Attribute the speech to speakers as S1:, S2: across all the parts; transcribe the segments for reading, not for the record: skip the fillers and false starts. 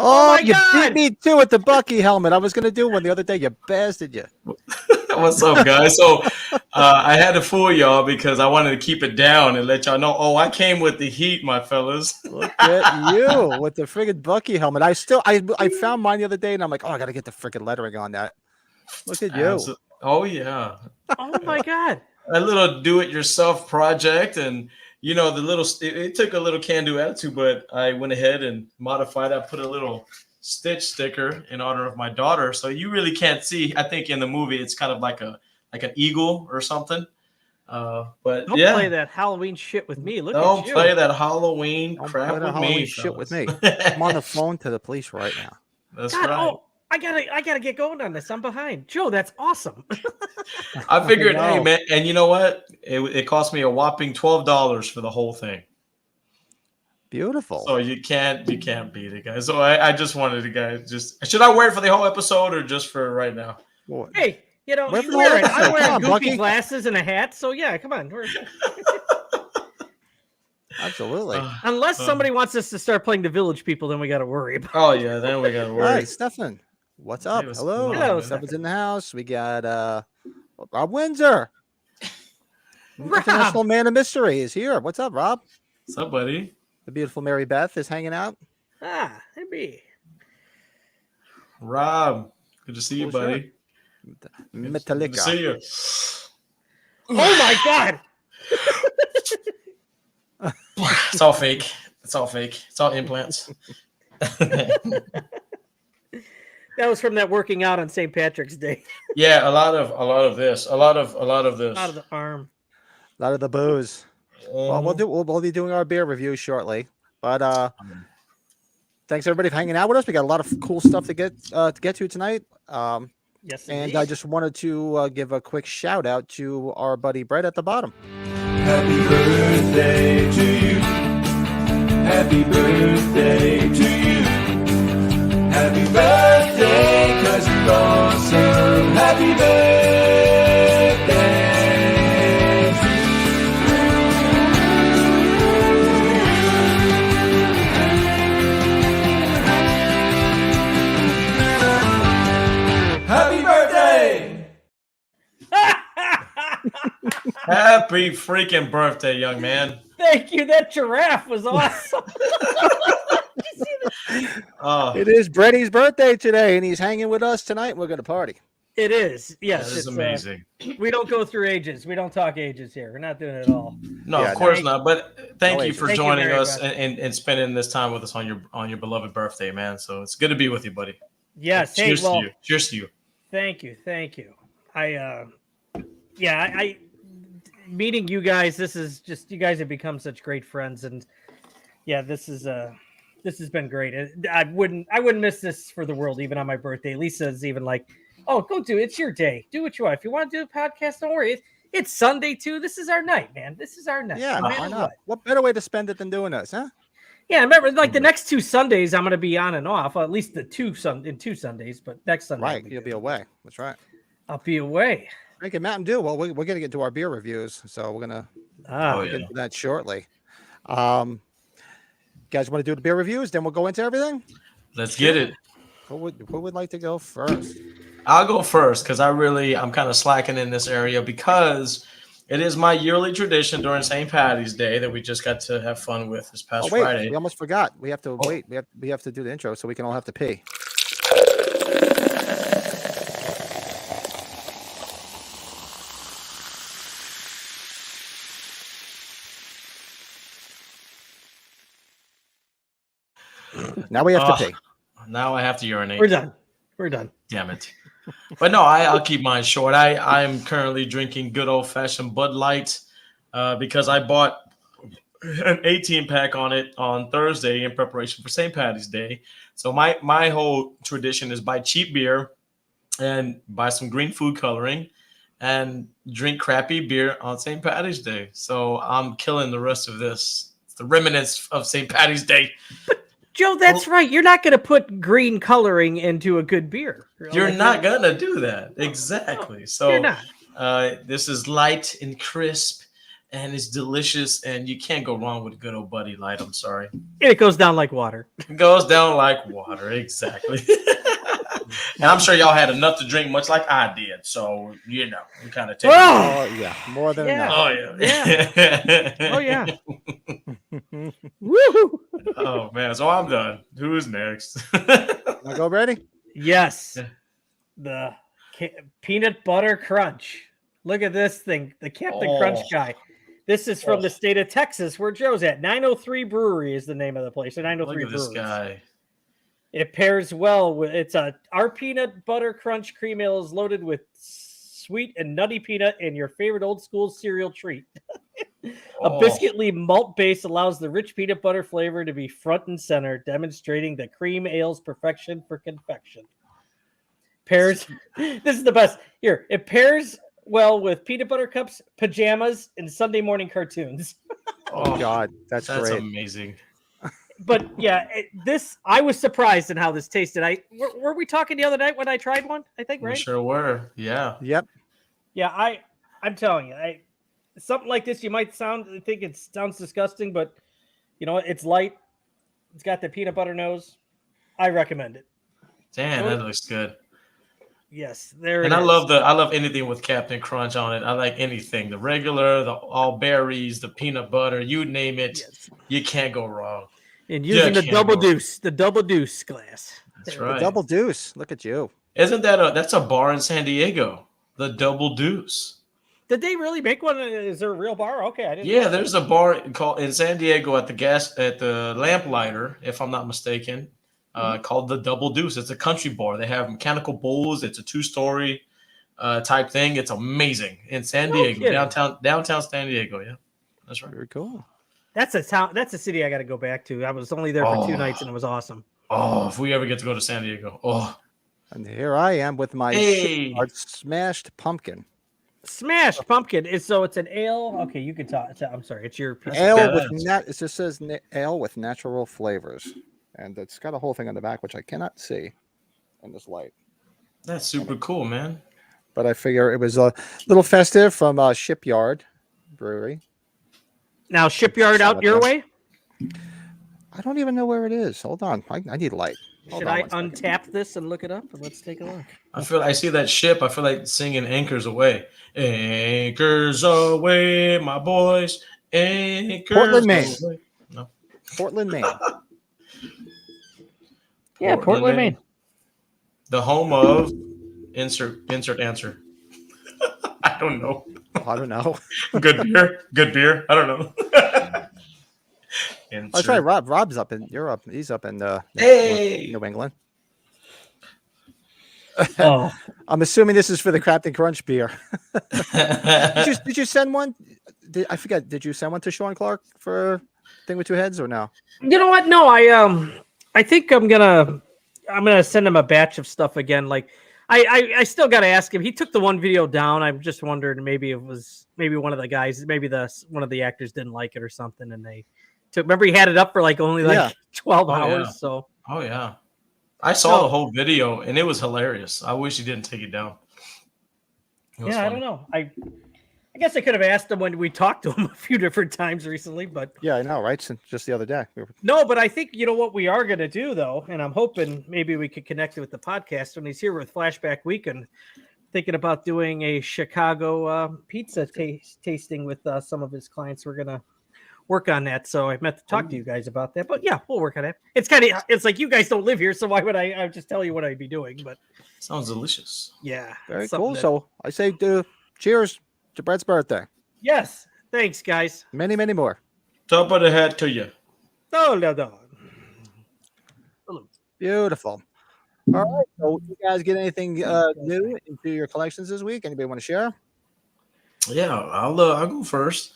S1: Oh,
S2: you
S1: beat me too with the Bucky helmet. I was going to do one the other day. You bastard, you.
S3: What's up, guys? So I had to fool y'all because I wanted to keep it down and let y'all know. Oh, I came with the heat, my fellas.
S1: Look at you with the friggin' Bucky helmet. I found mine the other day, and I'm like, oh, I got to get the friggin' lettering on that. Look at you.
S3: Oh, yeah.
S2: Oh, my God.
S3: A little do-it-yourself project, and it took a little can-do attitude, but I went ahead and modified. I put a little Stitch sticker in honor of my daughter, so you really can't see. I think in the movie it's kind of like an eagle or something. But
S2: don't play that Halloween shit with me.
S3: Don't play that Halloween crap with
S1: Halloween
S3: me.
S1: Shit with me. I'm on the phone to the police right now.
S3: That's right.
S2: Oh, I gotta get going on this. I'm behind. Joe, that's awesome.
S3: I figured, hey man, and you know what? It cost me a whopping $12 for the whole thing.
S1: Beautiful.
S3: So you can't beat it, guys. So I just wanted to, guys, should I wear it for the whole episode or just for right now?
S2: Hey, you wear it. I'm wearing goofy glasses and a hat, so yeah, come on.
S1: Absolutely.
S2: Unless somebody wants us to start playing the Village People, then we got to worry about.
S3: Oh yeah, then we got to worry.
S1: Hey, Stefan, what's up? Hello, Stefan's in the house. We got Rob Windsor, International Man of Mystery, is here. What's up, Rob?
S3: What's up, buddy?
S1: The beautiful Mary Beth is hanging out.
S2: Maybe.
S3: Rob, good to see you, buddy.
S1: Metallica.
S3: Good to see you.
S2: Oh my God.
S3: It's all fake. It's all implants.
S2: That was from that working out on St. Patrick's Day.
S3: Yeah, a lot of this. A lot of this.
S2: Out of the arm.
S1: A lot of the booze. Well, we'll be doing our beer review shortly. But thanks everybody for hanging out with us. We got a lot of cool stuff to get to tonight.
S2: Yes,
S1: and
S2: indeed.
S1: I just wanted to give a quick shout out to our buddy Brett at the bottom.
S4: Happy birthday to you. Happy birthday to you. Happy birthday, 'cause you're awesome. Happy birthday. Happy birthday!
S3: Happy freaking birthday, young man.
S2: Thank you. That giraffe was awesome.
S1: It is Bretty's birthday today, and he's hanging with us tonight. We're going to party.
S2: It is. Yes.
S3: This is amazing.
S2: We don't go through ages. We don't talk ages here. We're not doing it at all.
S3: No, of course not. But thank you for
S2: Thank you
S3: joining
S2: very
S3: us
S2: much.
S3: and spending this time with us on your beloved birthday, man. So it's good to be with you, buddy.
S2: Yes.
S3: Cheers to you. Cheers to you.
S2: Thank you. I meeting you guys, this is just, you guys have become such great friends, and this has been great. I wouldn't miss this for the world, even on my birthday. Lisa's even like, oh, go do it. It's your day. Do what you want. If you want to do a podcast, don't worry. It's Sunday too. This is our night, man. This is our night.
S1: Yeah, why not? What better way to spend it than doing this, huh?
S2: Yeah, remember, like the next 2 Sundays, I'm going to be on and off. Well, at least in 2 Sundays, but next Sunday,
S1: right? You'll be away. That's right.
S2: I'll be away.
S1: Drink it, Mountain Dew. Well, we're going to get to our beer reviews, so we're going to get into that shortly. You guys want to do the beer reviews? Then we'll go into everything.
S3: Let's get it.
S1: Who would like to go first?
S3: I'll go first because I'm kind of slacking in this area because it is my yearly tradition during St. Patty's Day that we just got to have fun with this past Friday.
S1: We almost forgot. We have to wait. We have to do the intro so we can all have to pee. Now we have to pee.
S3: Now I have to urinate.
S2: We're done. We're done.
S3: Damn it. But no, I'll keep mine short. I'm currently drinking good old-fashioned Bud Light because I bought an 18-pack on it on Thursday in preparation for St. Patty's Day. So my whole tradition is buy cheap beer and buy some green food coloring and drink crappy beer on St. Patty's Day. So I'm killing the rest of this. It's the remnants of St. Patty's Day.
S2: Joe, that's right. You're not going to put green coloring into a good beer.
S3: You're not going to do that. Exactly.
S2: No,
S3: so
S2: you're not.
S3: This is light and crisp, and it's delicious, and you can't go wrong with good old Buddy Light. I'm sorry.
S2: It goes down like water.
S3: It goes down like water. Exactly. And I'm sure y'all had enough to drink, much like I did. So, you kind of take it.
S1: Oh, yeah. More than enough.
S3: Oh, yeah.
S2: Oh, yeah. Woohoo!
S3: Oh, man. So I'm done. Who's next?
S1: Now go ready?
S2: Yes.
S3: Yeah.
S2: The peanut butter crunch. Look at this thing. The Captain Crunch guy. This is from the state of Texas where Joe's at. 903 Brewery is the name of the place. So 903
S3: Look at this guy.
S2: It pairs well with our peanut butter crunch cream ale is loaded with sweet and nutty peanut and your favorite old school cereal treat. A biscuitly malt base allows the rich peanut butter flavor to be front and center, demonstrating the cream ale's perfection for confection. This is the best. Here, it pairs well with peanut butter cups, pajamas, and Sunday morning cartoons.
S1: Oh, God. That's great.
S3: Amazing.
S2: But yeah, I was surprised in how this tasted. Were we talking the other night when I tried one? I think, right?
S3: We sure were. Yeah.
S1: Yep.
S2: Yeah, I'm telling you, something like this, you might think it sounds disgusting, but it's light. It's got the peanut butter nose. I recommend it.
S3: Damn, that looks good.
S2: Yes, there.
S3: And I love anything with Captain Crunch on it. I like anything, the regular, the all berries, the peanut butter, you name it. Yes. You can't go wrong.
S2: And using the double deuce glass.
S3: That's right.
S1: The Double Deuce. Look at you.
S3: Isn't that's a bar in San Diego? The Double Deuce.
S2: Did they really make one? Is there a real bar? Okay, I didn't.
S3: Yeah, there's a bar called in San Diego at the Lamplighter, if I'm not mistaken, called the Double Deuce. It's a country bar. They have mechanical bulls. It's a 2-story type thing. It's amazing in San Diego, downtown San Diego. Yeah, that's right.
S1: Very cool.
S2: That's a town. That's a city I got to go back to. I was only there for 2 nights, and it was awesome.
S3: Oh, if we ever get to go to San Diego. Oh,
S1: and here I am with my smashed pumpkin.
S2: Smashed pumpkin is it's an ale. Okay, you can talk. I'm sorry, it's your piece
S1: ale with it just says ale with natural flavors, and it's got a whole thing on the back which I cannot see in this light.
S3: That's super cool, man.
S1: But I figure it was a little festive from Shipyard Brewery.
S2: Now, Shipyard out your way?
S1: I don't even know where it is. Hold on. I need light.
S2: Should I untap this and look it up? And let's take a look.
S3: I see that ship. I feel like singing Anchors Away. Anchors away, my boys. Anchors
S1: Portland, Maine.
S3: Away. No.
S1: Portland, Maine.
S2: Yeah, Portland, Maine.
S3: The home of insert answer. I don't know.
S1: I don't know.
S3: Good beer. I don't know.
S1: I'll try Rob. Rob's up in Europe. He's up in New England.
S2: Oh,
S1: I'm assuming this is for the Captain Crunch beer. Did you send one? I forget. Did you send one to Sean Clark for Thing with Two Heads or no?
S2: You know what? No, I think I'm gonna send him a batch of stuff again. Like I still got to ask him. He took the one video down. I'm just wondering maybe one of the guys, one of the actors didn't like it or something, and they took. Remember, he had it up for only 12 hours.
S3: Yeah.
S2: So.
S3: Oh yeah, I saw the whole video and it was hilarious. I wish he didn't take it down.
S2: Funny. I don't know. I guess I could have asked him when we talked to him a few different times recently, but
S1: yeah, I know, right? Since just the other day.
S2: No, but I think what we are going to do though, and I'm hoping maybe we could connect it with the podcast when he's here with Flashback Weekend. Thinking about doing a Chicago pizza tasting with some of his clients. We're gonna work on that. So I meant to talk to you guys about that, but yeah, we'll work on it. It's like you guys don't live here, so why would I just tell you what I'd be doing? But
S3: sounds delicious.
S2: Yeah,
S1: very cool. So I say, cheers to Brett's birthday.
S2: Yes, thanks, guys.
S1: Many, many more.
S3: Top of the head to you.
S2: No.
S1: Beautiful. All right. So, you guys get anything new into your collections this week? Anybody want to share?
S3: Yeah, I'll go first.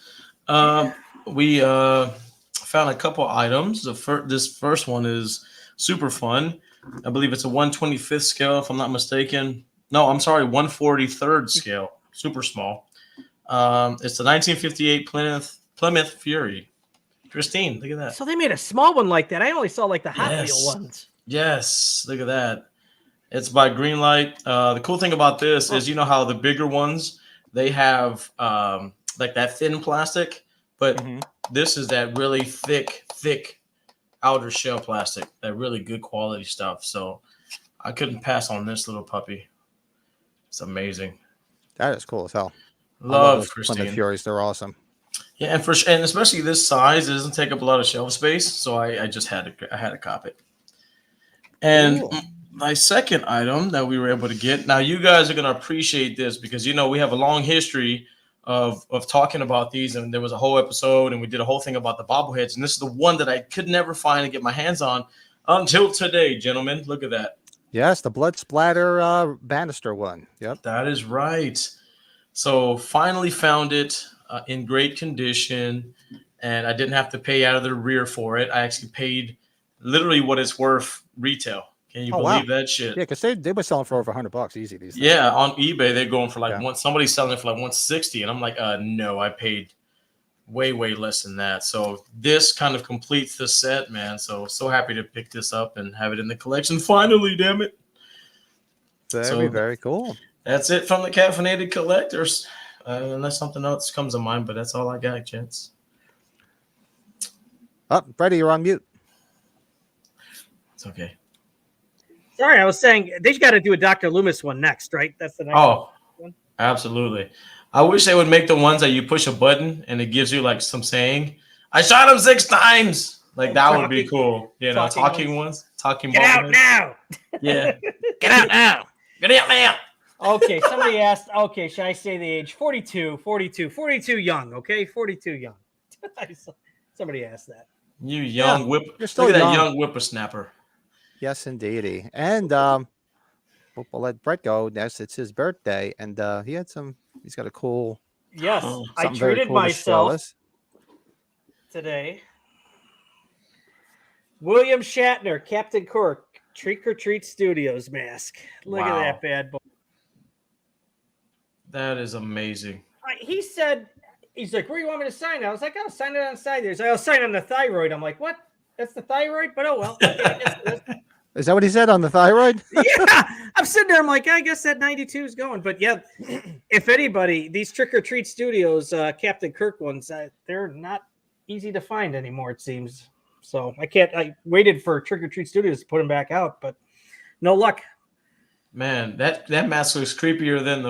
S3: We found a couple items. This first one is super fun. I believe it's a 1/25th scale, if I'm not mistaken. No, I'm sorry, 1/43rd scale. Super small. It's the 1958 Plymouth Fury. Christine, look at that.
S2: So they made a small one like that. I only saw like the Hot Wheel
S3: Yes.
S2: ones.
S3: Yes, look at that. It's by Greenlight. The cool thing about this is, you know how the bigger ones, they have like that thin plastic, but this is that really thick outer shell plastic, that really good quality stuff. So I couldn't pass on this little puppy. It's amazing.
S1: That is cool as hell.
S3: Love
S1: those Plymouth
S3: Christine.
S1: Furies. They're awesome.
S3: Yeah, and especially this size, it doesn't take up a lot of shelf space, so I just had to cop it. And
S1: Cool.
S3: my second item that we were able to get. Now you guys are gonna appreciate this because we have a long history of talking about these, and there was a whole episode, and we did a whole thing about the bobbleheads, and this is the one that I could never find and get my hands on until today, gentlemen. Look at that.
S1: Yes, the blood splatter banister one. Yep.
S3: That is right. So finally found it in great condition, and I didn't have to pay out of the rear for it. I actually paid literally what it's worth retail. Can you believe that shit?
S1: Yeah, because they were selling for over $100 easy these days.
S3: Yeah, on eBay they're going for like somebody's selling it for like 160, and I'm like, no, I paid way less than that. So this kind of completes the set, man. So happy to pick this up and have it in the collection finally. Damn it!
S1: Very cool.
S3: That's it from the Caffeinated Collectors. Unless something else comes to mind, but that's all I got, gents.
S1: Oh, Freddie, you're on mute.
S3: It's okay.
S2: Sorry, I was saying they've got to do a Dr. Loomis one next, right? That's the next one.
S3: Absolutely. I wish they would make the ones that you push a button and it gives you like some saying. I shot him 6 times. Like that would be cool. Talking ones. Talking.
S2: Get out now.
S3: Yeah. Get out now. Get out now.
S2: Okay, somebody asked, okay, should I say the age? 42 young, okay? 42 young. Somebody asked that.
S3: You young
S1: You're still
S3: look at
S1: young.
S3: that young whippersnapper.
S1: Yes, indeedy. And we'll let Brett go. Yes, it's his birthday, and he's got a cool.
S2: Yes, I
S1: something very
S2: treated
S1: cool to show
S2: myself
S1: us.
S2: today. William Shatner, Captain Kirk, Trick or Treat Studios mask. Look at that bad boy.
S3: That is amazing.
S2: He said, he's like, where do you want me to sign it? I was like, I'll sign it on the side there. He's like, I'll sign on the thyroid. I'm like, what? That's the thyroid? But oh well.
S1: Is that what he said on the thyroid?
S2: Yeah. I'm sitting there. I'm like, I guess that 92 is going. But yeah, if anybody, these Trick or Treat Studios, Captain Kirk ones, they're not easy to find anymore, it seems. So I waited for Trick or Treat Studios to put them back out, but no luck.
S3: Man, that mask looks creepier than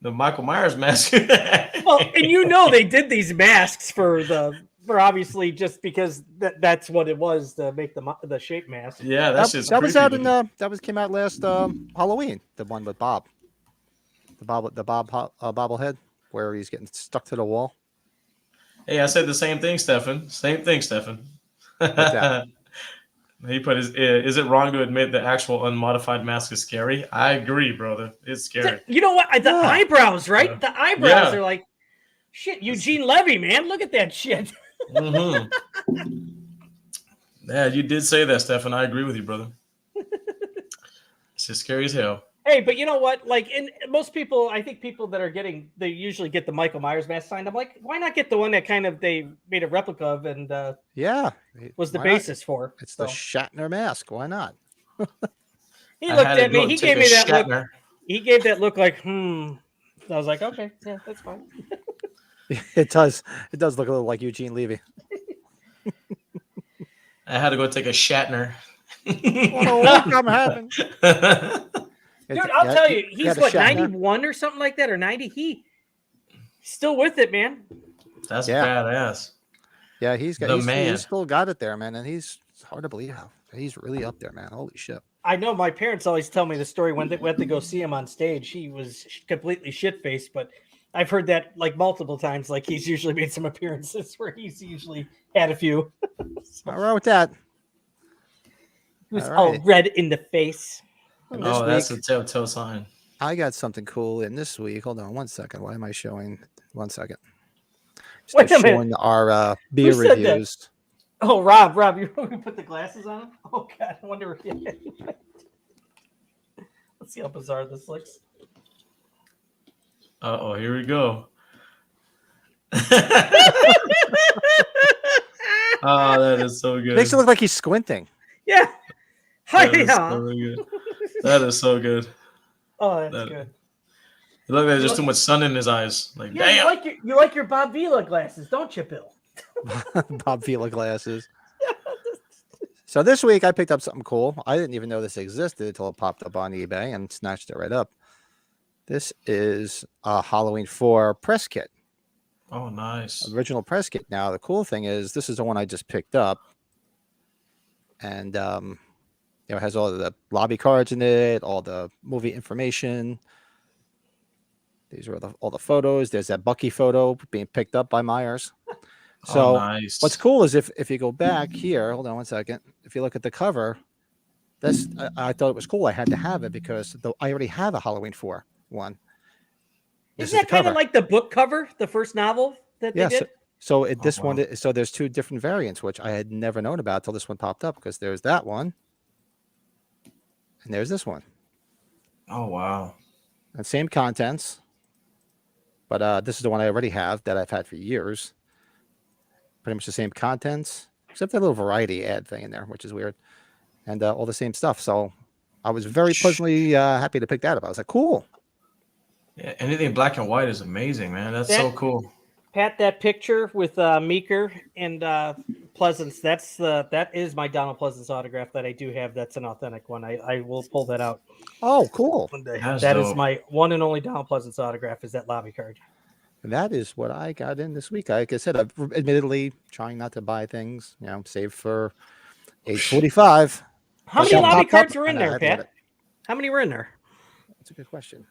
S3: the Michael Myers mask.
S2: Well, and they did these masks for obviously just because that's what it was to make the shape mask.
S3: Yeah,
S1: that was out in came out last Halloween. The one with Bob, the bobblehead where he's getting stuck to the wall.
S3: Hey, I said the same thing, Stefan. Same thing, Stefan.
S1: What's that?
S3: He put is it wrong to admit the actual unmodified mask is scary? I agree, brother. It's scary.
S2: You know what? The eyebrows, right? The eyebrows are like, shit, Eugene Levy, man. Look at that shit.
S3: Mm-hmm. Yeah, you did say that, Stefan. I agree with you, brother. It's just scary as hell.
S2: Hey, but you know what? Like, in most people, I think people that are they usually get the Michael Myers mask signed. I'm like, why not get the one that they made a replica of and was the basis for?
S1: It's the Shatner mask. Why not?
S2: He looked at me. He gave me that look. He gave that look like, I was like, okay, yeah, that's fine.
S1: It does look a little like Eugene Levy.
S3: I had to go take a Shatner.
S1: I'm having.
S2: Dude, I'll tell you, he's what, 91 or something like that, or 90? He's still with it, man.
S3: That's badass.
S1: Yeah, he's still got it there, man, and it's hard to believe how he's really up there, man. Holy shit.
S2: I know my parents always tell me the story when they went to go see him on stage. He was completely shit-faced, but I've heard that like multiple times. Like he's usually made some appearances where he's usually had a few.
S1: All right with that.
S2: Who's
S1: All
S2: all
S1: right.
S2: red in the face.
S1: And this
S3: Oh, that's a
S1: week,
S3: telltale sign.
S1: I got something cool in this week. Hold on 1 second. Why am I showing? 1 second.
S2: Wait a minute.
S1: Showing our beer
S2: Who said that?
S1: reviews.
S2: Oh, Rob, you put the glasses on him? Oh, God. I wonder if you... Let's see how bizarre this looks.
S3: Uh-oh, here we go. Oh, that is so good.
S1: Makes it look like he's squinting.
S2: Yeah. Hi,
S3: That is
S2: yeah.
S3: so good. That is so good.
S2: Oh, that's
S3: That-
S2: good.
S3: It looked like there's just too much sun in his eyes. Like,
S2: Yeah,
S3: damn.
S2: you like your Bob Vila glasses, don't you, Bill?
S1: Bob Vila glasses. So this week I picked up something cool. I didn't even know this existed until it popped up on eBay and snatched it right up. This is a Halloween 4 press kit.
S3: Oh, nice.
S1: Original press kit. Now the cool thing is this is the one I just picked up, and it has all the lobby cards in it, all the movie information. These are all the photos. There's that Bucky photo being picked up by Myers. So
S3: nice.
S1: what's cool is if you go back here, hold on 1 second. If you look at the cover, I thought it was cool. I had to have it because I already have a Halloween 4 one. This
S2: Isn't
S1: is
S2: that
S1: the
S2: kind of
S1: cover.
S2: like the book cover, the first novel that they
S1: Yeah,
S2: did?
S1: So
S3: wow.
S1: one, so there's 2 different variants, which I had never known about till this one popped up, because there's that one, and there's this one,
S3: Oh, wow.
S1: and same contents, but this is the one I already have that I've had for years. Pretty much the same contents, except that little variety ad thing in there, which is weird, and all the same stuff. So I was very pleasantly happy to pick that up. I was like, cool.
S3: Yeah, anything black and white is amazing, man. That's so cool.
S2: Pat, that picture with Meeker and Pleasance, that is my Donald Pleasance autograph that I do have. That's an authentic one. I will pull that out
S1: Oh, cool.
S2: one day.
S3: That's
S2: That is
S3: dope.
S2: my one and only Donald Pleasance autograph, is that lobby card.
S1: And that is what I got in this week. Like I said, I'm admittedly trying not to buy things, save for age 45.
S2: How
S1: But
S2: many
S1: that
S2: lobby
S1: popped
S2: cards
S1: up,
S2: were in
S1: and I
S2: there,
S1: had to get
S2: Pat?
S1: it.
S2: How many were in there?
S1: That's a good question.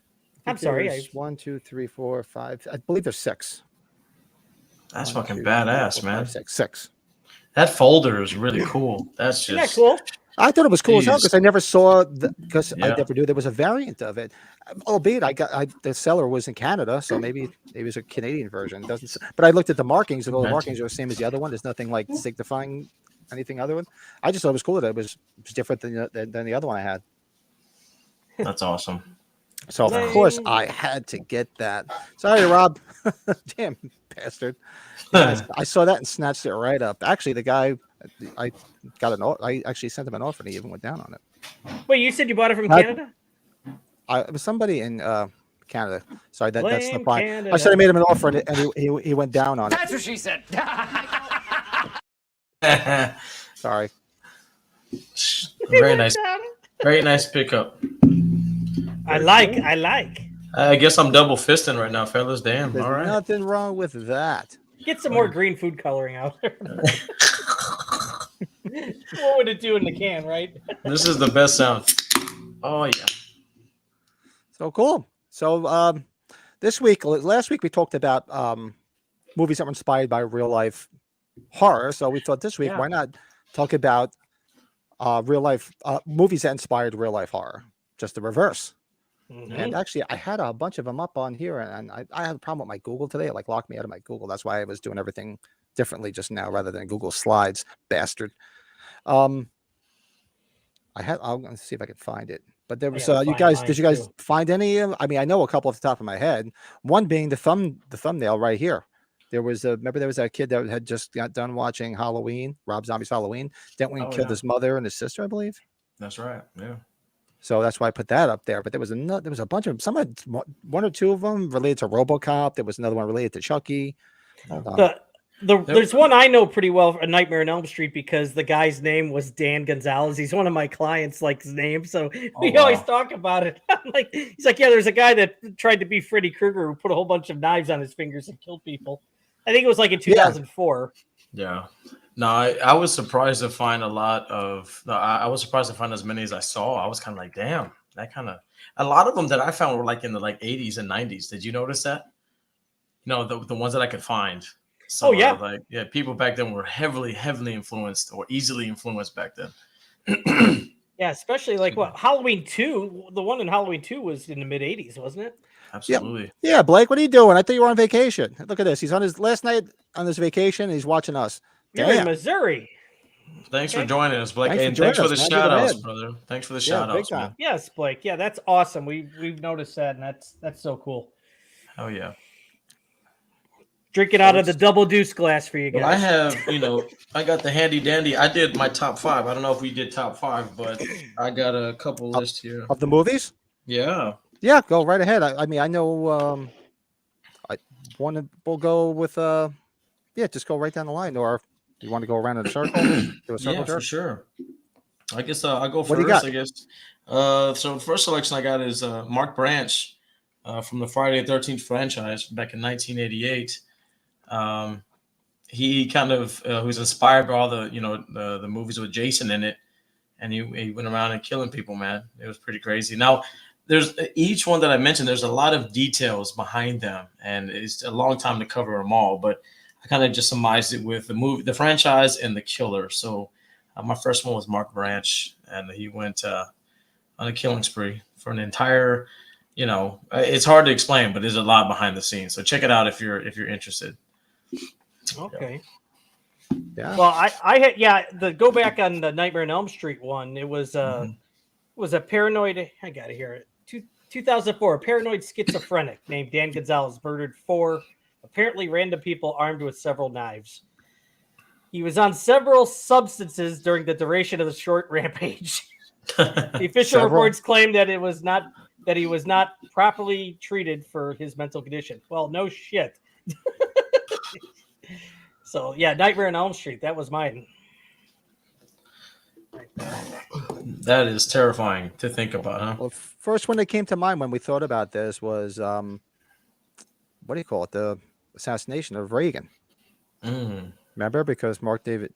S2: I'm sorry.
S1: There's 1, 2, 3, 4, 5. I believe there's 6.
S3: That's
S1: 1,
S3: fucking
S1: 2, 3,
S3: badass,
S1: 4,
S3: man.
S1: 5, 6. 6.
S3: That folder is really cool. That's
S2: Isn't that
S3: just
S2: cool?
S1: I thought it was cool as hell
S3: Jeez.
S1: because I never saw because I
S3: Yeah.
S1: never knew there was a variant of it. Albeit the seller was in Canada, so maybe it was a Canadian version. It doesn't, but I looked at the markings and all the
S3: Imagine.
S1: markings are the same as the other one. There's nothing like signifying anything other one. I just thought it was cool that it was different than the other one I had.
S3: that's awesome.
S1: So of course I had to get that. Sorry, Rob. Damn bastard. I saw that and snatched it right up. Actually, the guy I actually sent him an offer and he even went down on it.
S2: Wait, you said you bought it from
S1: I-
S2: Canada?
S1: It was somebody in Canada. Sorry, that's the
S2: Blame
S1: point.
S2: Canada.
S1: I said I made him an offer and he went down on it.
S4: That's what she said.
S1: Sorry.
S3: Very nice. Very nice pickup.
S2: I like.
S3: I guess I'm double fisting right now, fellas. Damn.
S1: There's
S3: All right.
S1: nothing wrong with that.
S2: Get some more green food coloring out there. What would it do in the can, right?
S3: This is the best sound. Oh yeah.
S1: So cool. So last week we talked about movies that were inspired by real life horror. So we thought this week,
S2: Yeah.
S1: why not talk about real life movies that inspired real life horror? Just the reverse. And actually, I had a bunch of them up on here, and I had a problem with my Google today. It like locked me out of my Google. That's why I was doing everything differently just now rather than Google Slides, bastard. I'm going to see if I can find it. But there was
S2: gotta
S1: you
S2: find
S1: guys.
S2: mine,
S1: Did you guys
S2: too.
S1: find any? I mean, I know a couple off the top of my head. One being the thumbnail right here. There was remember there was that kid that had just got done watching Halloween, Rob Zombie's Halloween. That one
S3: Oh,
S1: killed
S3: yeah.
S1: his mother and his sister, I believe.
S3: That's right. Yeah.
S1: So that's why I put that up there. But there was a bunch of one or two of them related to RoboCop. There was another one related to Chucky. Hold on.
S2: There's one I know pretty well, A Nightmare on Elm Street, because the guy's name was Dan Gonzalez. He's one of my clients' name, so we
S3: wow.
S2: always talk about it. He's like, yeah, there's a guy that tried to be Freddy Krueger who put a whole bunch of knives on his fingers and killed people. I think it was like in 2004.
S3: Yeah. No, I was surprised to find a lot of. I was surprised to find as many as I saw. I was kind of like, damn, that kind of. A lot of them that I found were like in the 80s and 90s. Did you notice that? No, the ones that I could find. So,
S2: Oh, yeah.
S3: people back then were heavily influenced or easily influenced back then.
S2: Yeah, especially like what Halloween 2. The one in Halloween 2 was in the mid 80s, wasn't it?
S3: Absolutely.
S1: Yeah, Blake, what are you doing? I thought you were on vacation. Look at this. He's on his last night on this vacation, and he's watching us.
S2: You're in
S1: Damn.
S2: Missouri.
S3: Thanks
S2: Okay.
S3: for joining us, Blake.
S1: Thanks for
S3: And
S1: joining
S3: thanks for
S1: us,
S3: the
S1: man. You're
S3: shout
S1: the
S3: outs,
S1: man.
S3: brother. Thanks for the
S1: Yeah,
S3: shout
S1: big
S3: outs,
S1: time.
S3: man.
S2: Yes, Blake. Yeah, that's awesome. We've noticed that, and that's so cool.
S3: Oh yeah.
S2: Drinking out of the double deuce glass for you guys.
S3: Well, I have, I got the handy dandy. I did my top 5. I don't know if we did top 5, but I got a couple lists here.
S1: Of the movies?
S3: Yeah.
S1: Yeah, go right ahead. I mean, I know we'll go with just go right down the line, or you want to go around in a circle? Do a circle
S3: Yeah, for
S1: jerk?
S3: sure. I guess I'll go
S1: What do you
S3: first,
S1: got?
S3: I guess. So the first selection I got is Mark Branch from the Friday the 13th franchise back in 1988. He kind of was inspired by all the the movies with Jason in it, and he went around and killing people. Man, it was pretty crazy. Now, there's each one that I mentioned. There's a lot of details behind them, and it's a long time to cover them all. But I kind of just summarized it with the movie, the franchise, and the killer. So my first one was Mark Branch, and he went on a killing spree for an entire. It's hard to explain, but there's a lot behind the scenes. So check it out if you're interested.
S2: Okay.
S1: Yeah.
S2: Well, I had the go back on the Nightmare on Elm Street one. It was a paranoid. I got it here. 2004. A paranoid schizophrenic named Dan Gonzalez murdered 4 apparently random people armed with several knives. He was on several substances during the duration of the short rampage. The official reports claim that he was not properly treated for his mental condition. Well, no shit. So yeah, Nightmare on Elm Street. That was mine.
S3: That is terrifying to think about, huh?
S1: Well, first one that came to mind when we thought about this was what do you call it? The assassination of Reagan. Remember, because Mark David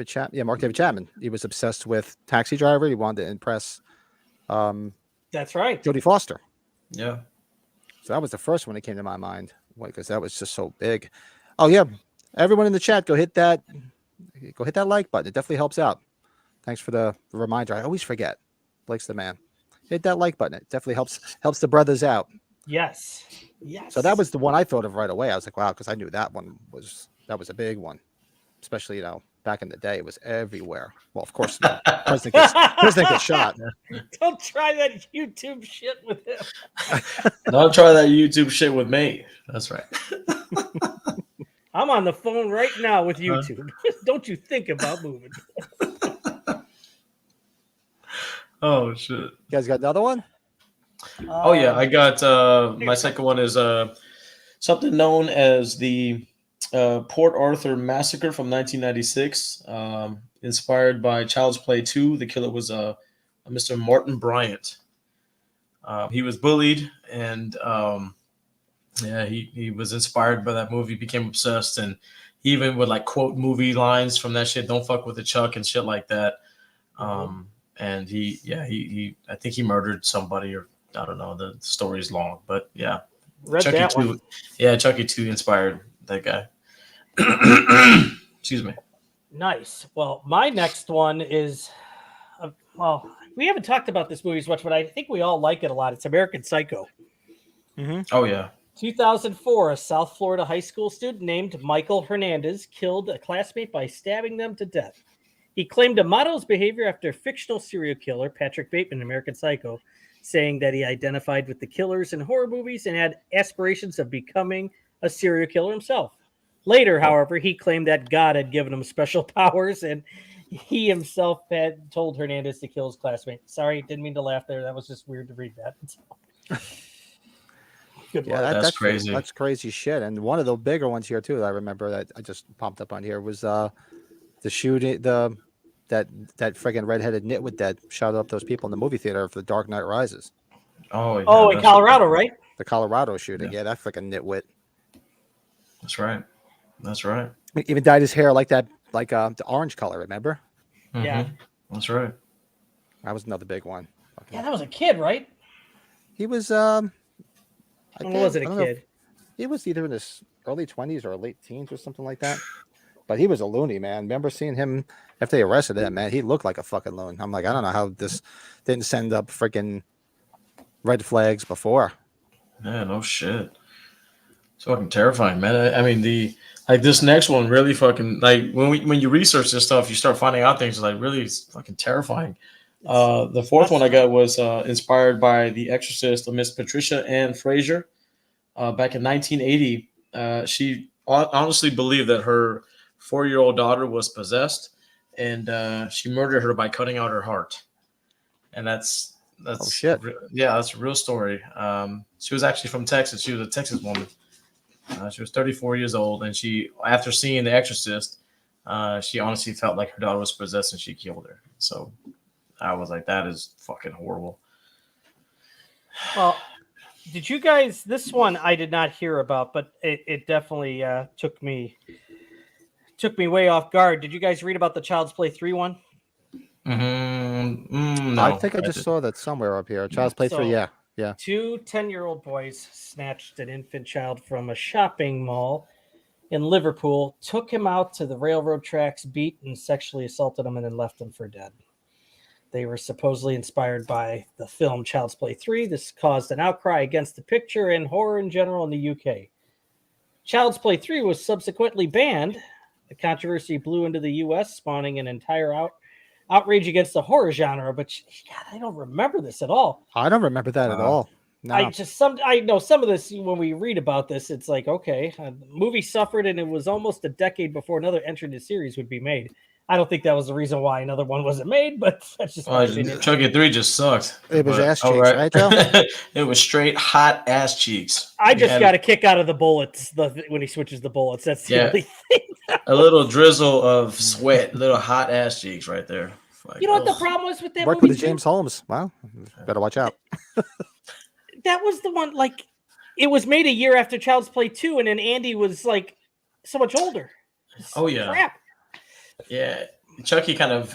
S1: Chapman? Yeah, Mark David Chapman. He was obsessed with Taxi Driver. He wanted to impress.
S2: That's right.
S1: Jodie Foster.
S3: Yeah.
S1: So that was the first one that came to my mind because that was just so big. Oh yeah, everyone in the chat, go hit that like button. It definitely helps out. Thanks for the reminder. I always forget. Blake's the man. Hit that like button. It definitely helps the brothers out.
S2: Yes.
S1: So that was the one I thought of right away. I was like, wow, because I knew that was a big one, especially back in the day. It was everywhere. Well, of course, President gets shot.
S2: Don't try that YouTube shit with him.
S3: Don't try that YouTube shit with me. That's right.
S2: I'm on the phone right now with YouTube. Don't you think about moving.
S3: Oh shit.
S1: You guys got another one?
S3: Oh yeah, I got my second one is something known as the Port Arthur Massacre from 1996, inspired by Child's Play 2. The killer was Mr. Martin Bryant. He was bullied, and he was inspired by that movie, became obsessed, and he even would quote movie lines from that shit. Don't fuck with the Chuck and shit like that. And he I think he murdered somebody, or I don't know. The story's long, but yeah.
S2: Read
S3: Chucky
S2: that
S3: 2.
S2: one.
S3: Yeah, Chucky 2 inspired that guy. Excuse me.
S2: Nice. Well, my next one is, we haven't talked about this movie as much, but I think we all like it a lot. It's American Psycho.
S3: Oh yeah.
S2: 2004, a South Florida high school student named Michael Hernandez killed a classmate by stabbing them to death. He claimed to model his behavior after fictional serial killer Patrick Bateman in American Psycho, saying that he identified with the killers in horror movies and had aspirations of becoming a serial killer himself. Later, however, he claimed that God had given him special powers, and he himself had told Hernandez to kill his classmate. Sorry, didn't mean to laugh there. That was just weird to read that. Good
S1: Yeah,
S2: luck.
S3: That's crazy.
S1: That's crazy shit. And one of the bigger ones here too that I remember that I just popped up on here was the shooting, that friggin' redheaded nitwit that shot up those people in the movie theater for The Dark Knight Rises.
S3: Oh, yeah,
S2: Oh, in Colorado, right?
S1: The Colorado shooting. Yeah, that friggin' nitwit.
S3: That's right. That's right.
S1: He even dyed his hair like that, the orange color. Remember?
S2: Yeah.
S3: That's right.
S1: That was another big one. Okay.
S2: Yeah, that was a kid, right?
S1: He was
S2: Or was it a kid?
S1: He was either in his early 20s or late teens or something like that. But he was a loony, man. Remember seeing him after they arrested him, man? He looked like a fucking loon. I'm like, I don't know how this didn't send up freaking red flags before.
S3: Yeah, no shit. It's fucking terrifying, man. I mean, this next one really fucking like when you research this stuff, you start finding out things like really fucking terrifying. The fourth one I got was inspired by The Exorcist of Miss Patricia Ann Fraser. Back in 1980, she honestly believed that her 4-year-old daughter was possessed, and she murdered her by cutting out her heart. And that's
S1: Oh, shit.
S3: that's a real story. She was actually from Texas. She was a Texas woman. She was 34 years old, and she, after seeing The Exorcist, she honestly felt like her daughter was possessed, and she killed her. So I was like, that is fucking horrible.
S2: Well, did you guys? This one I did not hear about, but it definitely took me way off guard. Did you guys read about the Child's Play 3 one?
S3: No,
S1: I think I just saw that somewhere up here. Child's Play 3, yeah. Yeah.
S2: 2 10-year-old boys snatched an infant child from a shopping mall in Liverpool, took him out to the railroad tracks, beat and sexually assaulted him, and then left him for dead. They were supposedly inspired by the film Child's Play 3. This caused an outcry against the picture and horror in general in the UK. Child's Play 3 was subsequently banned. The controversy blew into the US, spawning an entire outrage against the horror genre. But God, I don't remember this at all.
S1: I don't remember that at all. No.
S2: I know some of this when we read about this, it's like, okay, the movie suffered, and it was almost a decade before another entry in the series would be made. I don't think that was the reason why another one wasn't made, but that's just my opinion.
S3: Chucky 3 just sucked.
S1: It was ass cheeks, right, Joe?
S3: It was straight hot ass cheeks.
S2: I just got a kick out of the bullets when he switches the bullets. That's the only thing.
S3: A little drizzle of sweat, little hot ass cheeks right there. Like,
S2: you know what the problem was with that
S1: Work
S2: movie?
S1: with James Holmes. Wow, better watch out.
S2: That was the one. Like, it was made a year after Child's Play 2, and then Andy was like so much older.
S3: Oh yeah.
S2: Crap.
S3: Yeah, Chucky kind of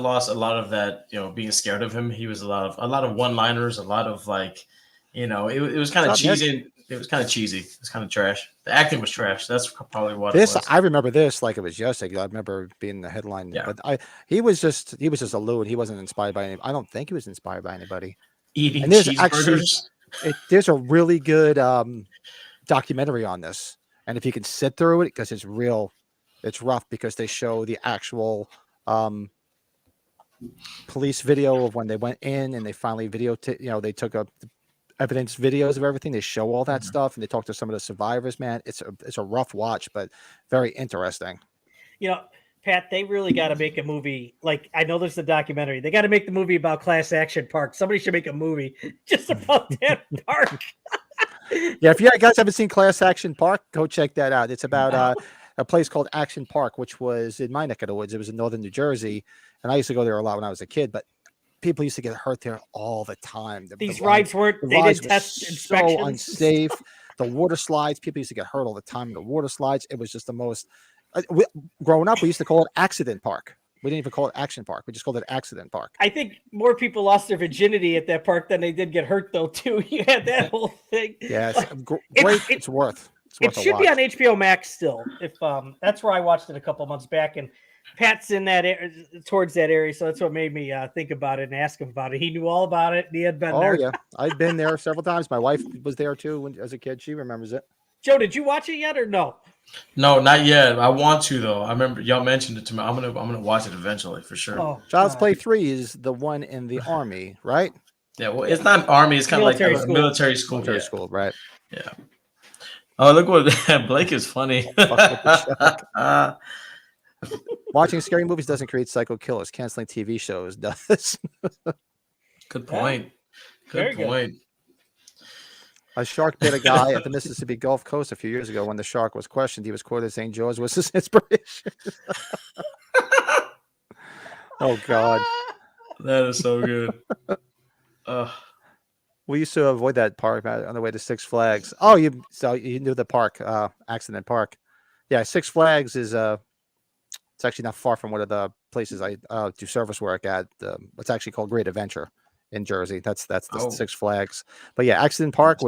S3: lost a lot of that, being scared of him. He was a lot of one-liners, a lot of like, it was kind of cheesy. It was kind of cheesy. It was kind of trash. The acting was trash. That's probably what it was.
S1: I remember this like it was yesterday. I remember being the headline.
S3: Yeah.
S1: But he was just a loon. He wasn't inspired by any. I don't think he was inspired by anybody.
S3: Eating
S1: and there's
S3: cheeseburgers.
S1: There's a really good documentary on this, and if you can sit through it, because it's real. It's rough because they show the actual police video of when they went in and they finally videotaped. They took up evidence videos of everything. They show all that stuff and they talk to some of the survivors. Man, it's a rough watch, but very interesting.
S2: Pat, they really got to make a movie. Like, I know there's a documentary. They got to make the movie about Class Action Park. Somebody should make a movie just about that park.
S1: Yeah, if you guys haven't seen Class Action Park, go check that out. It's about a place called Action Park, which was in my neck of the woods. It was in northern New Jersey, and I used to go there a lot when I was a kid. But people used to get hurt there all the time.
S2: These rides weren't. They didn't test inspections.
S1: So unsafe. The water slides. People used to get hurt all the time in the water slides. It was just the most. Growing up, we used to call it Accident Park. We didn't even call it Action Park. We just called it Accident Park.
S2: I think more people lost their virginity at that park than they did get hurt, though. Too. You had that whole thing.
S1: Yeah, great. It's worth.
S2: It should be on HBO Max still. If that's where I watched it a couple months back, and Pat's in that towards that area, so that's what made me think about it and ask him about it. He knew all about it. And he had been there.
S1: Oh yeah, I've been there several times. My wife was there too as a kid. She remembers it.
S2: Joe, did you watch it yet or no?
S3: No, not yet. I want to though. I remember y'all mentioned it to me. I'm gonna watch it eventually for sure.
S2: Oh,
S1: Child's Play 3 is the one in the army, right?
S3: Yeah, well, it's not army. It's kind of like a military school.
S1: Military school, right?
S3: Yeah. Oh, look what Blake is funny.
S1: Watching scary movies doesn't create psycho killers. Canceling TV shows does.
S3: Good point. Good point.
S1: A shark bit a guy at the Mississippi Gulf Coast a few years ago. When the shark was questioned, he was quoted saying Jaws was his inspiration. Oh, God.
S3: That is so good.
S1: We used to avoid that park on the way to Six Flags. Oh, you knew the park, Accident Park. Yeah, Six Flags is it's actually not far from one of the places I do service work at. It's actually called Great Adventure in Jersey. That's the
S3: Oh.
S1: Six Flags. But yeah, Accident Park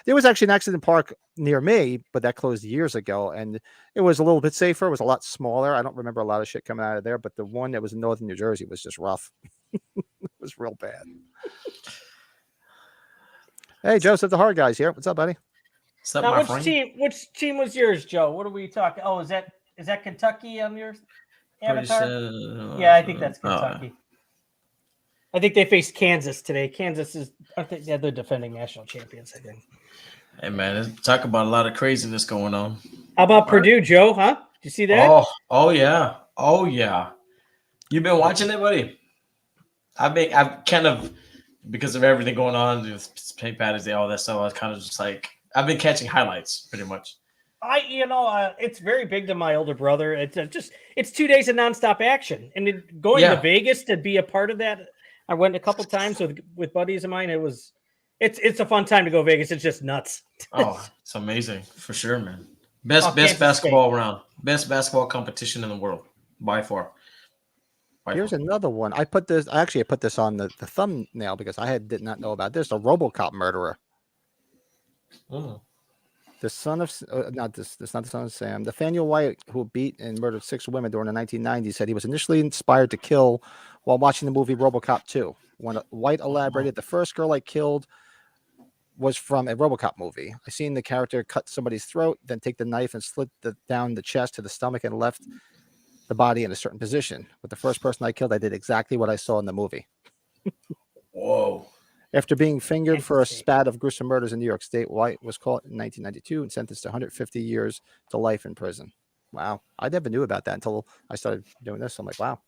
S1: there was actually an Accident Park near me, but that closed years ago, and it was a little bit safer. It was a lot smaller. I don't remember a lot of shit coming out of there, but the one that was in northern New Jersey was just rough. It was real bad. Hey, Joseph, the hard guy's here. What's up, buddy?
S3: What's up,
S2: Now,
S3: my friend?
S2: which team was yours, Joe? What are we talking? Oh, is that Kentucky on your avatar? Yeah, I think that's Kentucky. I think they faced Kansas today. Kansas is, they're defending national champions, I think.
S3: Hey, man, talk about a lot of craziness going on.
S2: How about Purdue, Joe? Huh? Did you see that?
S3: Oh yeah. You've been watching it, buddy? I've kind of, because of everything going on, St. Patty's Day, all that stuff, I was kind of just like, I've been catching highlights pretty much.
S2: It's very big to my older brother. It's 2 days of nonstop action, and going to Vegas to be a part of that. I went a couple times with buddies of mine. It's a fun time to go Vegas. It's just nuts.
S3: Oh, it's amazing for sure, man. Best basketball round, best basketball competition in the world by far.
S1: Here's another one. I put this on the thumbnail because I did not know about this. The RoboCop murderer.
S3: Oh.
S1: The son of not the son of Sam. Nathaniel White, who beat and murdered 6 women during the 1990s, said he was initially inspired to kill while watching the movie RoboCop 2. When White elaborated, the first girl I killed was from a RoboCop movie. I seen the character cut somebody's throat, then take the knife and slit down the chest to the stomach and left the body in a certain position. With the first person I killed, I did exactly what I saw in the movie.
S3: Whoa.
S1: After being fingered for a spat of gruesome murders in New York State, White was caught in 1992 and sentenced to 150 years to life in prison. Wow. I never knew about that until I started doing this. I'm like, wow.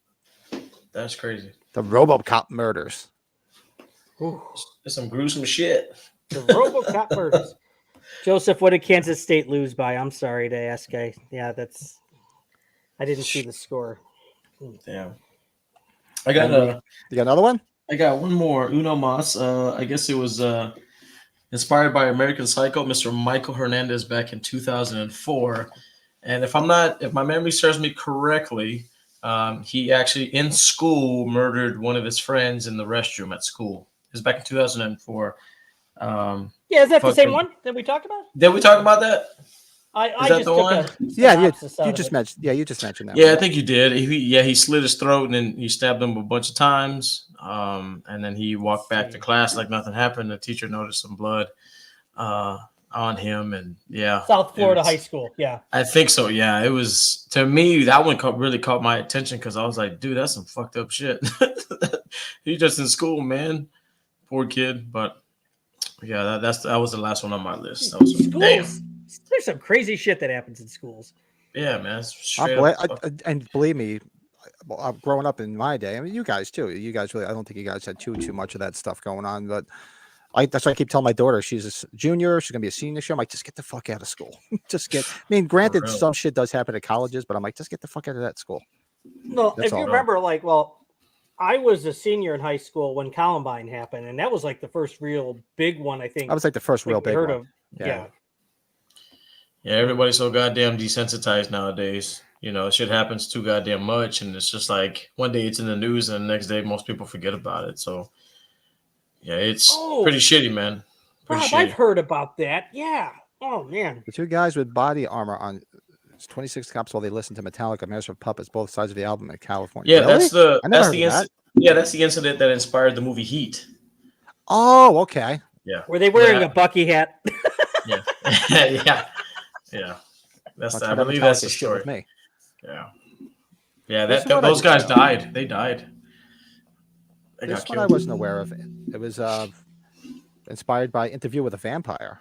S3: That's crazy.
S1: The RoboCop murders.
S2: Ooh.
S3: That's some gruesome shit.
S2: The RoboCop murders. Joseph, what did Kansas State lose by? I'm sorry to ask. I didn't see the score.
S3: Damn. You got
S1: another one?
S3: I got one more. Uno Mas. I guess it was inspired by American Psycho, Mr. Michael Hernandez back in 2004. And if my memory serves me correctly, he actually in school murdered one of his friends in the restroom at school. It was back in 2004.
S2: Is that the same one that we talked about?
S3: Did we talk about that?
S2: I just took
S3: one?
S1: You just mentioned that.
S3: Yeah, I think you did. He slit his throat and then he stabbed him a bunch of times. And then he walked back to class like nothing happened. The teacher noticed some blood on him, and
S2: South Florida high school. Yeah,
S3: I think so. Yeah, it was, to me, that one really caught my attention because I was like, dude, that's some fucked up shit. He's just in school, man. Poor kid. But yeah, that was the last one on my list. That was
S2: schools. There's some crazy shit that happens in schools.
S3: Yeah, man.
S1: And believe me, growing up in my day, I mean, you guys too. You guys really, I don't think you guys had too much of that stuff going on. But that's why I keep telling my daughter, she's a junior, she's gonna be a senior this year. I'm like, just get the fuck out of school. Granted, some shit does happen at colleges, but I'm like, just get the fuck out of that school.
S2: No, if you remember, I was a senior in high school when Columbine happened, and that was like the first real big one. I think
S1: I was like the first real big one.
S2: Yeah,
S3: everybody's so goddamn desensitized nowadays. Shit happens too goddamn much, and it's just like one day it's in the news, and the next day most people forget about it. So, yeah, it's pretty shitty, man.
S2: Rob, I've heard about that. Yeah. Oh man.
S1: The 2 guys with body armor on 26 cops while they listen to Metallica, Master of Puppets, both sides of the album in California.
S3: Yeah,
S1: really?
S3: that's the incident that inspired the movie Heat.
S1: Oh, okay.
S3: Yeah.
S2: Were they wearing a Bucky hat?
S3: Yeah. Yeah. I believe that's the story.
S1: With me.
S3: Yeah. Those guys died. They died.
S1: This one I wasn't aware of. It was inspired by Interview with a Vampire.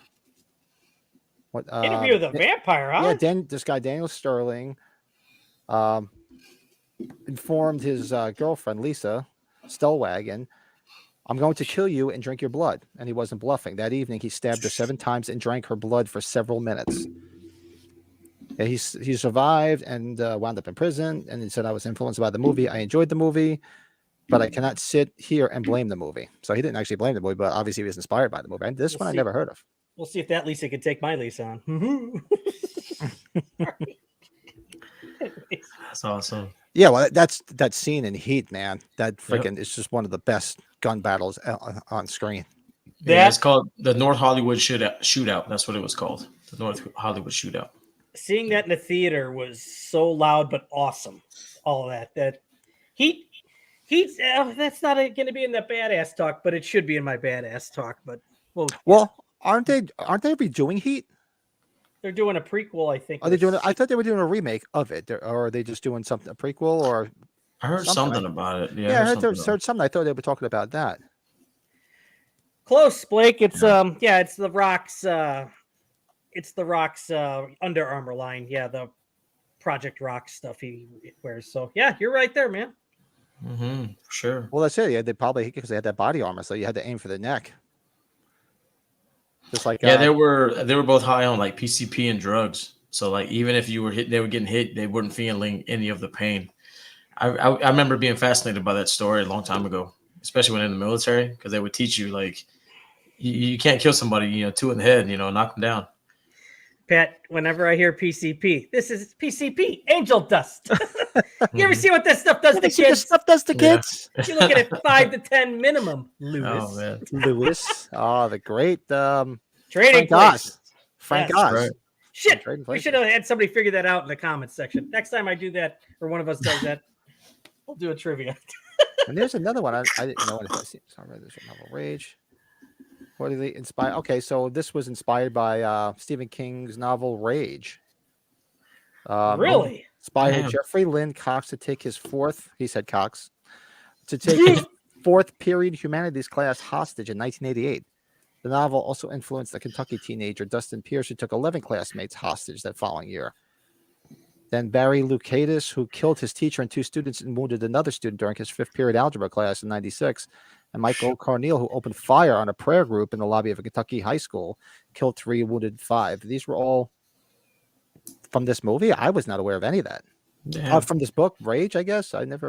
S2: Interview with a Vampire, huh?
S1: Yeah, this guy Daniel Sterling informed his girlfriend Lisa Stellwagen, "I'm going to kill you and drink your blood." And he wasn't bluffing. That evening, he stabbed her 7 times and drank her blood for several minutes. Yeah, he survived and wound up in prison. And he said, "I was influenced by the movie. I enjoyed the movie, but I cannot sit here and blame the movie." So he didn't actually blame the movie, but obviously he was inspired by the movie. And this one I never heard of.
S2: We'll see if that Lisa could take my Lisa on.
S3: That's awesome.
S1: Yeah, well, that's that scene in Heat, man. That freaking is just one of the best gun battles on screen.
S3: Yeah, it's
S2: That
S3: called the North Hollywood Shootout. That's what it was called. The North Hollywood Shootout.
S2: seeing that in the theater was so loud but awesome. All of that he's that's not going to be in the badass talk, but it should be in my badass talk. But
S1: Well, aren't they redoing Heat?
S2: they're doing a prequel, I think.
S1: Are they doing? I thought they were doing a remake of it, or are they just doing something a prequel or?
S3: I heard something about it. Yeah,
S1: I heard something. I thought they were talking about that.
S2: Close, Blake. It's it's the Rock's Under Armour line. Yeah, the Project Rock stuff he wears. So yeah, you're right there, man.
S3: For sure.
S1: Well, that's it. Yeah, they probably because they had that body armor, so you had to aim for the neck. Just like
S3: they were both high on like PCP and drugs. So like even if you were hit, they were getting hit, they weren't feeling any of the pain. I remember being fascinated by that story a long time ago, especially when in the military, because they would teach you like you can't kill somebody, 2 in the head, knock them down.
S2: Pat, whenever I hear PCP, this is PCP, angel dust. You ever see what this stuff does to kids?
S1: This stuff does to kids.
S2: You're looking at 5 to 10 minimum, Lewis.
S3: Oh man,
S1: Lewis. Oh, the great
S2: Trading place.
S1: Frank
S2: Yes.
S1: Oz.
S3: Right.
S2: Shit, we should have had somebody figure that out in the comments section. Next time I do that, or one of us does that, we'll do a trivia.
S1: And there's another one I didn't know if I see. Sorry, this novel Rage. What did they inspire? Okay, so this was inspired by Stephen King's novel Rage.
S2: Really?
S1: Inspired
S3: Damn.
S1: Jeffrey Lynn Cox to take his fourth period humanities class hostage in 1988. The novel also influenced the Kentucky teenager Dustin Pierce, who took 11 classmates hostage that following year. Then Barry Lucatus, who killed his teacher and 2 students and wounded another student during his 5th period algebra class in 96. And Michael Carneal, who opened fire on a prayer group in the lobby of a Kentucky high school, killed 3, wounded 5. These were all from this movie. I was not aware of any of that. From this book, Rage, I guess. I didn't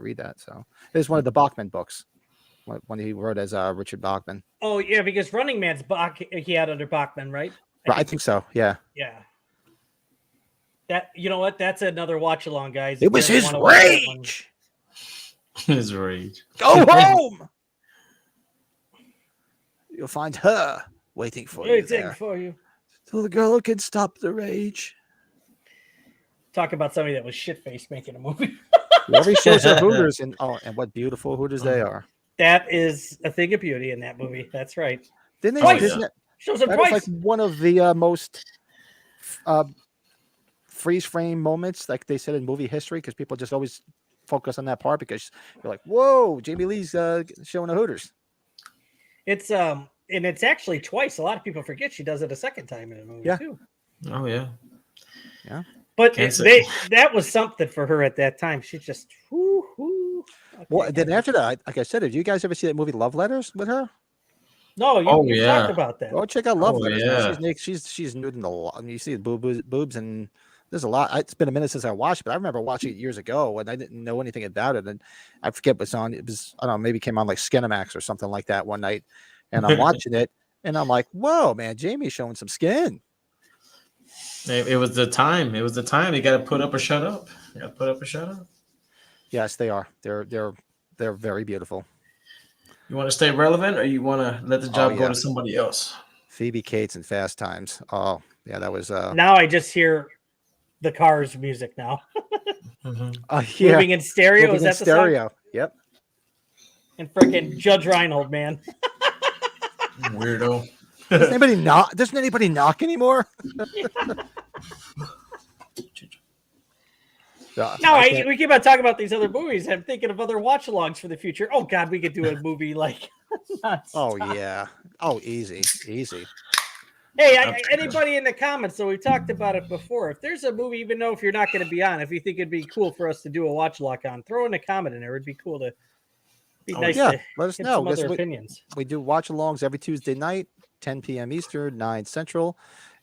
S1: read that. So it was one of the Bachman books when he wrote as Richard Bachman.
S2: Oh, yeah, because Running Man's he had under Bachman, right?
S1: I think so, yeah.
S2: Yeah. That, you know what? That's another watch along, guys.
S1: It was his rage.
S3: His rage.
S1: Go home. You'll find her waiting for you there. So the girl who can stop the rage.
S2: Talk about somebody that was shit-faced making a movie.
S1: Whoever shows her Hooters, and what beautiful Hooters they are.
S2: That is a thing of beauty in that movie. That's right.
S1: Didn't they?
S2: Twice.
S1: Isn't
S2: Shows them
S1: that
S2: twice.
S1: was like one of the most freeze frame moments, like they said in movie history, because people just always focus on that part because you're like, whoa, Jamie Lee's showing the Hooters.
S2: It's and it's actually twice. A lot of people forget she does it a second time in a movie too.
S3: Oh yeah.
S2: But that was something for her at that time. She just Okay.
S1: Well, then after that, like I said, did you guys ever see that movie Love Letters with her?
S2: No, you talked about that.
S1: Oh, check out Love Letters.
S3: Yeah.
S1: Man. She's nude in a lot. I mean, you see the boobs, and there's a lot. It's been a minute since I watched it, but I remember watching it years ago when I didn't know anything about it, and I forget what's on. It was, I don't know, maybe it came on like Skinamax or something like that one night, and I'm watching it, and I'm like, whoa, man, Jamie's showing some skin.
S3: It was the time. It was the time. You got to put up or shut up.
S1: Yes, they are. They're very beautiful.
S3: You want to stay relevant, or you want to let the job go to somebody else?
S1: Phoebe Cates and Fast Times. Oh, yeah, that was.
S2: Now I just hear the Cars music now. Moving in stereo.
S1: Moving
S2: is that
S1: in stereo?
S2: The song?
S1: Yep.
S2: And freaking Judge Reinhold, man.
S3: Weirdo.
S1: Doesn't anybody knock anymore?
S2: We keep on talking about these other movies. I'm thinking of other watch-alongs for the future. Oh God, we could do a movie like.
S1: Oh yeah. Oh, easy.
S2: Hey, anybody in the comments? So we talked about it before. If there's a movie, even though if you're not going to be on, if you think it'd be cool for us to do a watch along on, throw in a comment in there. It'd be cool to. Be nice to
S1: let us
S2: get
S1: know.
S2: some other opinions.
S1: We do watch-alongs every Tuesday night, 10 p.m. Eastern, 9 Central,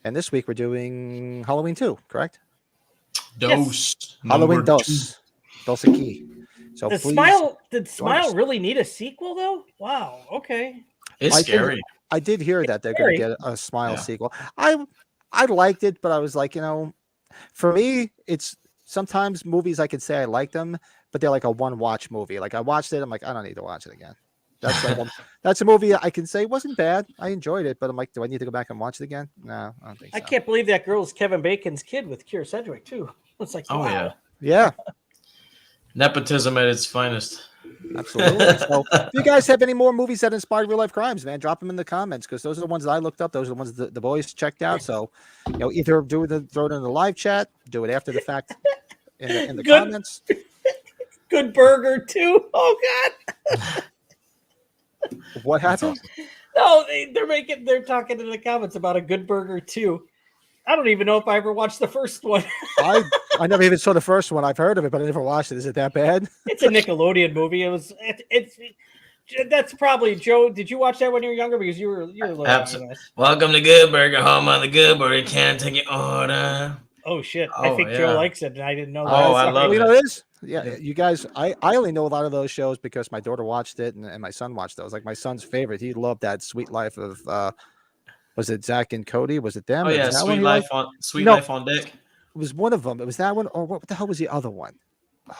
S1: and this week we're doing Halloween 2, correct?
S3: Dose.
S1: Halloween Dos Aquí. So
S2: did Smile really need a sequel though? Wow. Okay.
S3: It's scary.
S1: I did hear that they're going to get a Smile sequel. I liked it, but I was like, for me, it's sometimes movies I could say I like them, but they're like a one watch movie. Like I watched it, I'm like, I don't need to watch it again. That's like that's a movie I can say wasn't bad. I enjoyed it, but I'm like, do I need to go back and watch it again? No, I don't think so.
S2: I can't believe that girl's Kevin Bacon's kid with Keira Sedgwick too. It's like,
S3: Oh
S2: wow.
S1: Yeah,
S3: nepotism at its finest.
S1: absolutely. So, if you guys have any more movies that inspired real life crimes, man, drop them in the comments because those are the ones that I looked up. Those are the ones that the boys checked out. So, either throw it in the live chat, do it after the fact in the comments.
S2: Good Burger too. Oh God.
S1: What happened?
S2: No, they're talking in the comments about a Good Burger too. I don't even know if I ever watched the first one.
S1: I never even saw the first one. I've heard of it, but I never watched it. Is it that bad?
S2: It's a Nickelodeon movie. It's that's probably Joe. Did you watch that when you were younger? Because you were a little
S3: Absolutely. Welcome to Good Burger, home on the Good Burger. Can't take your order.
S2: Oh shit! I think Joe likes it, and I didn't know that.
S3: Oh, I love
S1: You know
S3: it.
S1: it is? Yeah, you guys. I only know a lot of those shows because my daughter watched it and my son watched those. Like my son's favorite. He loved that Sweet Life of. Was it Zach and Cody? Was it them?
S3: Oh yeah,
S1: Was that
S3: Sweet
S1: one he
S3: Life
S1: liked?
S3: Life on Deck.
S1: It was one of them. It was that one, or what the hell was the other one?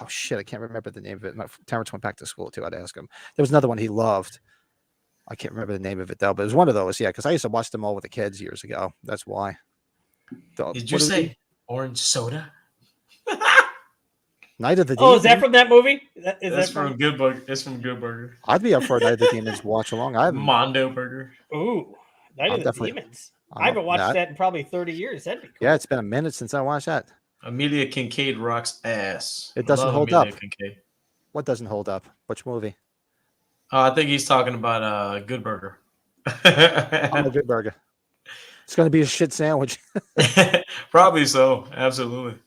S1: Oh shit, I can't remember the name of it. Terrence went back to school too. I'd ask him. There was another one he loved. I can't remember the name of it though, but it was one of those. Yeah, because I used to watch them all with the kids years ago. That's why.
S3: Did you say orange soda?
S1: Night of the
S2: Oh,
S1: Demons?
S2: is that from that movie?
S3: That's from Good Burger. It's from Good Burger.
S1: I'd be up for a Night of the Demons watch along. I haven't.
S3: Mondo Burger.
S2: Ooh, Night
S1: I'm
S2: of the
S1: definitely-
S2: Demons. I haven't watched
S1: that.
S2: that in probably 30 years. That'd be cool.
S1: Yeah, it's been a minute since I watched that.
S3: Amelia Kincaid rocks ass.
S1: It doesn't
S3: Love
S1: hold
S3: Amelia
S1: up.
S3: Kincaid.
S1: What doesn't hold up? Which movie?
S3: I think he's talking about Good Burger.
S1: I'm a Good Burger. It's going to be a shit sandwich.
S3: Probably so. Absolutely.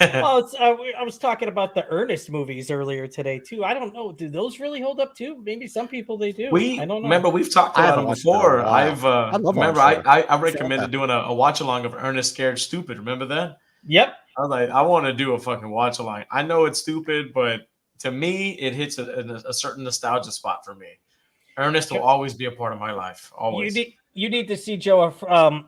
S2: Well, it's, I was talking about the Ernest movies earlier today too. I don't know. Do those really hold up too? Maybe some people they do. I don't know.
S3: Remember we've talked
S1: I
S3: about
S1: haven't
S3: them
S1: watched it in a
S3: before.
S1: while.
S3: I've
S1: I love
S3: remember
S1: Ernest.
S3: I recommended doing a watch along of Ernest Scared Stupid. Remember that?
S2: Yep.
S3: I was like, I want to do a fucking watch along. I know it's stupid, but to me, it hits a certain nostalgia spot for me. Ernest will always be a part of my life. Always.
S2: You need to see Joe.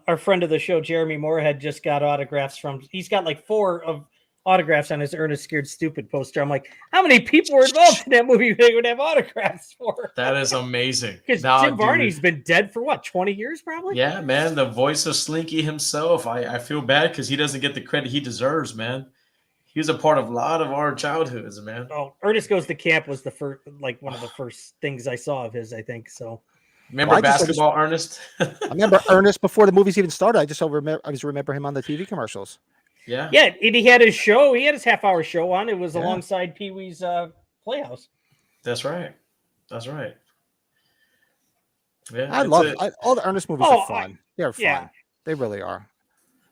S2: Our friend of the show, Jeremy Moorhead, just got autographs from. He's got like 4 of autographs on his Ernest Scared Stupid poster. I'm like, how many people were involved in that movie they would have autographs for?
S3: That is amazing.
S2: Because Jim Varney's been dead for what, 20 years probably?
S3: Yeah, man. The voice of Slinky himself. I feel bad because he doesn't get the credit he deserves, man. He was a part of a lot of our childhoods, man.
S2: Oh, Ernest Goes to Camp was the first, like one of the first things I saw of his, I think. So
S3: remember basketball, Ernest?
S1: I remember Ernest before the movies even started. I just remember him on the TV commercials.
S3: Yeah.
S2: Yeah, and he had his show. He had his half-hour show on. It was alongside Pee Wee's Playhouse.
S3: That's right. That's right. Yeah,
S1: I love all the Ernest movies are fun. They're fun.
S2: Yeah.
S1: They really are.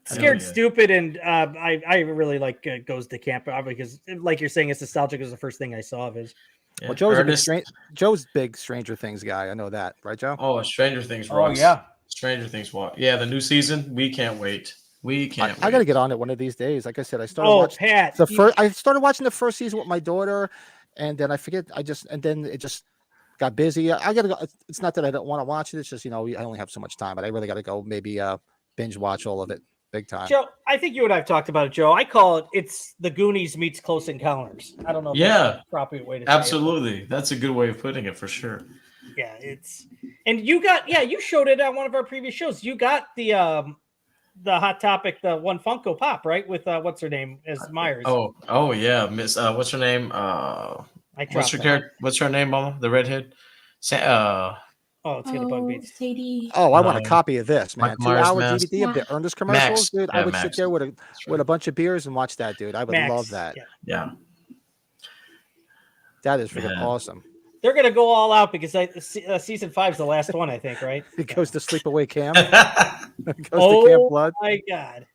S2: Scared Stupid, and I really like Goes to Camp because, like you're saying, it's nostalgic. It was the first thing I saw of his.
S3: Yeah.
S1: Well, Joe's big Stranger Things guy. I know that, right, Joe?
S3: Oh, Stranger Things.
S2: Oh yeah,
S3: Stranger Things. What? Yeah, the new season. We can't wait. We can't.
S1: I got to get on it one of these days. Like I said, I started watching
S2: Pat,
S1: I started watching the first season with my daughter, and then I forget. And then it just got busy. I got to go. It's not that I don't want to watch it. It's just I only have so much time, but I really got to go. Maybe binge watch all of it. Big time.
S2: Joe, I think you and I have talked about it, Joe. I call it's the Goonies meets Close Encounters. I don't know if that's the proper way to say it.
S3: Absolutely. That's a good way of putting it for sure.
S2: Yeah, and you showed it on one of our previous shows. You got the Hot Topic, the one Funko Pop, right? With what's her name as Myers.
S3: Oh yeah, Miss what's her name? What's her name, Mama? The redhead?
S2: It's gonna bug me.
S5: Sadie.
S1: Oh, I want a copy of this, man.
S3: Mike Myers
S1: 2-hour
S3: mask.
S1: DVD of the Ernest commercials, dude. I would
S3: Max.
S1: sit there with a bunch of beers and watch that, dude. I would
S2: Max,
S1: love that.
S3: Yeah.
S1: That is freaking awesome.
S2: They're gonna go all out because season 5 is the last one, I think, right?
S1: It goes to Sleepaway Camp. It goes to Camp Blood.
S2: My God.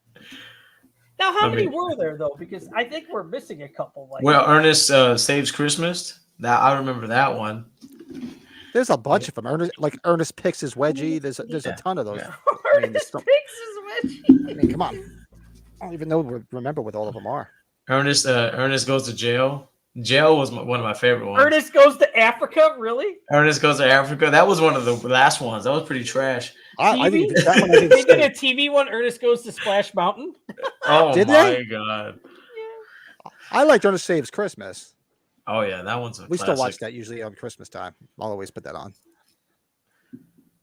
S2: Now, how many were there though? Because I think we're missing a couple.
S3: Ernest Saves Christmas. That I remember that one.
S1: There's a bunch of them. Ernest picks his wedgie. There's a ton of those.
S3: Yeah.
S2: Ernest picks his wedgie.
S1: I mean, come on. I don't even remember what all of them are.
S3: Ernest goes to jail. Jail was one of my favorite ones.
S2: Ernest Goes to Africa, really?
S3: Ernest Goes to Africa. That was one of the last ones. That was pretty trash.
S1: I think that one.
S2: They did a TV one. Ernest Goes to Splash Mountain.
S3: Oh
S1: Did
S3: my
S1: they?
S3: God.
S1: I like Ernest Saves Christmas.
S3: Oh yeah, that one's a
S1: We
S3: classic.
S1: still watch that usually on Christmas time. I'll always put that on.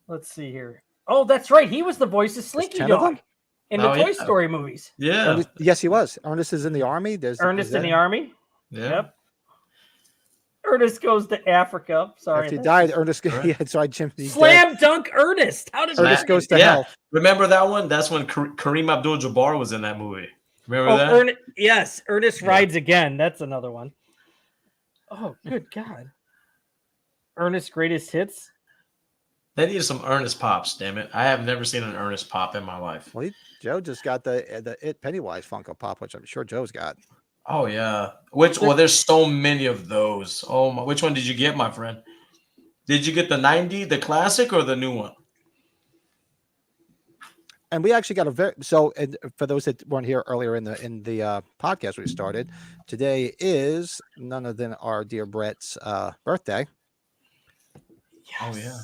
S2: Let's see here. Oh, that's right. He was the voice of Slinky
S1: 10 of them?
S2: Dog in the
S3: Oh,
S2: Toy
S3: yeah.
S2: Story movies.
S3: Yeah,
S1: Yes, he was. Ernest is in the army. There's
S2: Ernest
S1: is
S2: in
S1: that-
S2: the army.
S3: yeah.
S2: Yep. Ernest goes to Africa. Sorry.
S1: After he
S2: that's
S1: died,
S2: just-
S1: Ernest.
S3: Correct.
S1: Yeah, sorry, Jim. He's dead.
S2: Slam dunk Ernest. How did
S1: Ernest
S2: that-
S1: goes to
S3: Yeah.
S1: hell.
S3: Remember that one? That's when Kareem Abdul-Jabbar was in that movie. Remember
S2: Oh,
S3: that?
S2: yes. Ernest
S3: Yeah.
S2: Rides Again. That's another one. Oh, good God. Ernest Greatest Hits.
S3: They needed some Ernest pops. Damn it! I have never seen an Ernest pop in my life.
S1: Well, Joe just got the It Pennywise Funko Pop, which I'm sure Joe's got.
S3: Oh yeah. Well, there's so many of those. Oh my! Which one did you get, my friend? Did you get the 90, the classic, or the new one?
S1: And we actually got a very and for those that weren't here earlier in the podcast we started, today is none other than our dear Brett's birthday.
S3: Oh yeah.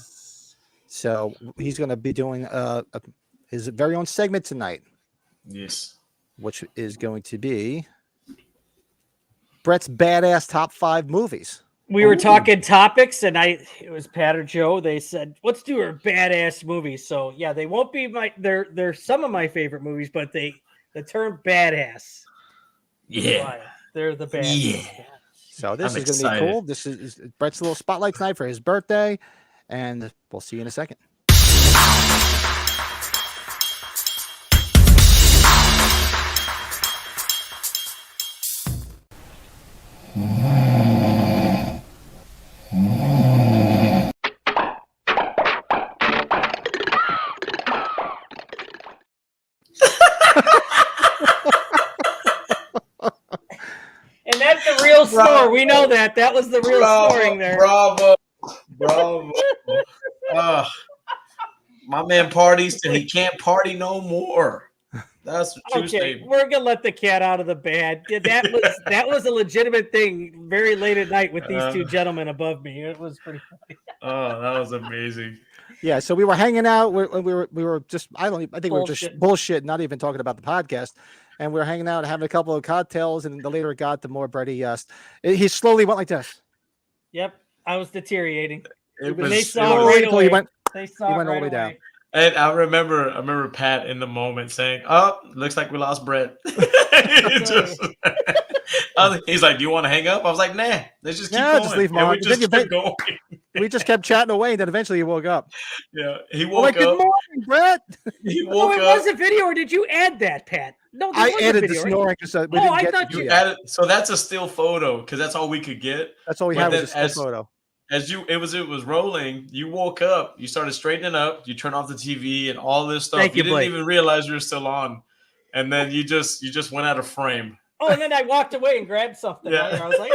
S1: So he's going to be doing his very own segment tonight,
S3: Yes.
S1: which is going to be Brett's badass top 5 movies.
S2: We were
S3: Ooh.
S2: talking topics, and it was Pat or Joe. They said, "Let's do our badass movies." So yeah, they won't be they're some of my favorite movies, but the term badass.
S3: Yeah.
S2: Why? They're the best.
S3: Yeah.
S1: So this
S3: I'm
S1: is going to be
S3: excited.
S1: cool. This is Brett's little spotlight tonight for his birthday, and we'll see you in a second.
S2: And that's the real snore. We know that. That was the real snoring there.
S3: Bravo. My man parties till he can't party no more. That's a true
S2: Okay,
S3: statement.
S2: we're gonna let the cat out of the bag. That was a legitimate thing. Very late at night with these two gentlemen above me. It was pretty funny.
S3: Oh, that was amazing.
S1: Yeah, so we were hanging out. We were just I think we were just bullshit, not even talking about the podcast. And we were hanging out, having a couple of cocktails, and the later it got, the more Brady he slowly went like this.
S2: Yep, I was deteriorating.
S3: It
S2: When they
S3: was,
S2: saw
S3: it
S2: it
S3: was-
S2: right
S1: Until
S2: away.
S1: he went.
S2: They saw
S1: He went
S2: it
S1: all the
S2: right
S1: way down.
S2: away.
S3: and I remember Pat in the moment saying, "Oh, looks like we lost Brett." He's like, "Do you want to hang up?" I was like, "Nah, let's just keep
S1: Nah,
S3: going."
S1: just leave him
S3: and
S1: on.
S3: we just
S1: Then
S3: kept going.
S1: We just kept chatting away, and then eventually he woke up.
S3: Yeah, he
S1: I'm
S3: woke
S1: like, "Good
S3: up.
S1: morning, Brett."
S3: He
S2: Oh,
S3: woke
S2: it
S3: up.
S2: was a video, or did you add that, Pat? No, there
S1: I
S2: was a
S1: added the
S2: video, right?
S1: snoring because we
S2: Oh,
S1: didn't
S2: I
S1: get
S2: thought
S1: to
S3: You
S1: it.
S3: added, so that's a still photo because that's all we could get.
S1: That's all we
S3: But
S1: had was
S3: then
S1: a still photo.
S3: As it was rolling, you woke up, you started straightening up, you turned off the TV and all this stuff.
S2: Thank you,
S3: didn't
S2: Blake.
S3: even realize you were still on, and then you just went out of frame.
S2: Oh, and then I walked away and grabbed something.
S3: Yeah.
S2: I was like,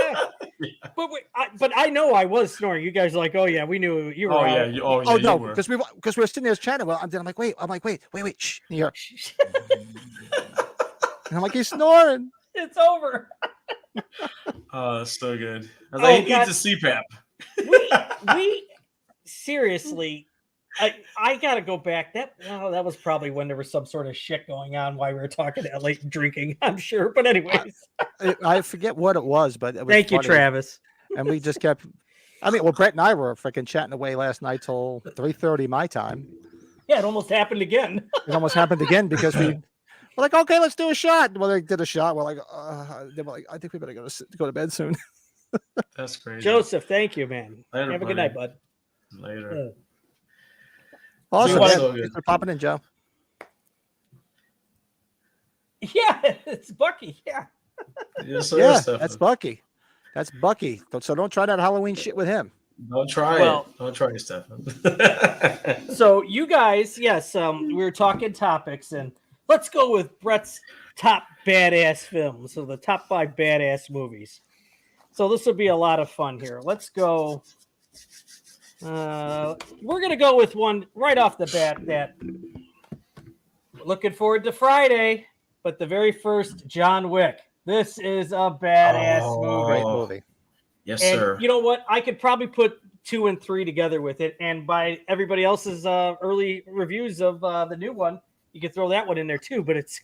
S2: yeah. But I know I was snoring. You guys are like, oh yeah, we knew you were.
S3: Oh
S2: out.
S3: yeah,
S1: Oh
S3: you
S1: no,
S3: were.
S1: because we were sitting there chatting. Well, then I'm like, wait, shh, here. And I'm like, he's snoring.
S2: It's over.
S3: Oh, that's so good. I was
S2: Oh,
S3: like, he
S2: God.
S3: needs a CPAP.
S2: We seriously, I gotta go back. That was probably when there was some sort of shit going on while we were talking that late and drinking, I'm sure. But anyways,
S1: I forget what it was, but it was
S2: thank you,
S1: funny.
S2: Travis.
S1: And we just kept. I mean, well, Brett and I were freaking chatting away last night till 3:30 my time.
S2: Yeah, it almost happened again.
S1: It almost happened again because we're like, okay, let's do a shot. Well, they did a shot. We're like, they were like, I think we better go to bed soon.
S3: That's crazy.
S2: Joseph, thank you, man.
S3: Later,
S2: Have a good
S3: buddy.
S2: night, bud.
S3: Later.
S1: Awesome.
S3: was
S1: Man.
S3: so good.
S1: Thanks for popping in, Joe.
S2: Yeah, it's Bucky. Yeah.
S3: Yes, sir,
S1: Yeah,
S3: Stefan.
S1: that's Bucky. That's Bucky. So don't try that Halloween shit with him.
S3: Don't try
S2: Well-
S3: it. Don't try it, Stefan.
S2: So you guys, yes, we were talking topics, and let's go with Brett's top badass films. So the top 5 badass movies. So this will be a lot of fun here. Let's go. We're gonna go with one right off the bat that looking forward to Friday, but the very first John Wick. This is a badass movie.
S1: Great movie.
S3: Yes,
S2: And
S3: sir.
S2: you know what? I could probably put 2 and 3 together with it. And by everybody else's early reviews of the new one, you could throw that one in there too. But it's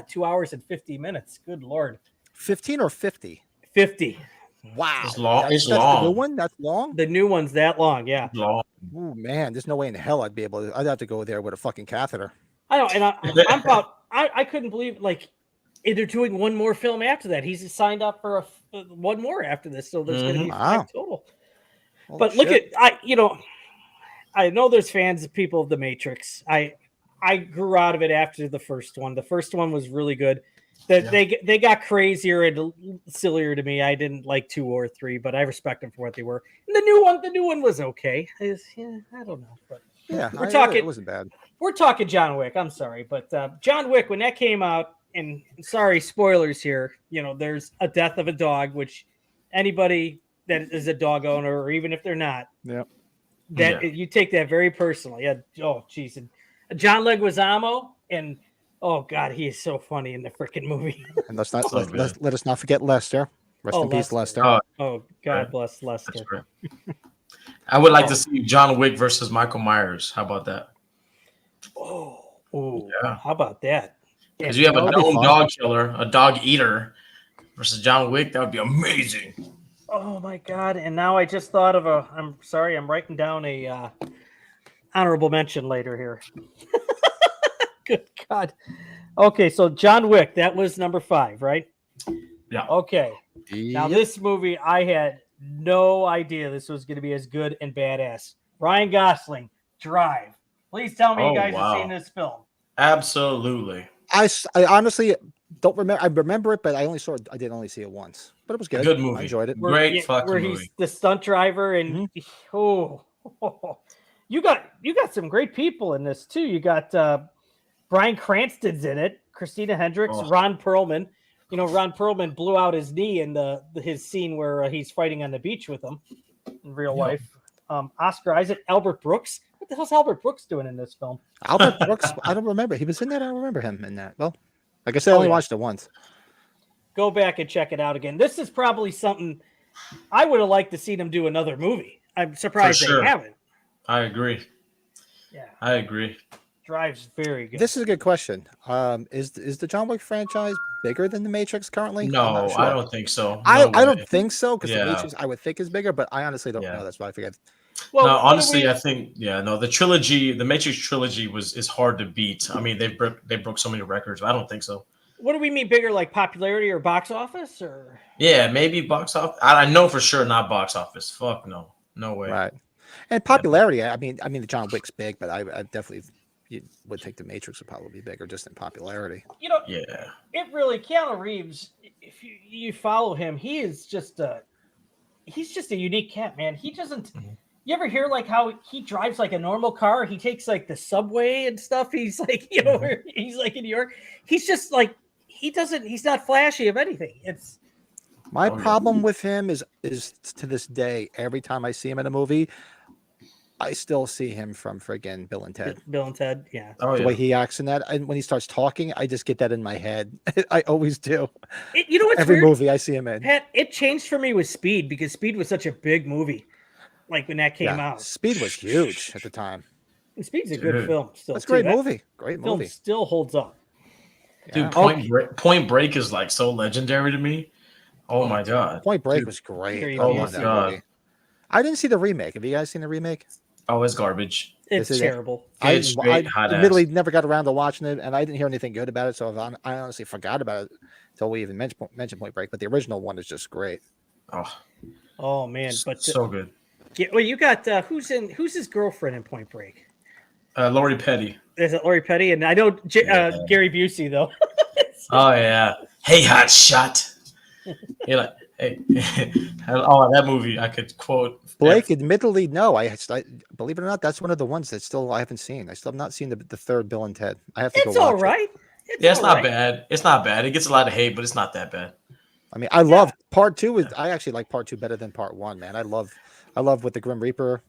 S2: 2 hours and 50 minutes. Good Lord.
S1: 15 or 50?
S2: 50.
S1: Wow.
S3: It's long. It's
S1: That's
S3: long.
S1: the new one? That's long?
S2: The new one's that long, yeah.
S3: Long.
S1: Oh man, there's no way in hell I'd be able to. I'd have to go there with a fucking catheter.
S2: I know, and I couldn't believe like they're doing one more film after that. He's signed up for one more after this, so there's going to be 5 total.
S1: Holy
S2: But look
S1: shit.
S2: at I know there's fans of people of the Matrix. I grew out of it after the first one. The first one was really good. They got crazier and sillier to me. I didn't like 2 or 3, but I respect them for what they were. And the new one was okay. I don't know, but
S1: Yeah,
S2: we're talking.
S1: It wasn't bad.
S2: We're talking John Wick. I'm sorry, but John Wick, when that came out, and sorry, spoilers here. There's a death of a dog, which anybody that is a dog owner, or even if they're not, you take that very personally. Yeah. Oh, geez. And John Leguizamo, and oh god, he is so funny in the freaking movie.
S1: And let us not forget Lester. Rest in peace, Lester.
S2: Oh, God bless Lester.
S3: Right. I would like to see John Wick versus Michael Myers. How about that?
S2: Oh, yeah. How about that?
S3: Because you have a known dog killer, a dog eater, versus John Wick. That would be amazing.
S2: Oh my god! And now I just thought of I'm sorry, I'm writing down a honorable mention later here. Good God. Okay, so John Wick, that was number 5, right?
S3: Yeah.
S2: Okay. Now this movie, I had no idea this was going to be as good and badass. Ryan Gosling, Drive. Please tell me you guys have seen this film.
S3: Absolutely.
S1: I honestly don't remember. I remember it, but I did only see it once. But it was good.
S3: Good movie.
S1: I enjoyed it.
S3: Great fucking movie.
S2: Where he's the stunt driver, and you got some great people in this too. You got Bryan Cranston's in it, Christina Hendricks, Ron Perlman. Ron Perlman blew out his knee in his scene where he's fighting on the beach with him in real life. Oscar Isaac, Albert Brooks. What the hell's Albert Brooks doing in this film?
S1: Albert Brooks, I don't remember. He was in that. I don't remember him in that. Well, like I said, I only watched it once.
S2: Go back and check it out again. This is probably something I would have liked to see them do another movie. I'm surprised they haven't.
S3: I agree.
S2: Yeah,
S3: I agree.
S2: Drive's very good.
S1: This is a good question. Is the John Wick franchise bigger than the Matrix currently?
S3: No, I don't think so.
S1: I don't think so, because the Matrix I would think is bigger, but I honestly don't know. That's why I forget.
S3: Well, no, honestly, I think the Matrix trilogy is hard to beat. I mean, they broke so many records. I don't think so.
S2: What do we mean bigger, like popularity or box office, or?
S3: Yeah, maybe box office. I know for sure not box office. Fuck no, no way.
S1: Right, and popularity. I mean, the John Wick's big, but I definitely would think the Matrix would probably be bigger just in popularity.
S2: It really. Keanu Reeves, if you follow him, he's just a unique cat, man. He doesn't. You ever hear like how he drives like a normal car? He takes like the subway and stuff. He's like, he's like in New York. He's just like, he's not flashy of anything. It's
S1: my problem with him is to this day, every time I see him in a movie, I still see him from friggin' Bill and Ted.
S2: Bill and Ted, yeah.
S1: The way he acts in that, and when he starts talking, I just get that in my head. I always do.
S2: What's
S1: every
S2: weird?
S1: Movie I see him in.
S2: Pat, it changed for me with Speed, because Speed was such a big movie. Like when that came out,
S1: Speed was huge at the time.
S2: And Speed's a good film. Still,
S1: that's a great movie. Great movie.
S2: Film still holds up.
S3: Dude, Point Break is like so legendary to me. Oh my god,
S1: Point Break was great.
S3: Oh my god,
S1: movie. I didn't see the remake. Have you guys seen the remake?
S3: Oh, it's garbage.
S2: It's terrible.
S1: I admittedly never got around to watching it, and I didn't hear anything good about it. So I honestly forgot about it until we even mentioned Point Break. But the original one is just great.
S2: Oh man, but
S3: so good.
S2: Yeah, well, you got who's his girlfriend in Point Break?
S3: Lori Petty.
S2: Is it Lori Petty? And I know Gary Busey though.
S3: Oh yeah. Hey, hot shot. You're like, hey. That movie I could quote.
S1: Blake, admittedly, no. I believe it or not, that's one of the ones that I haven't seen. I still have not seen the third Bill and Ted. I have to go watch
S2: all right.
S1: it.
S3: It's not bad. It's not bad. It gets a lot of hate, but it's not that bad.
S1: I mean, I love part 2. I actually like part 2 better than part 1, man. I love with the Grim Reaper,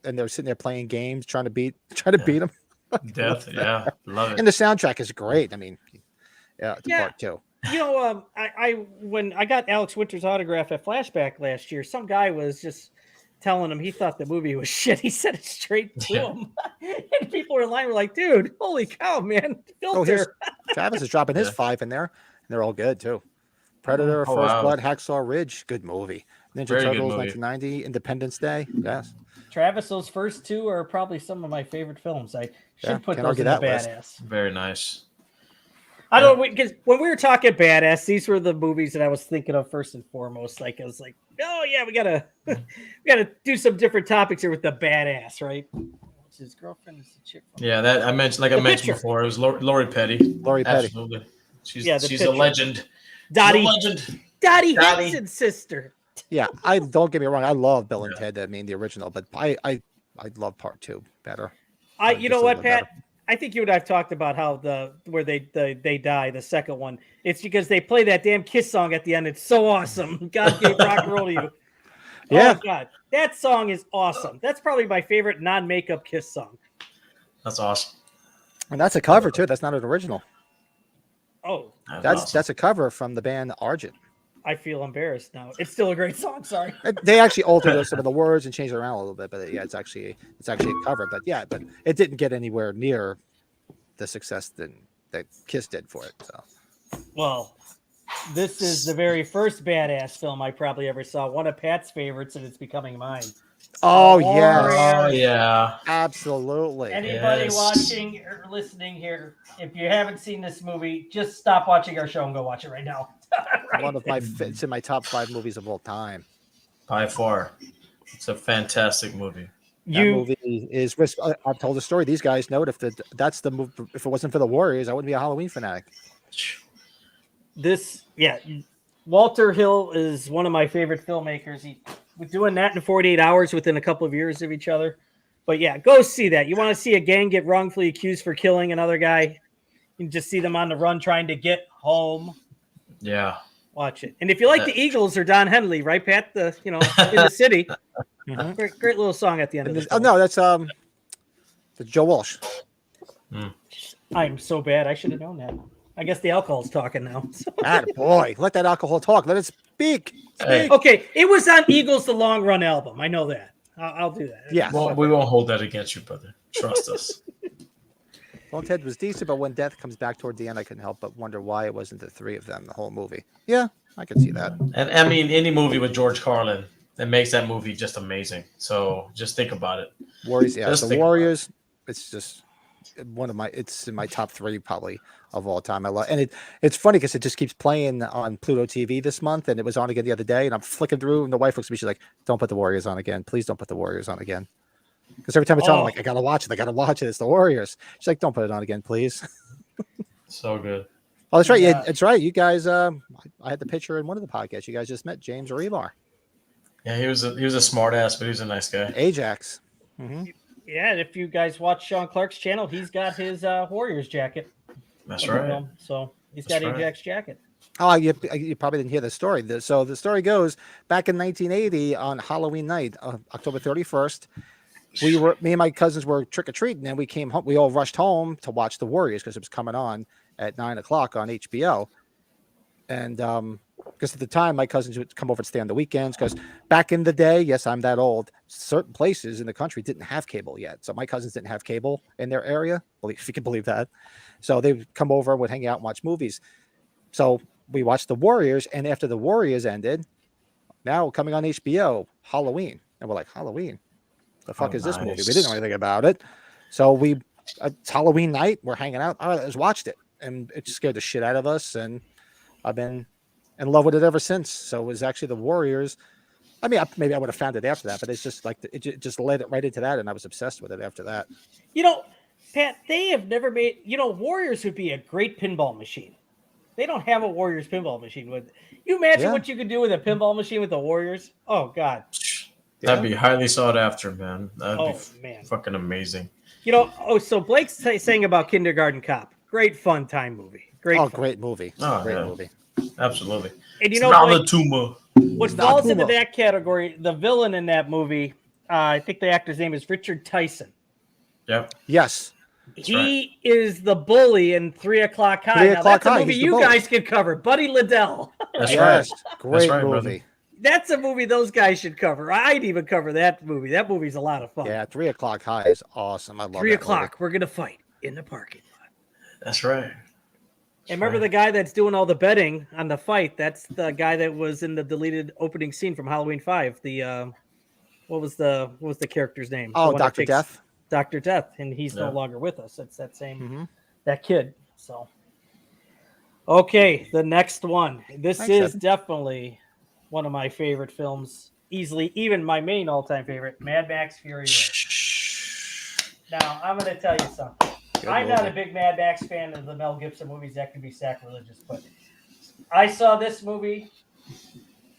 S1: and they're sitting there playing games, trying to beat him.
S3: Death, yeah, love it.
S1: And the soundtrack is great. I mean, part 2.
S2: When I got Alex Winter's autograph at Flashback last year, some guy was just telling him he thought the movie was shit. He said it straight to him, and people in line were like, "Dude, holy cow, man!" Filter.
S1: Travis is dropping his 5 in there, and they're all good too. Predator,
S3: Oh,
S1: First
S3: wow.
S1: Blood, Hacksaw Ridge, good movie. Ninja
S3: Very good
S1: Turtles,
S3: movie.
S1: 1990, Independence Day, yes.
S2: Travis, those first two are probably some of my favorite films. I should
S1: Yeah,
S2: put
S1: can't
S2: those
S1: argue
S2: in the
S1: that list.
S2: badass.
S3: Very nice.
S2: I don't know, because when we were talking badass, these were the movies that I was thinking of first and foremost. Like I was like, oh yeah, we gotta do some different topics here with the badass, right? His girlfriend is the chick.
S3: Yeah, that I mentioned,
S2: The
S3: mentioned
S2: picture.
S3: before, it was Lori Petty.
S1: Lori Petty.
S3: Absolutely. She's
S2: Yeah, the
S3: she's a
S2: picture.
S3: legend.
S2: Dottie,
S3: She's a legend.
S2: Dottie
S3: Dottie.
S2: Henson's sister.
S1: Yeah, I don't get me wrong. I love Bill and Ted. I mean, the original, but I love part 2 better.
S2: You
S1: Just
S2: know
S1: a
S2: what,
S1: little
S2: Pat?
S1: better.
S2: I think you and I've talked about how where they die, the second one. It's because they play that damn Kiss song at the end. It's so awesome. God gave rock and roll to you.
S1: Yeah.
S2: Oh God, that song is awesome. That's probably my favorite non-makeup Kiss song.
S3: That's awesome.
S1: And that's a cover too. That's not an original.
S2: Oh,
S1: That's a cover from the band Argent.
S2: I feel embarrassed now. It's still a great song. Sorry.
S1: They actually altered some of the words and changed it around a little bit, but yeah, it's actually a cover. But yeah, but it didn't get anywhere near the success that Kiss did for it. So
S2: Well, this is the very first badass film I probably ever saw. One of Pat's favorites, and it's becoming mine.
S1: oh
S2: Oh,
S1: yeah,
S3: Oh yeah.
S1: absolutely.
S2: Anybody
S3: Yes.
S2: watching or listening here, if you haven't seen this movie, just stop watching our show and go watch it right now. Right.
S1: One of my it's in my top 5 movies of all time.
S3: By far. It's a fantastic movie.
S1: That movie is. I've told the story. These guys know it. That's the movie. If it wasn't for the Warriors, I wouldn't be a Halloween fanatic.
S2: Walter Hill is one of my favorite filmmakers. He was doing that in 48 hours within a couple of years of each other. But yeah, go see that. You want to see a gang get wrongfully accused for killing another guy? You can just see them on the run trying to get home.
S3: Yeah.
S2: Watch it. And if you like the Eagles or Don Henley, right, Pat? In the city. Great little song at the end of this.
S1: Oh no, that's Joe Walsh.
S2: I'm so bad. I should have known that. I guess the alcohol's talking now.
S1: Boy, let that alcohol talk. Let it speak.
S3: Hey.
S2: Okay, it was on Eagles The Long Run album. I know that. I'll do that.
S1: Yeah.
S3: Well, we won't hold that against you, brother. Trust us.
S1: Well, Ted was decent, but when Death comes back toward the end, I couldn't help but wonder why it wasn't the 3 of them the whole movie. Yeah, I can see that.
S3: And I mean, any movie with George Carlin that makes that movie just amazing. So just think about it.
S1: Warriors, yeah,
S3: Just
S1: the
S3: think about
S1: Warriors. It's just it's in my top 3 probably of all time. I love, and it's funny because it just keeps playing on Pluto TV this month, and it was on again the other day, and I'm flicking through, and the wife looks at me, she's like, "Don't put the Warriors on again, please. Don't put the Warriors on again." Because every time I tell her, I'm like, I gotta watch it. It's the Warriors. She's like, "Don't put it on again, please."
S3: So good.
S1: Oh, that's right.
S2: Yeah.
S1: Yeah, it's right. You guys, I had the picture in one of the podcasts. You guys just met James Rebar,
S3: Yeah, he was a smart ass, but he was a nice guy.
S1: Ajax.
S2: Yeah, and if you guys watch Sean Clark's channel, he's got his Warriors jacket.
S3: That's right.
S2: So he's got
S3: That's right.
S2: Ajax jacket.
S1: Oh, you probably didn't hear the story. So the story goes back in 1980 on Halloween night, October 31st. Me and my cousins were trick or treating, and we came home. We all rushed home to watch the Warriors because it was coming on at 9:00 on HBO. And because at the time my cousins would come over and stay on the weekends, because back in the day, yes, I'm that old, certain places in the country didn't have cable yet. So my cousins didn't have cable in their area, if you can believe that. So they would come over and would hang out and watch movies. So we watched the Warriors, and after the Warriors ended, now coming on HBO, Halloween. And we're like, Halloween? The fuck is this movie? We didn't know anything about it. So it's Halloween night, we're hanging out. All right, let's watch it. And it scared the shit out of us, and I've been in love with it ever since. So it was actually the Warriors. I mean, maybe I would have found it after that, but it's just like it just led it right into that, and I was obsessed with it after that.
S2: Pat, they have never made. Warriors would be a great pinball machine. They don't have a Warriors pinball machine. Would you imagine what you could do with a pinball machine with the Warriors? Oh God,
S3: that'd be highly sought after, man. That'd be fucking amazing.
S2: So Blake's saying about Kindergarten Cop. Great fun time movie. Great
S1: movie.
S3: Great
S1: movie.
S3: Absolutely.
S2: And
S3: Blake,
S2: what falls into that category, the villain in that movie, I think the actor's name is Richard Tyson.
S3: Yep.
S1: Yes.
S2: He is the bully in 3 O'Clock High. Now, that's a movie you guys could cover. Buddy Liddell.
S3: That's right.
S1: Great
S3: right,
S1: movie.
S3: brother.
S2: That's a movie those guys should cover. I'd even cover that movie. That movie's a lot of fun.
S1: Yeah, 3 O'Clock High is awesome. I love
S2: 3
S1: that
S2: o'clock,
S1: movie.
S2: we're going to fight in the parking lot.
S3: That's right.
S2: And remember the guy that's doing all the betting on the fight? That's the guy that was in the deleted opening scene from Halloween 5. The what was the character's name?
S1: Oh, Dr. Death.
S2: Dr. Death, and he's no longer with us. It's that same that kid. So okay, the next one. This is definitely one of my favorite films, easily even my main all-time favorite, Mad Max Fury Road. Now, I'm going to tell you something. I'm not a big Mad Max fan of the Mel Gibson movies. That can be sacrilegious, but I saw this movie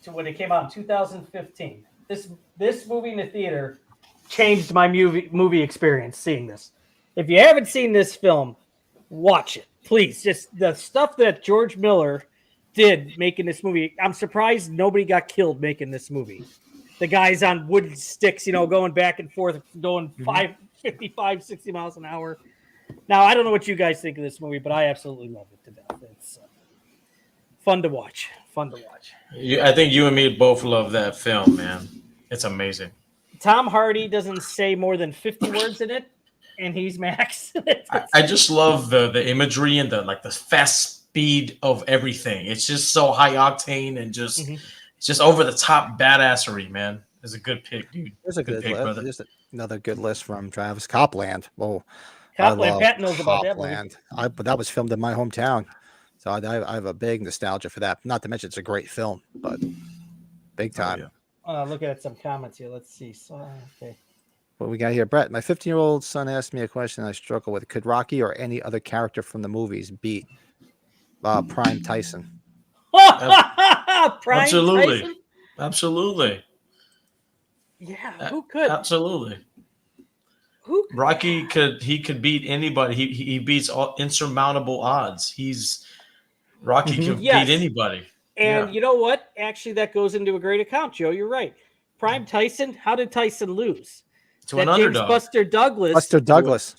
S2: when it came out in 2015. This movie in the theater changed my movie experience seeing this. If you haven't seen this film, watch it. Please. Just the stuff that George Miller did making this movie. I'm surprised nobody got killed making this movie. The guys on wood sticks, going back and forth, going 55, 60 miles an hour. Now, I don't know what you guys think of this movie, but I absolutely love it to death. It's fun to watch.
S3: I think you and me both love that film, man. It's amazing.
S2: Tom Hardy doesn't say more than 50 words in it, and he's Max.
S3: I just love the imagery and the fast speed of everything. It's just so high octane and just over the top badassery, man. It's a good pick, dude.
S1: There's a good
S3: pick,
S1: list.
S3: brother.
S1: There's another good list from Travis. Copland. Oh,
S2: Copland. Pat knows about that movie.
S1: But that was filmed in my hometown, so I have a big nostalgia for that. Not to mention it's a great film, but big time.
S2: Look at some comments here. Let's see. So, okay.
S1: What we got here, Brett? My 15-year-old son asked me a question I struggle with. Could Rocky or any other character from the movies beat Prime Tyson?
S3: Absolutely.
S2: Tyson?
S3: Absolutely.
S2: Yeah, who could?
S3: Absolutely. Rocky could beat anybody. He beats all insurmountable odds. Rocky can beat anybody.
S2: And you know what? Actually, that goes into a great account, Joe. You're right. Prime Tyson. How did Tyson lose?
S3: To an underdog.
S2: Buster Douglas.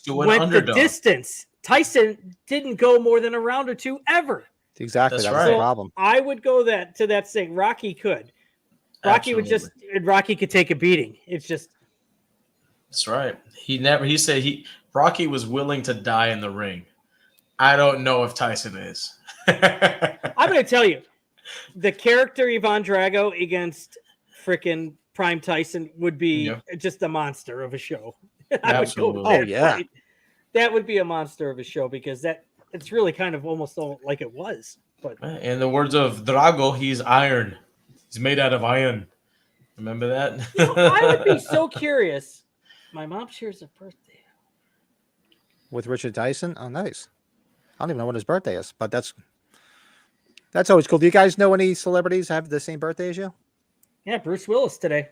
S3: To an
S2: went
S3: underdog.
S2: the distance. Tyson didn't go more than a round or two ever.
S1: Exactly.
S3: That's
S1: That's
S3: right.
S1: the problem.
S2: I would go to that saying Rocky could. Rocky could take a beating. It's just.
S3: That's right. He said Rocky was willing to die in the ring. I don't know if Tyson is.
S2: I'm going to tell you, the character Ivan Drago against frickin' Prime Tyson would be just a monster of a show.
S3: Absolutely.
S2: That would be a monster of a show because it's really kind of almost like it was. But
S3: in the words of Drago, he's iron. He's made out of iron. Remember that?
S2: I would be so curious. My mom shares a birthday
S1: with Richard Tyson. Oh, nice. I don't even know when his birthday is, but that's always cool. Do you guys know any celebrities have the same birthday as you?
S2: Yeah, Bruce Willis today.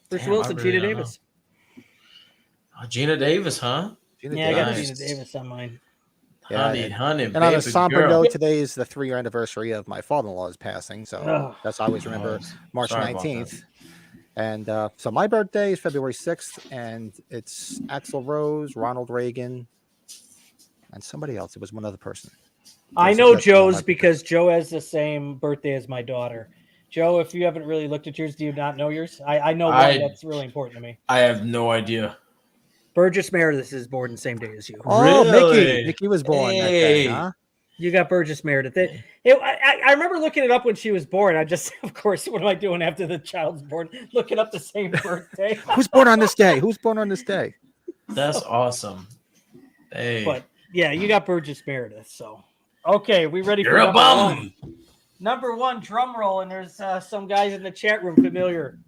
S2: Bruce Willis and Gina Davis.
S3: Oh, Gina Davis, huh?
S2: I got Gina Davis on mine.
S3: Honey,
S1: and on a somber note, today is the 3-year anniversary of my father-in-law's passing, so that's I always remember March 19th. And so my birthday is February 6th, and it's Axl Rose, Ronald Reagan, and somebody else. It was one other person.
S2: I know Joe's because Joe has the same birthday as my daughter. Joe, if you haven't really looked at yours, do you not know yours? I know one that's really important to me.
S3: I have no idea.
S2: Burgess Meredith is born the same day as you.
S1: Oh,
S3: really?
S1: Mickey was born that day, huh?
S2: You got Burgess Meredith. I remember looking it up when she was born. I just, of course, what am I doing after the child's born? Looking up the same birthday.
S1: Who's born on this day? Who's born on this day?
S3: That's awesome. Hey.
S2: But yeah, you got Burgess Meredith. So okay, we ready
S3: You're
S2: for
S3: a bum.
S2: Number one, drum roll, and there's some guys in the chat room familiar.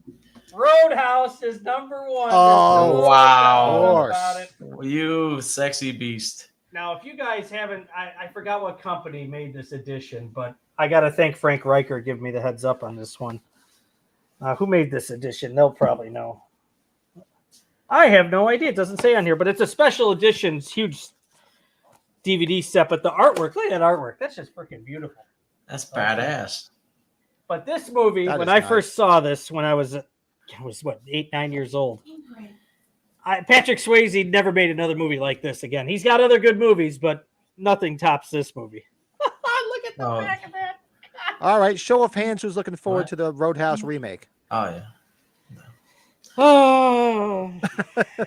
S2: Roadhouse is number one.
S1: Oh,
S3: wow.
S2: About it.
S3: You sexy beast.
S2: Now, if you guys haven't, I forgot what company made this edition, but I got to thank Frank Riker giving me the heads up on this one. Who made this edition? They'll probably know. I have no idea. It doesn't say on here, but it's a special edition. It's huge DVD set, but the artwork, look at that artwork. That's just freaking beautiful.
S3: That's badass.
S2: But this movie, when I first saw this, when I was 8, 9 years old. Patrick Swayze never made another movie like this again. He's got other good movies, but nothing tops this movie. Look at the back of that.
S1: All right, show of hands who's looking forward to the Roadhouse remake.
S3: Oh, yeah.
S2: Oh.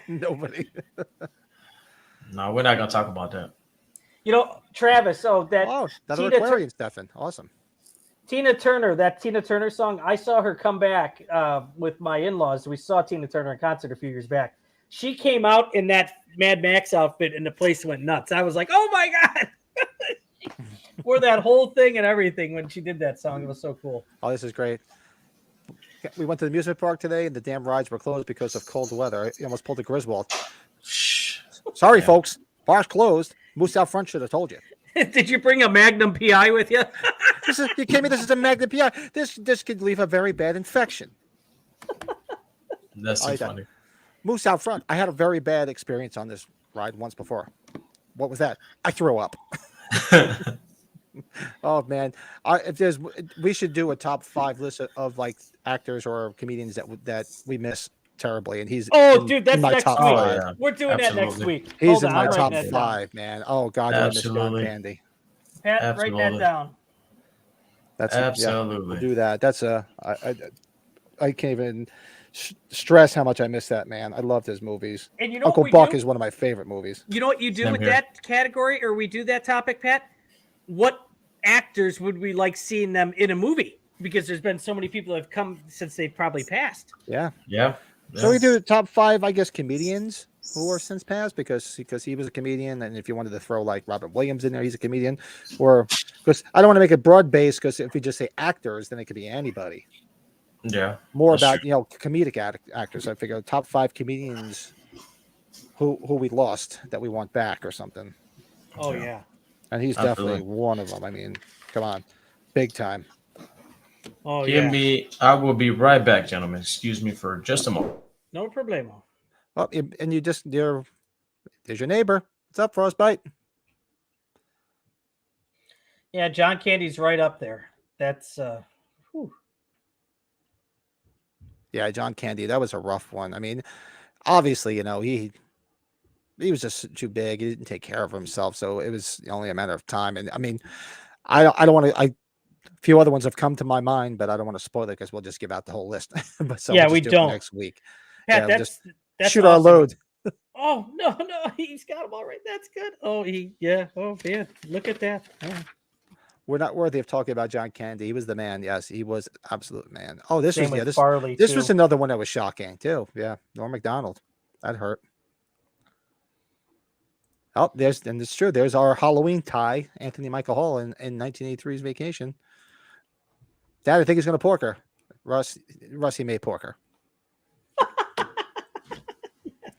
S1: Nobody.
S3: No, we're not going to talk about that.
S2: You know, Travis. Oh, that
S1: Oh, another
S2: Tina
S1: Aquarian, Stefan. Awesome.
S2: Tina Turner. That Tina Turner song. I saw her come back with my in-laws. We saw Tina Turner in concert a few years back. She came out in that Mad Max outfit, and the place went nuts. I was like, "Oh my god!" Wore that whole thing and everything when she did that song. It was so cool.
S1: Oh, this is great. We went to the amusement park today, and the damn rides were closed because of cold weather. I almost pulled a Griswold.
S3: Shh.
S1: Sorry,
S3: Yeah.
S1: folks. Park's closed. Moose out front should have told you.
S2: Did you bring a Magnum PI with you?
S1: You kidding me? This is a Magnum PI. This could leave a very bad infection.
S3: That's so
S1: I-
S3: funny.
S1: Moose out front. I had a very bad experience on this ride once before. What was that? I threw up. Oh man, we should do a top 5 list of like actors or comedians that we miss terribly, and he's
S2: Dude, that's
S1: in my
S2: next
S1: top
S2: week.
S1: 5.
S3: yeah.
S2: We're doing that next
S3: Absolutely.
S2: week.
S1: He's
S2: Hold
S1: in
S2: on,
S1: my
S2: I'm
S1: top
S2: writing that down.
S1: 5, man. Oh god, I miss John
S3: Absolutely.
S1: Candy.
S2: Pat, write
S3: Absolutely.
S2: that down.
S1: That's
S3: Absolutely.
S1: we'll do that. That's I can't even stress how much I miss that man. I loved his movies.
S2: And you know
S1: Uncle
S2: what we
S1: Buck
S2: do?
S1: is one of my favorite movies.
S2: You know what you do
S3: Same
S2: with
S3: here.
S2: that category, or we do that topic, Pat? What actors would we like seeing them in a movie? Because there's been so many people that have come since they've probably passed.
S1: Yeah.
S3: Yeah.
S1: So we do the top 5, I guess, comedians who are since passed because he was a comedian, and if you wanted to throw like Robert Williams in there, he's a comedian. Or because I don't want to make it broad based, because if we just say actors, then it could be anybody.
S3: Yeah.
S1: More
S3: That's
S1: about
S3: true.
S1: comedic actors. I figure top 5 comedians who we lost that we want back or something.
S2: Oh
S3: Yeah.
S2: yeah.
S1: And he's
S3: Absolutely.
S1: definitely one of them. I mean, come on, big time.
S2: Oh
S3: Give
S2: yeah.
S3: me. I will be right back, gentlemen. Excuse me for just a moment.
S2: No problemo.
S1: Well, and there's your neighbor. What's up, Frostbite?
S2: Yeah, John Candy's right up there. That's whew.
S1: Yeah, John Candy. That was a rough one. I mean, obviously, he was just too big. He didn't take care of himself, so it was only a matter of time. And I mean, I don't want to. A few other ones have come to my mind, but I don't want to spoil it because we'll just give out the whole list. But so
S2: Yeah,
S1: we'll
S2: we
S1: just do it
S2: don't.
S1: next week.
S2: Pat,
S1: Yeah,
S2: that's
S1: Shoot our
S2: awesome.
S1: load.
S2: Oh no, he's got them all right. That's good. Oh man, look at that. Oh.
S1: We're not worthy of talking about John Candy. He was the man. Yes, he was absolute man. Oh, this
S2: Same
S1: was
S2: with Farley,
S1: this
S2: too.
S1: was another one that was shocking too. Yeah, Norm Macdonald. That hurt. Oh, and it's true. There's our Halloween tie, Anthony Michael Hall in 1983's Vacation. Dad, I think he's going to pork her. Rusty may pork her.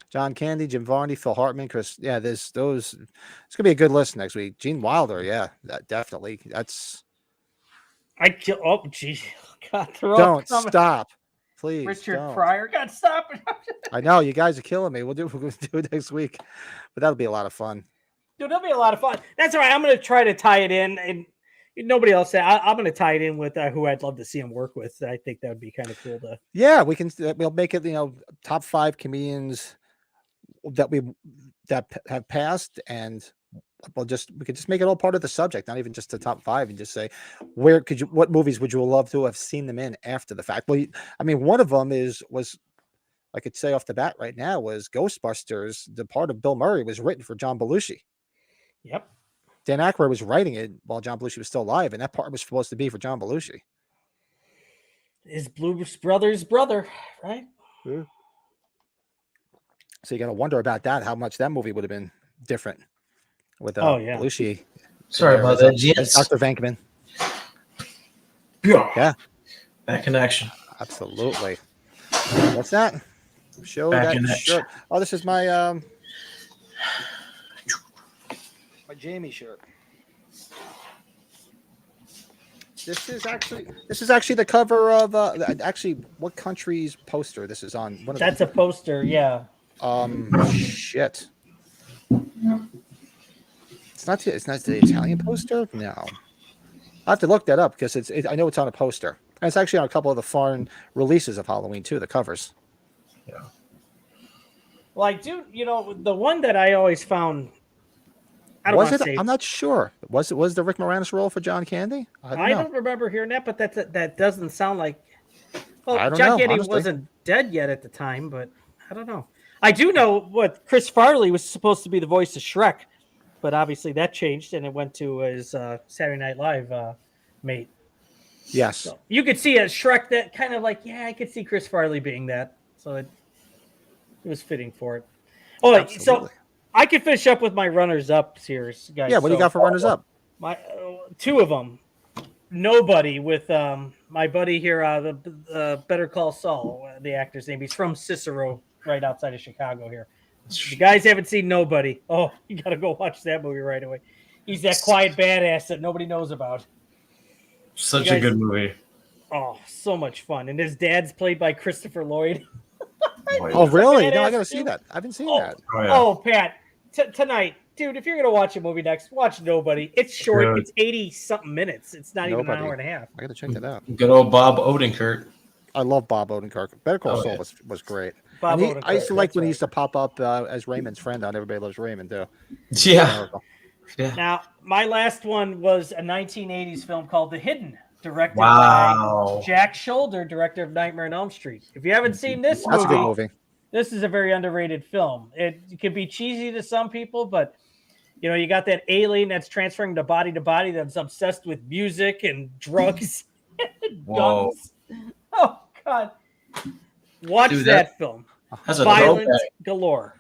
S1: John Candy, Jim Varney, Phil Hartman, Chris. Yeah, it's going to be a good list next week. Gene Wilder, yeah, definitely. That's.
S2: Oh, geez. God,
S1: Don't stop, please.
S2: Richard
S1: don't.
S2: Pryor. God, stop it.
S1: I know you guys are killing me. We'll do it next week, but that'll be a lot of fun.
S2: Dude, that'll be a lot of fun. That's all right. I'm going to try to tie it in, and nobody else said. I'm going to tie it in with who I'd love to see him work with. I think that would be kind of cool to.
S1: Yeah, we'll make it. Top 5 comedians that have passed, and we could just make it all part of the subject, not even just the top 5, and just say what movies would you love to have seen them in after the fact? Well, I mean, one of them was I could say off the bat right now was Ghostbusters. The part of Bill Murray was written for John Belushi.
S2: Yep.
S1: Dan Aykroyd was writing it while John Belushi was still alive, and that part was supposed to be for John Belushi.
S2: His Blues Brothers brother, right?
S1: Yeah. So you got to wonder about that, how much that movie would have been different with Belushi.
S3: Sorry about that,
S1: as
S3: gents.
S1: Dr. Venkman.
S3: Yeah. That connection.
S1: Absolutely. What's that? Show
S3: Back
S1: that
S3: in that
S1: shirt. Oh, this is my my Jamie shirt. This is actually the cover of actually what country's poster this is on.
S2: That's a poster, yeah.
S1: Shit. It's not the Italian poster. No, I have to look that up because I know it's on a poster. And it's actually on a couple of the foreign releases of Halloween too. The covers.
S3: Yeah.
S2: Well, I do. The one that I always found. I don't
S1: Was
S2: want
S1: it?
S2: to say.
S1: I'm not sure. Was the Rick Moranis role for John Candy?
S2: I don't remember hearing that, but that doesn't sound like. Well,
S1: I don't
S2: John
S1: know,
S2: Candy
S1: honestly.
S2: wasn't dead yet at the time, but I don't know. I do know what Chris Farley was supposed to be the voice of Shrek, but obviously that changed and it went to his Saturday Night Live mate.
S1: Yes.
S2: So you could see a Shrek that kind of like, yeah, I could see Chris Farley being that. So it was fitting for it. Oh,
S1: Absolutely.
S2: so I can finish up with my runners up here, guys.
S1: Yeah, what do you got for runners up?
S2: My two of them. Nobody with my buddy here, the Better Call Saul, the actor's name. He's from Cicero, right outside of Chicago here. If you guys haven't seen Nobody, oh, you got to go watch that movie right away. He's that quiet badass that nobody knows about.
S3: Such a good movie.
S2: Oh, so much fun. And his dad's played by Christopher Lloyd.
S1: Oh, really? No, I got to see that. I haven't seen that.
S2: Oh, Pat, tonight, dude, if you're going to watch a movie next, watch Nobody. It's short.
S3: Good.
S2: It's 80-something minutes. It's not even an hour and a half.
S1: I got to check that out.
S3: Good old Bob Odenkirk.
S1: I love Bob Odenkirk. Better Call Saul was great. I used to like when he used to pop up as Raymond's friend on Everybody Loves Raymond, too.
S3: Yeah.
S2: Now, my last one was a 1980s film called The Hidden, directed by Jack Shoulder, director of Nightmare on Elm Street. If you haven't seen this
S1: That's
S2: movie,
S1: a good movie.
S2: this is a very underrated film. It can be cheesy to some people, but you got that alien that's transferring to body that's obsessed with music and drugs and guns. Oh God. Watch that film.
S3: That's a
S2: Violence
S3: throwback.
S2: galore.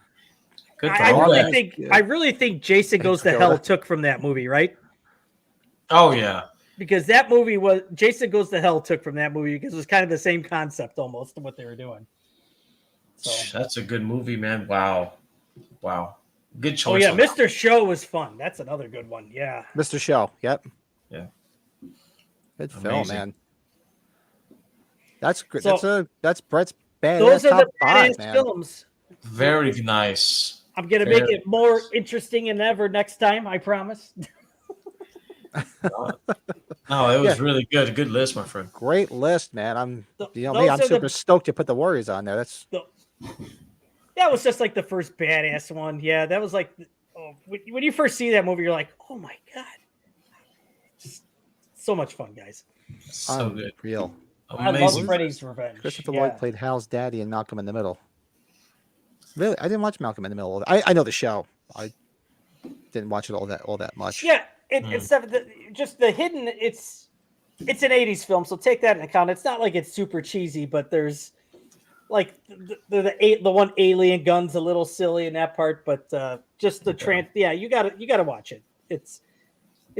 S3: Good
S2: I really think Jason Goes to Hell took from that movie, right?
S3: Oh yeah.
S2: Because that movie was Jason Goes to Hell took from that movie because it was kind of the same concept almost to what they were doing. So
S3: that's a good movie, man. Wow. Good choice.
S2: Oh yeah, Mr. Show was fun. That's another good one. Yeah.
S1: Mr. Show. Yep.
S3: Yeah.
S1: Good film, man. That's good.
S2: So,
S1: that's Brett's bad.
S2: Those are
S1: top
S2: the
S1: five,
S2: badass
S1: man.
S2: films.
S3: Very nice.
S2: I'm gonna make it more interesting than ever next time. I promise.
S3: No, it was really good. Good list, my friend.
S1: Great list, man. I'm
S2: Those
S1: super stoked you put the Warriors on there.
S2: That was just like the first badass one. Yeah, that was like when you first see that movie, you're like, oh my God. Just so much fun, guys.
S3: So good.
S1: Real.
S2: I love Freddy's Revenge.
S1: Christopher Lloyd played Hal's daddy in Malcolm in the Middle. Really? I didn't watch Malcolm in the Middle. I know the show. I didn't watch it all that much.
S2: Yeah, it's just The Hidden. It's an 80s film, so take that into account. It's not like it's super cheesy, but there's like the one alien gun's a little silly in that part, but just the you gotta watch it. It's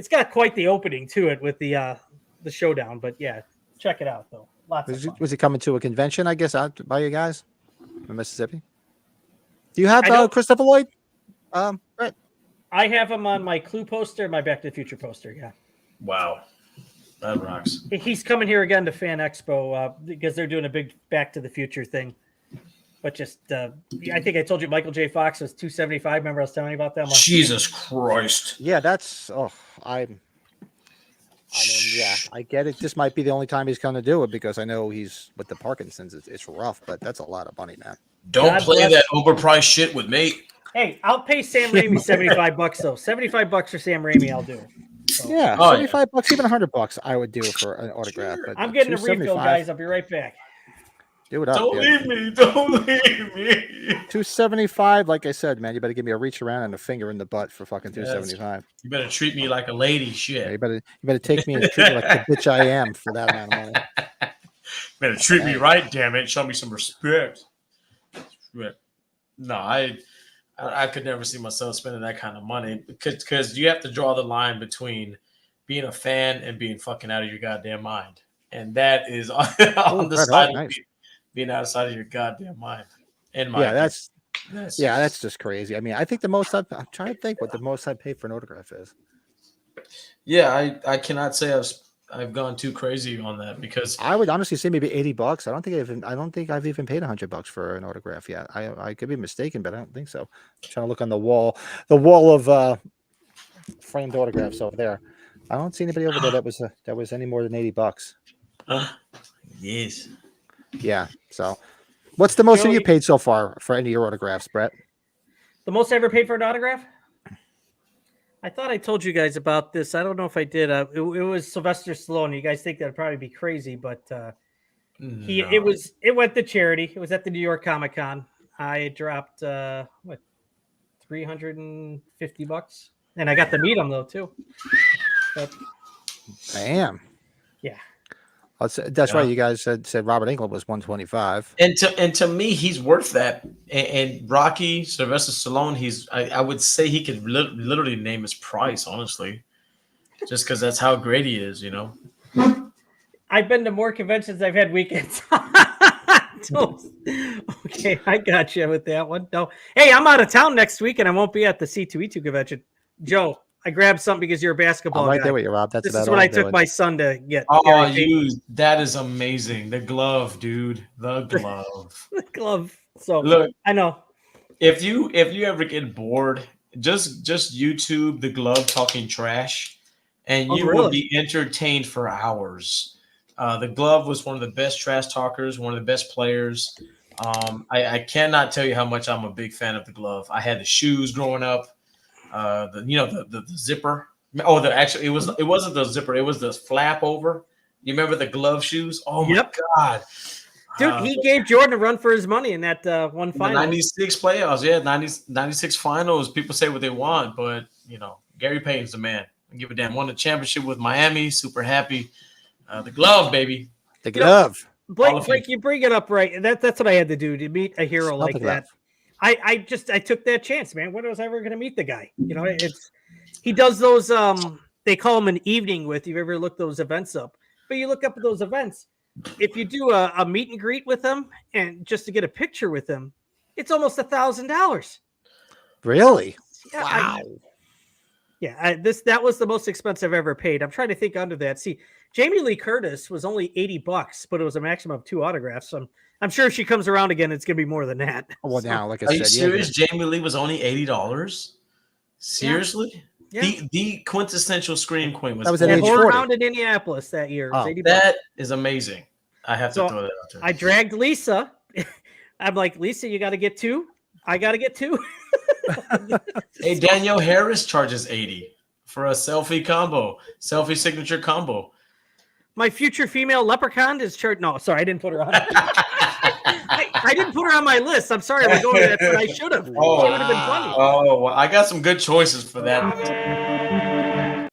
S2: got quite the opening to it with the showdown, but yeah, check it out though.
S1: Was he coming to a convention, I guess, out by you guys in Mississippi? Do you have Christopher Lloyd? Brett?
S2: I have him on my Clue poster, my Back to the Future poster. Yeah.
S3: Wow, that rocks.
S2: He's coming here again to Fan Expo because they're doing a big Back to the Future thing. But just, I think I told you Michael J. Fox was $275. Remember I was telling you about that?
S3: Jesus Christ.
S1: Yeah, that's. I get it. This might be the only time he's going to do it because I know he's with the Parkinson's. It's rough, but that's a lot of money, man.
S3: Don't play that overpriced shit with me.
S2: Hey, I'll pay Sam Raimi $75 though. $75 for Sam Raimi, I'll do. So.
S1: Yeah, $75, even $100 I would do for an autograph. But
S2: I'm getting a refill, guys. I'll be right back.
S1: Do it up.
S3: Don't leave me. Don't leave me.
S1: $275, like I said, man. You better give me a reach around and a finger in the butt for fucking $275.
S3: You better treat me like a lady. Shit.
S1: Yeah, you better take me and treat me like the bitch I am for that amount of money.
S3: Better treat me right, damn it. Show me some respect. No, I could never see myself spending that kind of money because you have to draw the line between being a fan and being fucking out of your goddamn mind, and that is on the side of being outside of your goddamn mind. That's just crazy. I mean, I think I'm trying to think what the most I paid for an autograph is. Yeah, I cannot say I've gone too crazy on that because
S1: I would honestly say maybe $80. I don't think I've even paid $100 for an autograph yet. I could be mistaken, but I don't think so. I'm trying to look on the wall of framed autographs over there. I don't see anybody over there that was any more than $80.
S3: Yes.
S1: Yeah. So, what's the most you paid so far for any of your autographs, Brett?
S2: The most I ever paid for an autograph? I thought I told you guys about this. I don't know if I did. It was Sylvester Stallone. You guys think that'd probably be crazy, but it went to charity. It was at the New York Comic Con. I dropped $350. and I got to meet him though too. But,
S1: Damn.
S2: yeah.
S1: That's right. You guys said Robert Englund was 125.
S3: And to me, he's worth that. And Rocky, Sylvester Stallone, I would say he could literally name his price, honestly, just because that's how great he is, you know.
S2: I've been to more conventions. I've had weekends. Okay, I got you with that one. No, hey, I'm out of town next week, and I won't be at the C2E2 convention. Joe, I grabbed something because you're a basketball
S1: I'm right
S2: guy.
S1: there with you, Rob. That's
S2: This
S1: about
S2: is
S1: all
S2: what I
S1: I'm
S2: took
S1: doing.
S2: my son to get.
S3: Oh, that is amazing. The glove, dude. The glove.
S2: The glove. So
S3: Look,
S2: I know.
S3: if you ever get bored, just YouTube the glove talking trash, and you will be entertained for hours. The glove was one of the best trash talkers, one of the best players. I cannot tell you how much I'm a big fan of the glove. I had the shoes growing up. The zipper. Oh, it wasn't the zipper. It was the flap over. You remember the glove shoes? Oh my God,
S2: dude! He gave Jordan a run for his money in that one final.
S3: The 96 playoffs. Yeah, 96 finals. People say what they want, but Gary Payton's the man. I give a damn. Won the championship with Miami. Super happy. The glove, baby.
S1: The glove.
S2: Blake, you bring it up right. That's what I had to do to meet a hero like that. I took that chance, man. When was I ever going to meet the guy? He does those. They call him an evening with. You've ever looked those events up? But you look up at those events. If you do a meet and greet with him, and just to get a picture with him, it's almost $1,000.
S1: Really?
S2: Yeah,
S1: wow.
S2: That was the most expensive I've ever paid. I'm trying to think under that. See, Jamie Lee Curtis was only $80, but it was a maximum of 2 autographs. So I'm sure if she comes around again, it's gonna be more than that.
S1: Well, now, like I
S3: Are
S1: said,
S3: you serious? Jamie Lee was only $80. Seriously?
S2: Yeah.
S3: The quintessential Scream Queen was.
S1: That was at age 40.
S2: Around in Indianapolis that year.
S1: Oh,
S3: that is amazing. I have to throw that out there.
S2: I dragged Lisa. I'm like, Lisa, you got to get 2. I got to get 2.
S3: Hey, Danielle Harris charges $80 for a selfie signature combo.
S2: My future female Leprechaun is charged. No, sorry, I didn't put her on. I didn't put her on my list. I'm sorry. We're going to that, but I should have.
S3: Oh,
S2: she would have been funny.
S3: Oh, well, I got some good choices for that.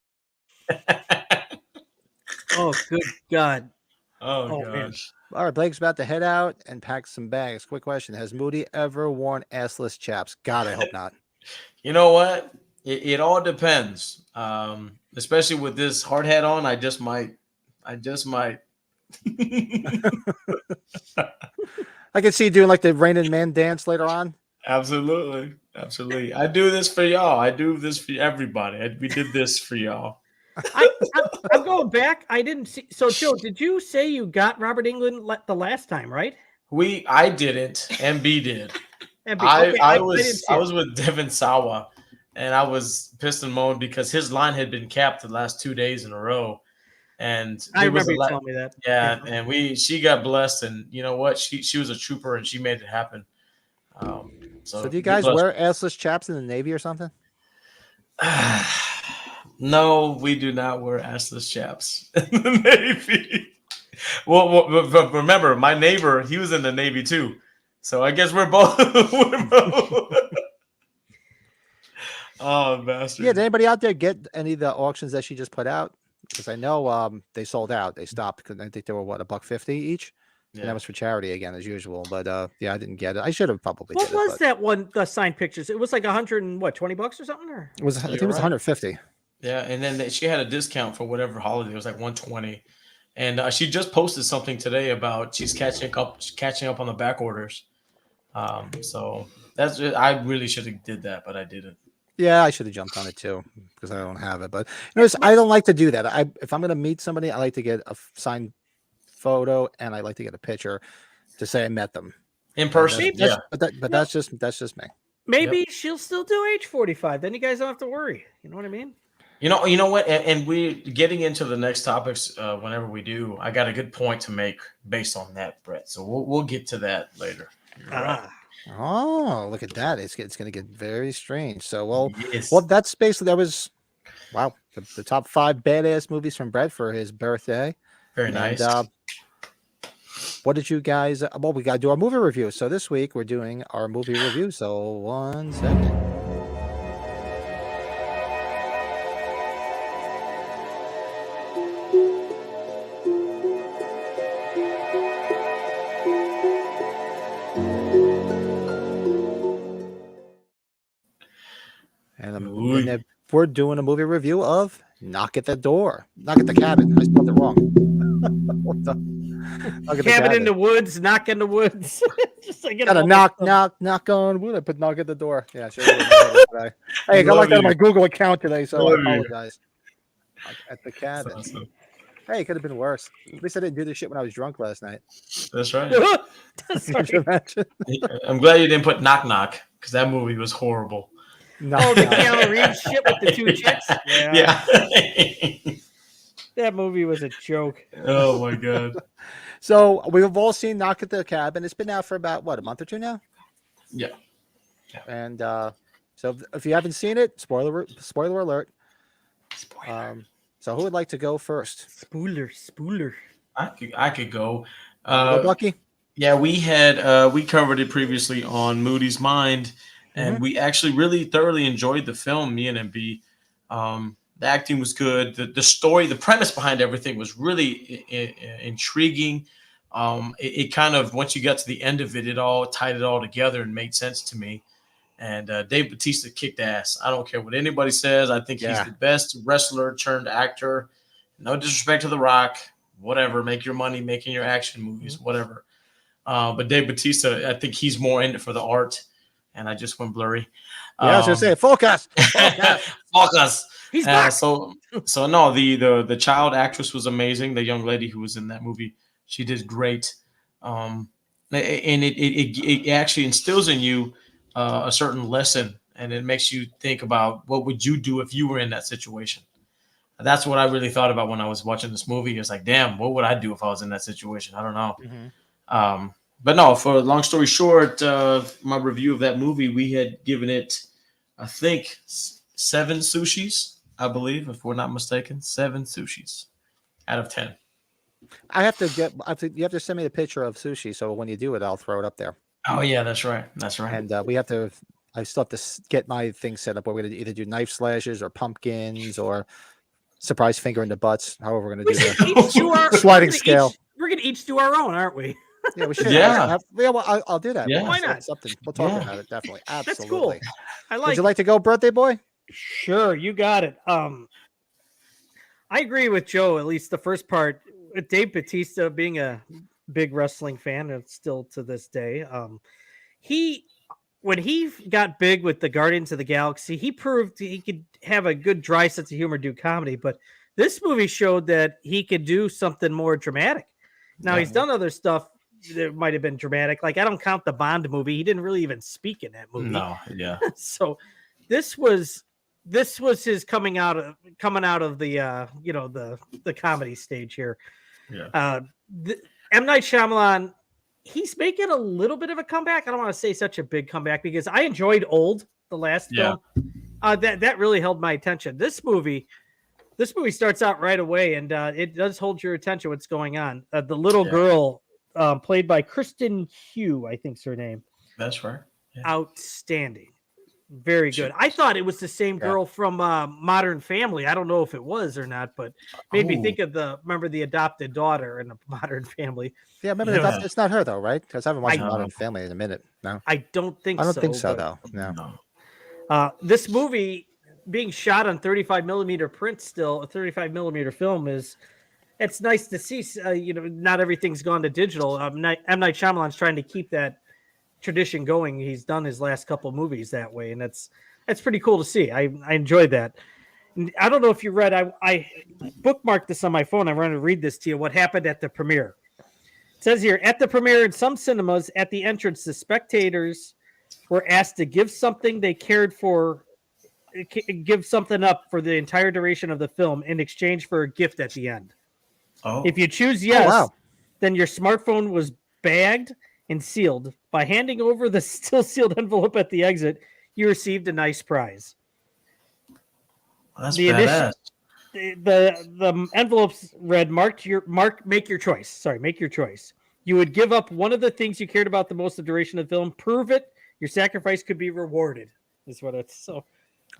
S2: Oh, good God.
S3: Oh
S2: man.
S3: gosh.
S1: All right, Blake's about to head out and pack some bags. Quick question: has Moody ever worn assless chaps? God, I hope not.
S3: You know what? It all depends. Especially with this hard hat on, I just might.
S1: I can see you doing like the Rain Man dance later on.
S3: Absolutely. I do this for y'all. I do this for everybody. We did this for y'all.
S2: I'm going back. I didn't see. So, Joe, did you say you got Robert Englund the last time, right?
S3: I didn't. MB did.
S2: I
S3: was with Devin Sawa, and I was pissed and moaned because his line had been capped the last 2 days in a row. And
S2: I remember you telling me that.
S3: Yeah, and she got blessed, and you know what? She was a trooper, and she made it happen.
S1: So do you guys wear assless chaps in the Navy or something?
S3: No, we do not wear assless chaps in the Navy. Well, remember, my neighbor, he was in the Navy too. So I guess we're both. Oh, bastard.
S1: Yeah, did anybody out there get any of the auctions that she just put out? Because I know they sold out. They stopped because I think they were $1.50 each. Yeah. And that was for charity again, as usual. But I didn't get it. I should have probably.
S2: What was that one? The signed pictures. It was like $120 or something, or
S1: it was. I think it was 150.
S3: Yeah, and then she had a discount for whatever holiday. It was like 120, and she just posted something today about she's catching up on the back orders. So that's I really should have did that, but I didn't.
S1: Yeah, I should have jumped on it too because I don't have it. But I don't like to do that. If I'm going to meet somebody, I like to get a signed photo and I like to get a picture to say I met them
S3: in person.
S1: But that's just me.
S2: Maybe she'll still do age 45. Then you guys don't have to worry. You know what I mean?
S3: You know what? And we're getting into the next topics whenever we do. I got a good point to make based on that, Brett. So we'll get to that later. Right.
S1: Oh, look at that! It's going to get very strange. So
S3: yes.
S1: That's basically that was the top 5 badass movies from Brett for his birthday.
S3: Very nice.
S1: What did you guys? Well, we got to do our movie review. So this week we're doing our movie review. So 1 second. we're doing a movie review of Knock at the Door. Knock at the Cabin. I spelled it wrong. What the? Knock at the
S2: Cabin in the woods, knock in the woods. Just like
S1: Gotta knock on wood. I put knock at the door. Yeah, sure. Hey, I got locked out of my Google account today, so I apologize. Knock at the Cabin.
S3: Awesome.
S1: Hey, it could have been worse. At least I didn't do this shit when I was drunk last night.
S3: That's right.
S1: Could you imagine?
S3: I'm glad you didn't put knock knock because that movie was horrible.
S1: No,
S2: Oh, the Keanu Reeves shit with the two chicks.
S3: Yeah.
S2: That movie was a joke.
S3: Oh my god.
S1: So we've all seen Knock at the Cabin. It's been out for about what, a month or two now?
S3: Yeah.
S1: And so if you haven't seen it, spoiler alert. So who would like to go first?
S2: Spooler.
S3: I could go.
S1: Bucky?
S3: Yeah, we covered it previously on Moody's Mind, and we actually really thoroughly enjoyed the film. Me and MB. The acting was good. The story, the premise behind everything was really intriguing. It kind of, once you got to the end of it, it all tied it all together and made sense to me. And Dave Bautista kicked ass. I don't care what anybody says. I think he's the best wrestler turned actor. No disrespect to The Rock. Whatever. Make your money making your action movies. Whatever. But Dave Bautista, I think he's more in it for the art. And I just went blurry.
S1: Yeah, I was gonna say focus.
S3: Focus.
S2: He's back.
S3: So no, the child actress was amazing. The young lady who was in that movie, she did great. And it actually instills in you a certain lesson, and it makes you think about what would you do if you were in that situation. That's what I really thought about when I was watching this movie. It's like, damn, what would I do if I was in that situation? I don't know. But no, for long story short, my review of that movie, we had given it, I think, 7 sushis, I believe, if we're not mistaken. 7 sushis out of 10.
S1: You have to send me a picture of sushi, so when you do it, I'll throw it up there.
S3: Oh yeah, that's right. That's right.
S1: And I still have to get my thing set up where we're going to either do knife slashes or pumpkins or surprise finger in the butts, however we're going to do that. Sliding scale.
S2: We're going to each do our own, aren't we?
S1: Yeah, we should.
S3: Yeah.
S1: Well, I'll do that.
S3: Yeah.
S2: Why not?
S1: Something. We'll talk about it, definitely. Absolutely.
S2: That's cool. I like
S1: Would you like to go, birthday boy?
S2: Sure, you got it. I agree with Joe, at least the first part. With Dave Bautista being a big wrestling fan, and still to this day, when he got big with the Guardians of the Galaxy, he proved he could have a good dry sense of humor, do comedy. But this movie showed that he could do something more dramatic. Now he's done other stuff that might have been dramatic. Like I don't count the Bond movie. He didn't really even speak in that movie.
S3: No, yeah.
S2: So this was his coming out of the the comedy stage here.
S3: Yeah.
S2: M. Night Shyamalan, he's making a little bit of a comeback. I don't want to say such a big comeback because I enjoyed Old, the last film. That really held my attention. This movie starts out right away, and it does hold your attention. What's going on? The little girl, played by Kristen Hugh, I think's her name.
S3: That's right. Yeah.
S2: Outstanding. Very good. I thought it was the same girl from Modern Family. I don't know if it was or not, but made me think of the adopted daughter in a Modern Family.
S1: Yeah, remember it's not her though, right? Because I haven't watched Modern Family in a minute. No,
S2: I don't think
S1: I
S2: so.
S1: don't think so though. No.
S2: This movie being shot on 35 millimeter print, still a 35 millimeter film it's nice to see. Not everything's gone to digital. M. Night Shyamalan's trying to keep that tradition going. He's done his last couple of movies that way, and that's pretty cool to see. I enjoyed that. And I don't know if you read, I bookmarked this on my phone. I wanted to read this to you. What happened at the premiere? It says here, at the premiere in some cinemas, at the entrance, the spectators were asked to give something they cared for, give something up for the entire duration of the film in exchange for a gift at the end. If you choose yes, then your smartphone was bagged and sealed. By handing over the still sealed envelope at the exit, you received a nice prize.
S3: That's badass.
S2: The envelopes read, make your choice. Sorry, make your choice. You would give up one of the things you cared about the most the duration of the film. Prove it. Your sacrifice could be rewarded. Is what it's so.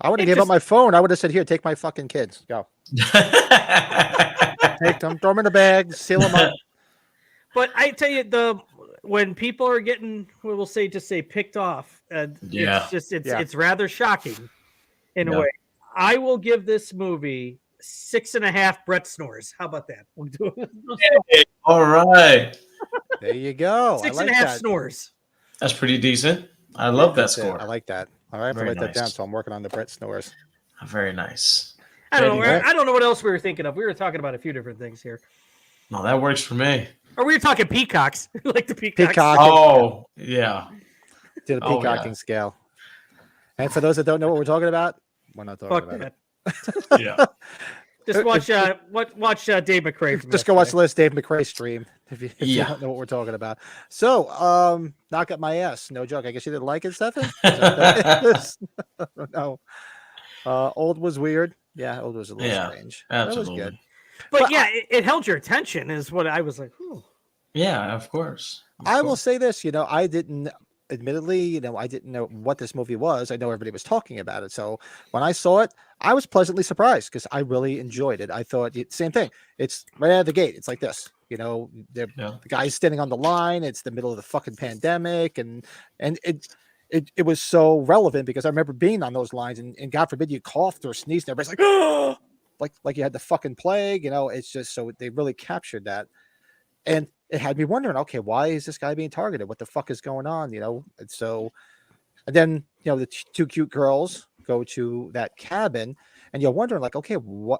S1: I would have given up my phone. I would have said, "Here, take my fucking kids. Go. Take them, throw them in a bag, seal them up."
S2: But I tell you, when people are getting, we'll say, picked off, it's rather shocking in a way. I will give this movie 6.5 Brett snores. How about that? We'll do it.
S3: All right.
S1: There you go.
S2: Six
S1: I
S2: and
S1: like
S2: a half
S1: that.
S2: snores.
S3: That's pretty decent. I love that
S1: That's it.
S3: score.
S1: I like that. All right, I have to
S3: Very
S1: write that down.
S3: nice.
S1: So I'm working on the Brett snores.
S3: Very nice.
S2: I don't know.
S3: Very
S2: I don't know what else we were thinking of. We were talking about a few different things here.
S3: No, that works for me.
S2: Or we were talking peacocks. Like the peacocks.
S1: Peacock.
S3: Oh, yeah.
S1: To the
S3: Oh,
S1: peacocking
S3: yeah.
S1: scale. And for those that don't know what we're talking about, we're not talking
S2: Fuck
S1: about
S2: that.
S1: it.
S3: Yeah.
S2: Just watch Dave McRae. From
S1: Just go watch
S2: yesterday.
S1: Les Dave McRae stream if you
S3: Yeah.
S1: don't know what we're talking about. So, knock up my ass. No joke. I guess you didn't like it, Stefan? Is that what it is? I don't know. Old was weird. Yeah, old was a little
S3: Yeah,
S1: strange.
S3: absolutely.
S1: That was good.
S2: But yeah, it held your attention, is what I was like. Ooh.
S3: Yeah, of course. Of
S1: I will
S3: course.
S1: say this, I didn't, admittedly, I didn't know what this movie was. I know everybody was talking about it. So when I saw it, I was pleasantly surprised because I really enjoyed it. I thought same thing. It's right out of the gate. It's like this, the guy's standing on the line. It's the middle of the fucking pandemic. And it was so relevant because I remember being on those lines and God forbid you coughed or sneezed. And everybody's like, oh, like you had the fucking plague, it's just, so they really captured that. And it had me wondering, okay, why is this guy being targeted? What the fuck is going on? And so, and then, the two cute girls go to that cabin and you're wondering like, okay, you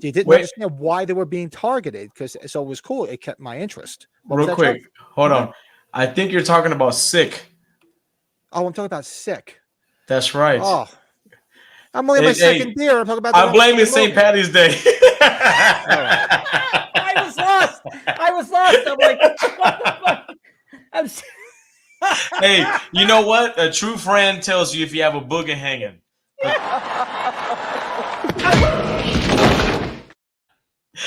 S1: didn't understand why they were being targeted. So it was cool. It kept my interest.
S3: Real quick. Hold on. I think you're talking about Sick.
S1: Oh, I'm talking about Sick.
S3: That's right.
S1: Oh, I'm only my second beer. I'm talking about.
S3: I blame it St. Patty's Day.
S2: I was lost. I'm like, what the fuck?
S3: Hey, you know what? A true friend tells you if you have a booger hanging.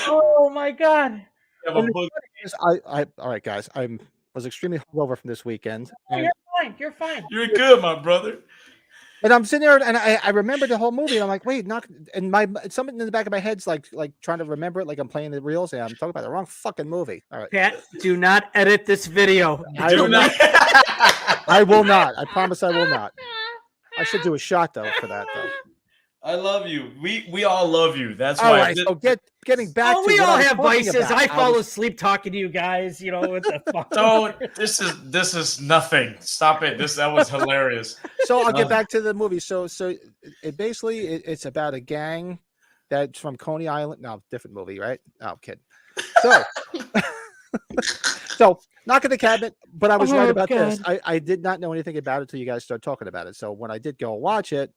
S2: Oh my god.
S3: You have a booger.
S1: All right, guys. I was extremely hungover from this weekend.
S2: Oh, you're fine. You're fine.
S3: You're good, my brother.
S1: And I'm sitting there, and I remember the whole movie, and I'm like, wait, something in the back of my head's like trying to remember it, like I'm playing the reels, and I'm talking about the wrong fucking movie. All right,
S2: Pat, do not edit this video.
S1: I will not. I will not. I promise I will not. I should do a shot though for that though.
S3: I love you. We all love you. That's
S1: all
S3: why.
S1: Right. So getting back.
S2: Oh,
S1: to
S2: we
S1: what
S2: all
S1: I was
S2: have
S1: talking
S2: vices.
S1: about.
S2: I fall asleep talking to you guys. What the fuck?
S3: Don't. This is nothing. Stop it. That was hilarious.
S1: So I'll get back to the movie. So it basically it's about a gang that's from Coney Island. No, different movie, right? No, I'm kidding. So so not in the cabinet, but I was right about this. I did not know anything about it until you guys started talking about it. So when I did go watch it,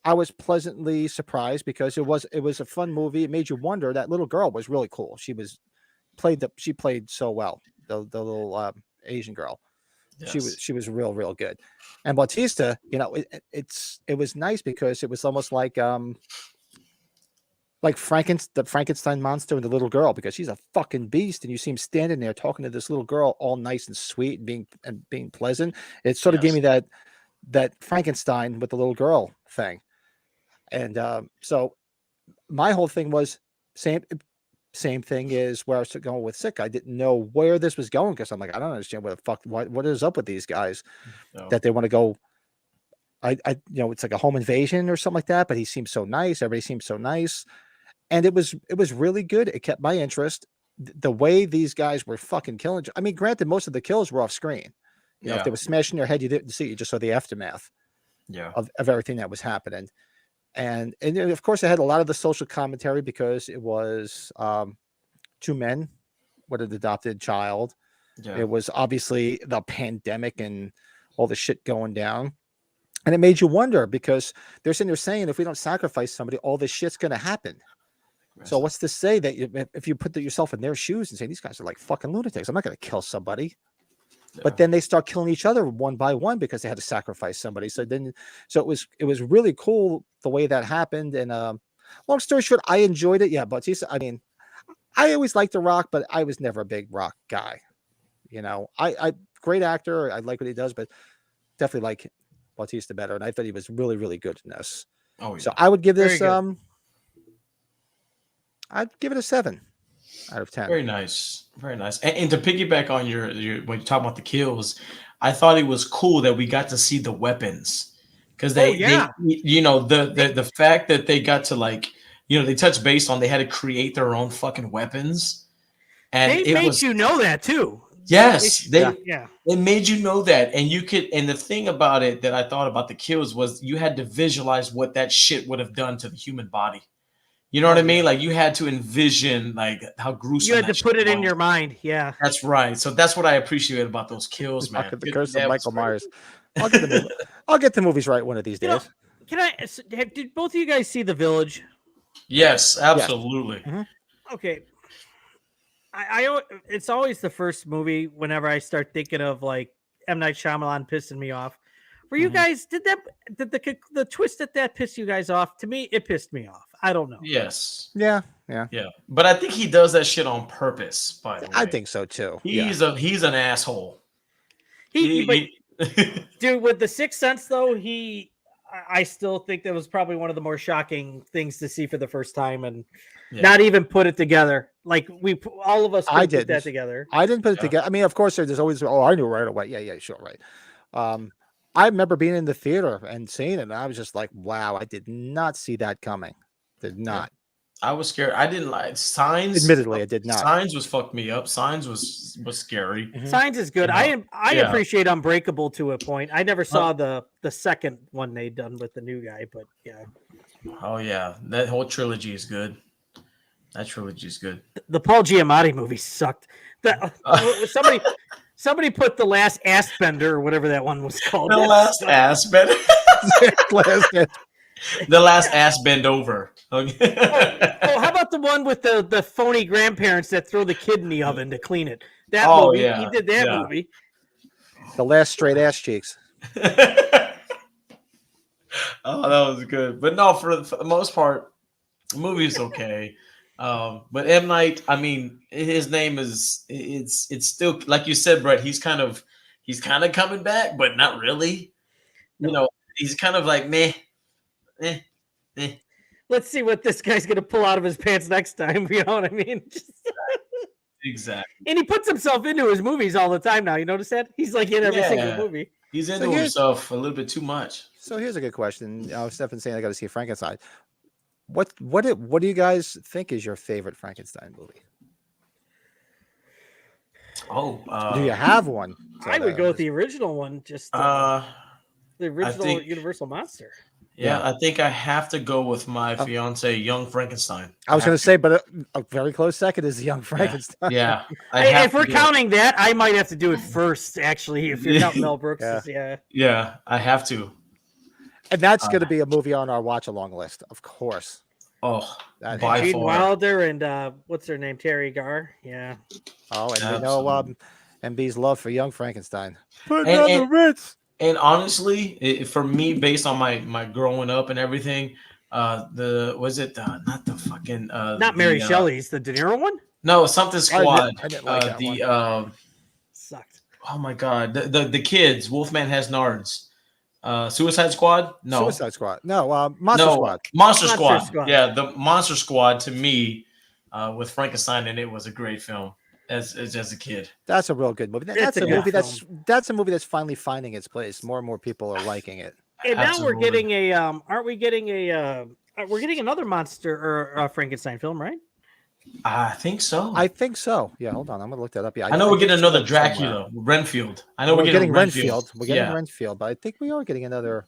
S1: I was pleasantly surprised because it was a fun movie. It made you wonder. That little girl was really cool. She played so well. The little Asian girl. Yes. She was real good. And Bautista, it was nice because it was almost like the Frankenstein monster and the little girl, because she's a fucking beast, and you see him standing there talking to this little girl, all nice and sweet and being pleasant. It sort of gave me that Frankenstein with the little girl thing. And so my whole thing was same thing is where I was going with Sick. I didn't know where this was going because I'm like, I don't understand what is up with these guys that they want to go. It's like a home invasion or something like that. But he seems so nice. Everybody seems so nice, and it was really good. It kept my interest. The way these guys were fucking killing. I mean, granted, most of the kills were off screen. If they were smashing your head, you didn't see it. You just saw the aftermath. Of everything that was happening. And of course, it had a lot of the social commentary because it was two men with an adopted child. Yeah. It was obviously the pandemic and all the shit going down. And it made you wonder because they're sitting there saying, if we don't sacrifice somebody, all this shit's going to happen. So what's to say that if you put yourself in their shoes and say, these guys are like fucking lunatics, I'm not going to kill somebody. Yeah. But then they start killing each other one by one because they had to sacrifice somebody. So it was really cool the way that happened. And long story short, I enjoyed it. Yeah, Bautista. I mean, I always liked The Rock, but I was never a big Rock guy. I great actor. I like what he does, but definitely like Bautista better. And I thought he was really, really good in this. Oh, yeah. So I would give this I'd give it a 7 out of 10.
S3: Very nice. Very nice. And to piggyback on your when you talk about the kills, I thought it was cool that we got to see the weapons. because
S2: Oh, yeah.
S3: the fact that they got to they touched base on they had to create their own fucking weapons, and
S2: They
S3: it
S2: made
S3: was
S2: you know that too.
S3: yes
S2: Yeah.
S3: they made you know that, and you could, and the thing about it that I thought about the kills was you had to visualize what that shit would have done to the human body. You know what I mean? Like you had to envision like how gruesome
S2: You had
S3: that
S2: to put
S3: shit
S2: it in
S3: was.
S2: your mind. Yeah.
S3: That's right. So that's what I appreciate about those kills, man.
S1: The curse of
S3: That was
S1: Michael
S3: great.
S1: Myers. I'll get the movie. I'll get the movies right one of these
S2: You know,
S1: days.
S2: did both of you guys see The Village?
S3: Yes, absolutely.
S1: Mhm.
S2: Okay. It's always the first movie whenever I start thinking of like M. Night Shyamalan pissing me off. Were you guys, did the twist that piss you guys off? To me, it pissed me off. I don't know.
S3: Yes.
S1: Yeah.
S3: But I think he does that shit on purpose, by the way.
S1: I think so too.
S3: he's an asshole.
S2: Dude, with The Sixth Sense though, I still think that was probably one of the more shocking things to see for the first time, and not even put it together. Like all of us put that together.
S1: I didn't put it together. I mean, of course, there's always, I knew right away. Yeah, sure, right. I remember being in the theater and seeing it, and I was just like, wow, I did not see that coming. Did not.
S3: I was scared. I didn't like Signs.
S1: Admittedly, I did not.
S3: Signs was fucked me up. Signs was scary.
S2: Signs is good. I appreciate Unbreakable to a point. I never saw the second one they done with the new guy, but yeah.
S3: Oh yeah, that whole trilogy is good. That trilogy is good.
S2: The Paul Giamatti movie sucked. Somebody put The Last Ass Bender or whatever that one was called.
S3: The Last Ass Bender. The Last Ass Bend Over. Okay.
S2: How about the one with the phony grandparents that throw the kid in the oven to clean it? That movie, he did that movie.
S1: The Last Straight Ass Cheeks.
S3: Oh, that was good. But no, for the most part, the movie's okay. But M. Night, I mean, his name is it's still like you said, Brett. He's kind of coming back, but not really. You know, he's kind of like meh.
S2: Let's see what this guy's gonna pull out of his pants next time. You know what I mean?
S3: Exactly.
S2: And he puts himself into his movies all the time now. You notice that? He's like in every single movie.
S3: He's into himself a little bit too much.
S1: So here's a good question. Stefan's saying I got to see Frankenstein. What do you guys think is your favorite Frankenstein movie? Do you have one?
S2: I would go with the original one, just the original Universal Monster.
S3: Yeah, I think I have to go with my fiance, Young Frankenstein.
S1: I was going to say, but a very close second is Young Frankenstein.
S3: Yeah.
S2: If we're counting that, I might have to do it first, actually, if you're counting Mel Brooks.
S3: Yeah, I have to.
S1: And that's going to be a movie on our watch-along list, of course.
S3: Oh,
S2: by Gene Wilder and what's her name? Terry Garr. Yeah.
S1: Oh, and we know MB's love for Young Frankenstein. Put on the Ritz.
S3: And honestly, for me, based on my growing up and everything, not
S2: Mary Shelley's, the De Niro one?
S3: No, something Squad.
S1: I didn't like that one.
S2: Sucked.
S3: Oh my god, the kids, Wolfman Has Nards. Suicide Squad? No.
S1: Suicide Squad. No, Monster Squad.
S3: Monster Squad. Yeah, the Monster Squad to me, with Frankenstein in it, was a great film as a kid.
S1: That's a real good movie. That's a movie that's finally finding its place. More and more people are liking it.
S2: And now we're getting we're getting another monster or Frankenstein film, right?
S3: I think so.
S1: Yeah, hold on. I'm gonna look that up. Yeah,
S3: I know we're getting another Dracula, Renfield. I know we're getting Renfield.
S1: We're getting Renfield, but I think we are getting another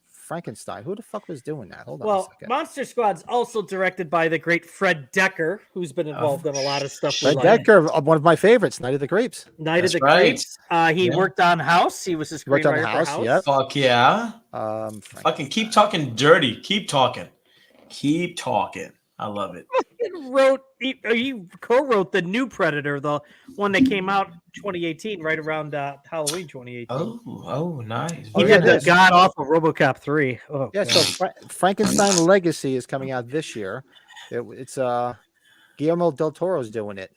S1: Frankenstein. Who the fuck was doing that? Hold on a second.
S2: Monster Squad's also directed by the great Fred Decker, who's been involved in a lot of stuff.
S1: Fred Decker, one of my favorites, Night of the Creeps.
S2: Creeps. He worked on House. He was a screenwriter for House.
S1: Yep.
S3: Fuck yeah. Fucking keep talking dirty. Keep talking. I love it.
S2: He co-wrote the new Predator, the one that came out 2018, right around Halloween 2018.
S3: Oh, nice.
S2: He did the god awful RoboCop 3. Oh,
S1: yeah, so Frankenstein Legacy is coming out this year. It's Guillermo del Toro's doing it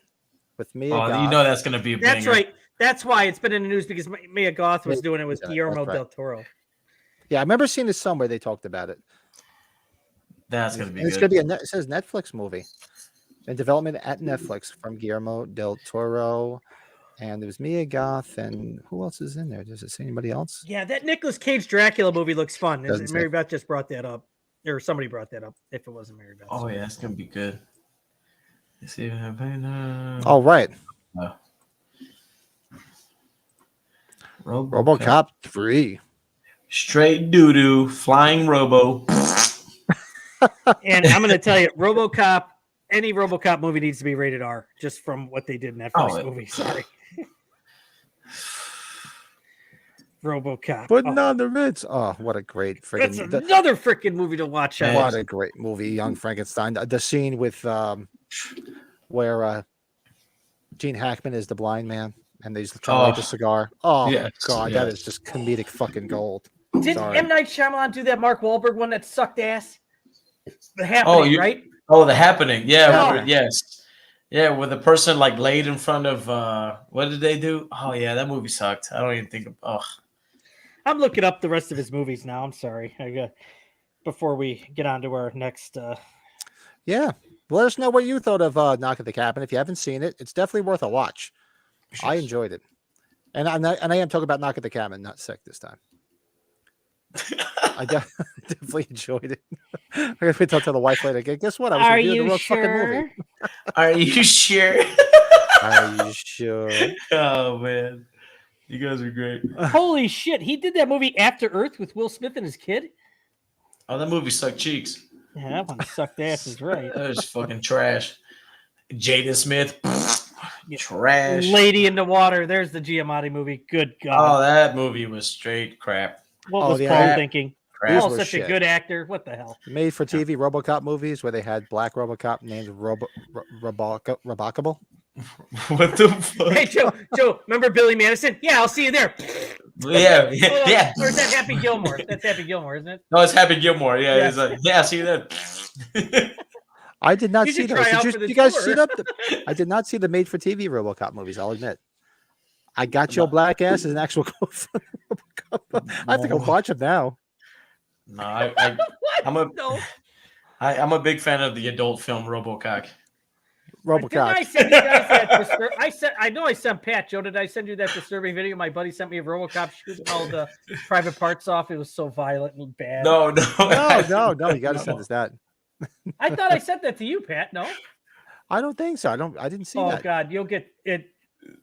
S1: with Mia Goth.
S3: You know that's going to be a banger.
S2: That's right. That's why it's been in the news, because Mia Goth was doing it with Guillermo del Toro.
S1: Yeah, I remember seeing this somewhere. They talked about it.
S3: That's going to be
S1: good. It's going to be it says Netflix movie in development at Netflix from Guillermo del Toro. And there was Mia Goth, and who else is in there? Does it say anybody else?
S2: Yeah, that Nicolas Cage Dracula movie looks fun.
S1: Doesn't say.
S2: Mary Beth just brought that up, or somebody brought that up. If it wasn't Mary Beth.
S3: Oh yeah, it's gonna be good. Let's see.
S1: Oh, right.
S3: RoboCop.
S1: RoboCop 3.
S3: Straight doo doo, flying Robo.
S2: And I'm going to tell you, RoboCop, any RoboCop movie needs to be rated R, just from what they did in that first movie. Sorry. RoboCop.
S1: Putting on the Ritz. Oh, what a great
S2: That's
S1: freaking.
S2: another freaking movie to watch.
S1: What a great movie, Young Frankenstein. The scene with where Gene Hackman is the blind man and he's trying to light the cigar. Oh,
S3: yes,
S1: God,
S3: yes.
S1: that is just comedic fucking gold.
S2: Did
S1: Sorry.
S2: M. Night Shyamalan do that Mark Wahlberg one that sucked ass? The Happening, right?
S3: Oh, The Happening. Yeah,
S2: Oh.
S3: yes. Yeah, with the person like laid in front of what did they do? Oh yeah, that movie sucked. I don't even think of
S2: I'm looking up the rest of his movies now. I'm sorry. Before we get on to our next
S1: Yeah. Let us know what you thought of Knock at the Cabin. If you haven't seen it, it's definitely worth a watch. I enjoyed it. And I am talking about Knock at the Cabin, not Sick this time. I definitely enjoyed it. I'm going to tell the wife later. Guess what? I was reviewing the real fucking movie.
S3: Are you sure?
S1: Are you sure?
S3: Oh man. You guys are great.
S2: Holy shit, he did that movie After Earth with Will Smith and his kid?
S3: Oh, that movie sucked cheeks.
S2: Yeah, that one sucked ass is right.
S3: That was fucking trash. Jaden Smith, trash.
S2: Lady in the Water. There's the Giamatti movie. Good
S3: Oh,
S2: God.
S3: that movie was straight crap.
S2: What was
S1: yeah.
S2: Paul thinking?
S3: Crap.
S2: Paul's
S1: were
S2: such
S1: shit.
S2: a good actor. What the hell?
S1: Made for TV RoboCop movies where they had black RoboCop named Robocable.
S3: What the fuck?
S2: Hey, Joe, remember Billy Madison? Yeah, I'll see you there.
S3: Yeah,
S2: Hold on.
S3: yeah.
S2: Or is that Happy Gilmore? That's Happy Gilmore, isn't it?
S3: No, it's Happy Gilmore. Yeah,
S2: Yeah.
S3: he's like, yeah, see that.
S1: I did not
S2: You
S1: see
S2: should
S1: those.
S2: try out
S1: Did
S2: for
S1: you,
S2: the
S1: you guys
S2: tour.
S1: see that? I did not see the made for TV RoboCop movies. I'll admit. I got your black ass as an actual RoboCop. I have to go watch them now.
S3: No, I'm a
S2: No.
S3: I'm a big fan of the adult film RoboCop.
S2: Didn't I
S1: RoboCop.
S2: send you guys that I know I sent Pat. Joe, did I send you that disturbing video? My buddy sent me a RoboCop shoot called Private Parts Off. It was so violent and bad.
S3: No.
S1: No. You got to send us that.
S2: I thought I sent that to you, Pat. No.
S1: I don't think so. I didn't see
S2: Oh
S1: that.
S2: God, you'll get it.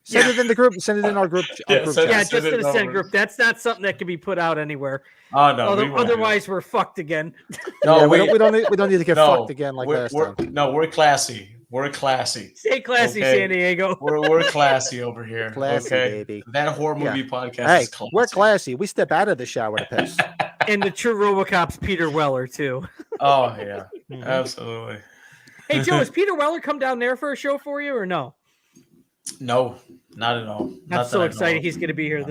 S1: Send it in the group. Send it in our group.
S3: Yeah,
S1: group
S3: send
S1: chat.
S2: Yeah,
S3: Send
S2: just
S3: it
S2: in the send
S3: over.
S2: group. That's not something that can be put out anywhere.
S3: Oh no. we won't do
S2: Otherwise, we're fucked again.
S3: that. No,
S1: Yeah,
S3: we
S1: don't need to get
S3: no,
S1: fucked again like
S3: we're,
S1: last
S3: we're,
S1: time.
S3: No, we're classy. We're classy.
S2: Stay classy,
S3: Okay.
S2: San Diego.
S3: We're classy over here.
S1: Classy,
S3: okay?
S1: baby.
S3: That horror movie podcast
S1: Hey,
S3: is classy.
S1: we're classy. We step out of the shower to piss.
S2: And the true RoboCop's Peter Weller too.
S3: Oh yeah,
S2: Mhm.
S3: absolutely.
S2: Hey Joe, has Peter Weller come down there for a show for you or no?
S3: No, not at all.
S2: I'm
S3: Not
S2: so
S3: that I know
S2: excited
S3: of.
S2: he's going to be here.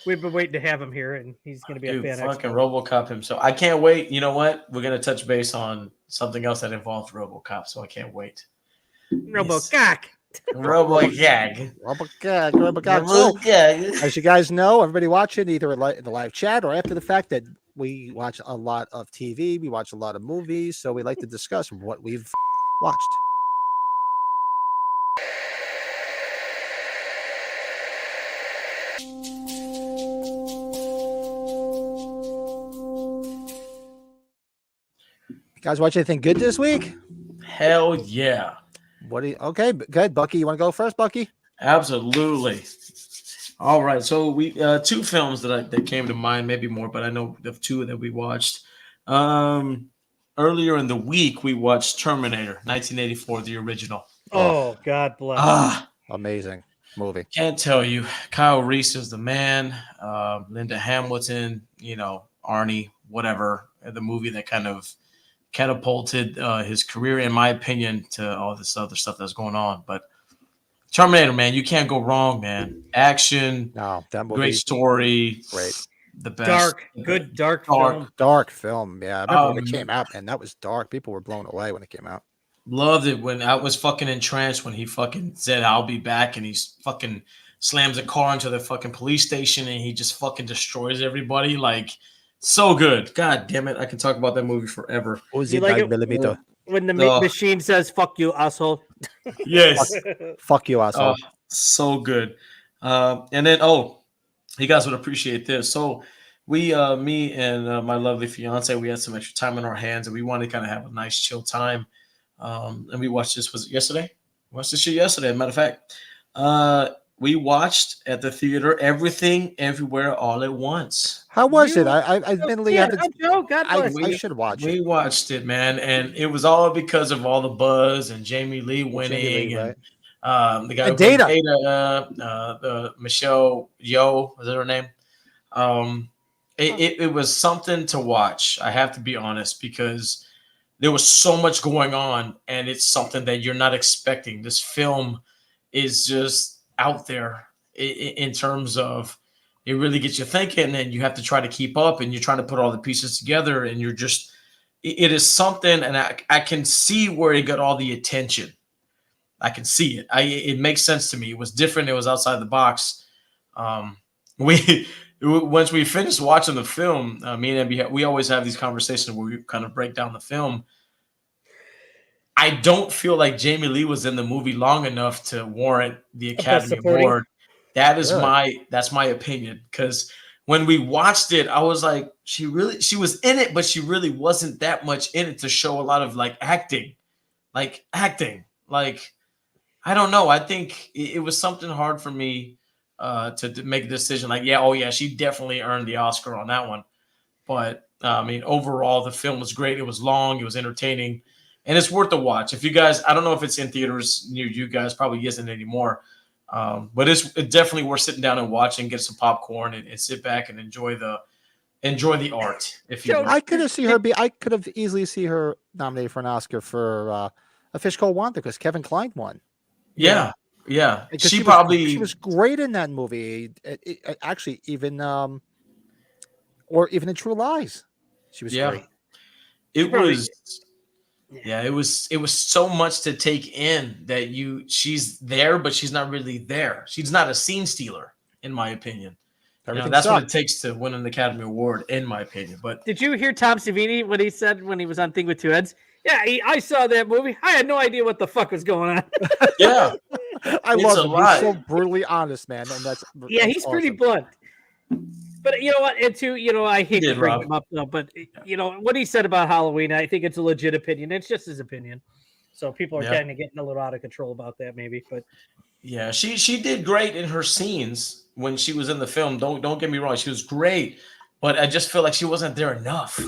S2: We've been waiting to have him here, and he's going to be
S3: Dude,
S2: a fan.
S3: fucking RoboCop himself. I can't wait. You know what? We're gonna touch base on something else that involves RoboCop, so I can't wait.
S2: RoboCop.
S3: RoboCop.
S1: RoboCop. So, as you guys know, everybody watching either in the live chat or after the fact, that we watch a lot of TV, we watch a lot of movies, so we like to discuss what we've watched. You guys watch anything good this week?
S3: Hell yeah.
S1: What do you? Okay, good. Bucky, you want to go first, Bucky?
S3: Absolutely. All right. So we two films that came to mind, maybe more, but I know the two that we watched. Earlier in the week, we watched Terminator, 1984, the original.
S2: Oh, God bless.
S1: Amazing movie.
S3: Can't tell you. Kyle Reese is the man. Linda Hamilton, Arnie, whatever. The movie that kind of catapulted his career, in my opinion, to all this other stuff that's going on. But Terminator, man, you can't go wrong, man. Action,
S1: No, that movie.
S3: great story,
S1: Great.
S3: the best.
S2: Dark film.
S1: Dark film. Yeah, I remember when it
S3: Um,
S1: came out, man. That was dark. People were blown away when it came out.
S3: Loved it when I was fucking entranced when he fucking said, "I'll be back," and he's fucking slams a car into the fucking police station and he just fucking destroys everybody. Like, so good. God damn it. I can talk about that movie forever.
S1: Uzi
S2: like
S1: 9mm.
S2: When the
S3: Oh.
S2: machine says, fuck you, asshole.
S3: Yes.
S1: Fuck you, asshole.
S3: Oh, so good. And then, you guys would appreciate this. So we, me and my lovely fiance, we had some extra time on our hands, and we wanted to kind of have a nice chill time. And we watched this. Was it yesterday? Watched this shit yesterday. As a matter of fact, we watched at the theater Everything Everywhere All at Once.
S1: How was it? I admittedly
S2: Yeah,
S1: haven't.
S2: Joe, God bless
S1: I
S2: you.
S1: should watch
S3: We
S1: it.
S3: watched it, man, and it was all because of all the buzz and Jamie Lee winning,
S1: Jamie Lee,
S3: and the guy
S1: And
S3: who played
S1: Dana.
S3: the Michelle Yeoh, was that her name? It was something to watch. I have to be honest, because there was so much going on, and it's something that you're not expecting. This film is just out there in terms of, it really gets you thinking, and you have to try to keep up, and you're trying to put all the pieces together, and you're just, it is something, and I can see where it got all the attention. I can see it. It makes sense to me. It was different. It was outside the box. Once we finished watching the film, me and Abby, we always have these conversations where we kind of break down the film. I don't feel like Jamie Lee was in the movie long enough to warrant the Academy Award. That is that's my opinion. Because when we watched it, I was like, she was in it, but she really wasn't that much in it to show a lot of acting. Like, I don't know. I think it was something hard for me to make a decision. She definitely earned the Oscar on that one. But overall, the film was great. It was long. It was entertaining. And it's worth a watch. If you guys, I don't know if it's in theaters near you guys, probably isn't anymore. But it's definitely worth sitting down and watching, get some popcorn, and sit back and enjoy the art. If you will.
S1: I could have easily see her nominated for an Oscar for A Fish Called Wanda, because Kevin Kline won.
S3: Yeah. She
S1: was great in that movie. Actually, even or even in True Lies, she was great.
S3: It was so much to take in that she's there, but she's not really there. She's not a scene stealer, in my opinion. That's what it takes to win an Academy Award, in my opinion. But
S2: did you hear Tom Savini what he said when he was on Thing with Two Heads? Yeah, I saw that movie. I had no idea what the fuck was going on.
S3: Yeah,
S1: I love him. He's so brutally honest, man, and that's
S2: he's
S1: awesome.
S2: Pretty blunt. But you know what? And too, I hate to bring him up though, but what he said about Halloween, I think it's a legit opinion. It's just his opinion. So people are kind of getting a little out of control about that, maybe. But
S3: yeah, she did great in her scenes when she was in the film. Don't get me wrong, she was great, but I just feel like she wasn't there enough.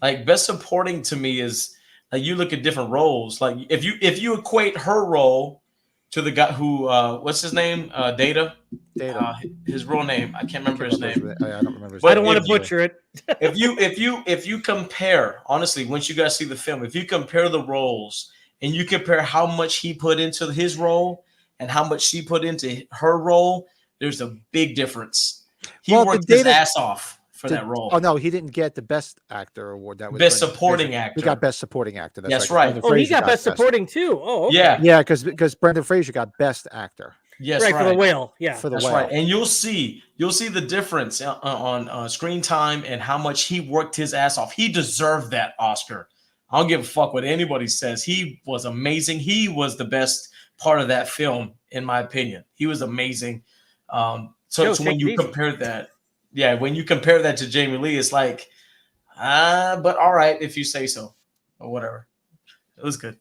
S3: Like, best supporting to me is, like, you look at different roles. Like, if you equate her role to the guy who what's his name? Data. His real name, I can't remember his name.
S1: I don't remember his
S2: name. I don't want to butcher it.
S3: if you compare, honestly, once you guys see the film, if you compare the roles and you compare how much he put into his role and how much she put into her role, there's a big difference. He worked his ass off for that role.
S1: Oh no, he didn't get the Best Actor award. That was
S3: Best Supporting Actor.
S1: He got Best Supporting Actor.
S3: That's right.
S2: Oh, he got Best Supporting too. Oh, okay.
S3: Yeah,
S1: because Brendan Fraser got Best Actor.
S3: Yes,
S2: right, for the whale. Yeah,
S1: for the
S3: that's
S1: whale.
S3: Right. And you'll see the difference on screen time and how much he worked his ass off. He deserved that Oscar. I don't give a fuck what anybody says. He was amazing. He was the best part of that film, in my opinion. He was amazing. So when you compare that, when you compare that to Jamie Lee, it's like, but all right, if you say so, or whatever. It was good.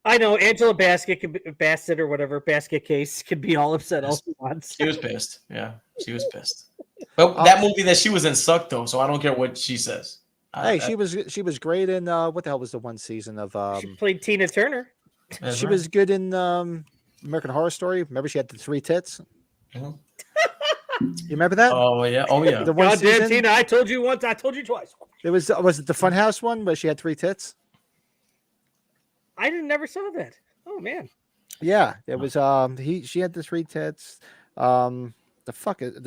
S2: I know Angela Bassett or whatever, Basket Case could be all upset all she wants.
S3: She was pissed. Yeah, she was pissed. But that movie that she was in sucked though, so I don't care what she says.
S1: Hey, she was great in what the hell was the one season of
S2: she played Tina Turner.
S1: She was good in American Horror Story. Remember she had the 3 tits?
S3: Mm-hmm.
S1: You remember that?
S3: Oh yeah.
S1: The one
S2: God damn,
S1: season?
S2: Tina, I told you once, I told you twice.
S1: Was it the Funhouse one where she had 3 tits?
S2: I never saw that. Oh man.
S1: Yeah, it was she had the 3 tits. The fuck is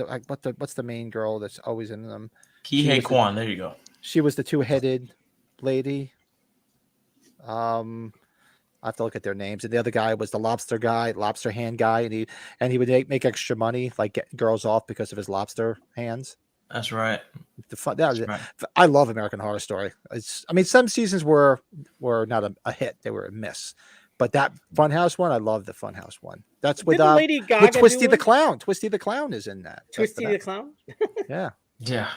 S1: what's the main girl that's always in them?
S3: Kihei Kwan, there you go.
S1: She was the 2-headed lady. I have to look at their names. And the other guy was the lobster hand guy, and he would make extra money, like get girls off because of his lobster hands.
S3: That's right.
S1: Right. I love American Horror Story. Some seasons were not a hit; they were a miss. But that Funhouse one, I love the Funhouse one. That's with
S2: Didn't Lady Gaga
S1: with Twisty
S2: do
S1: the
S2: one?
S1: Clown. Twisty the Clown is in that. That's
S2: Twisty the Clown.
S1: Yeah.
S3: Yeah.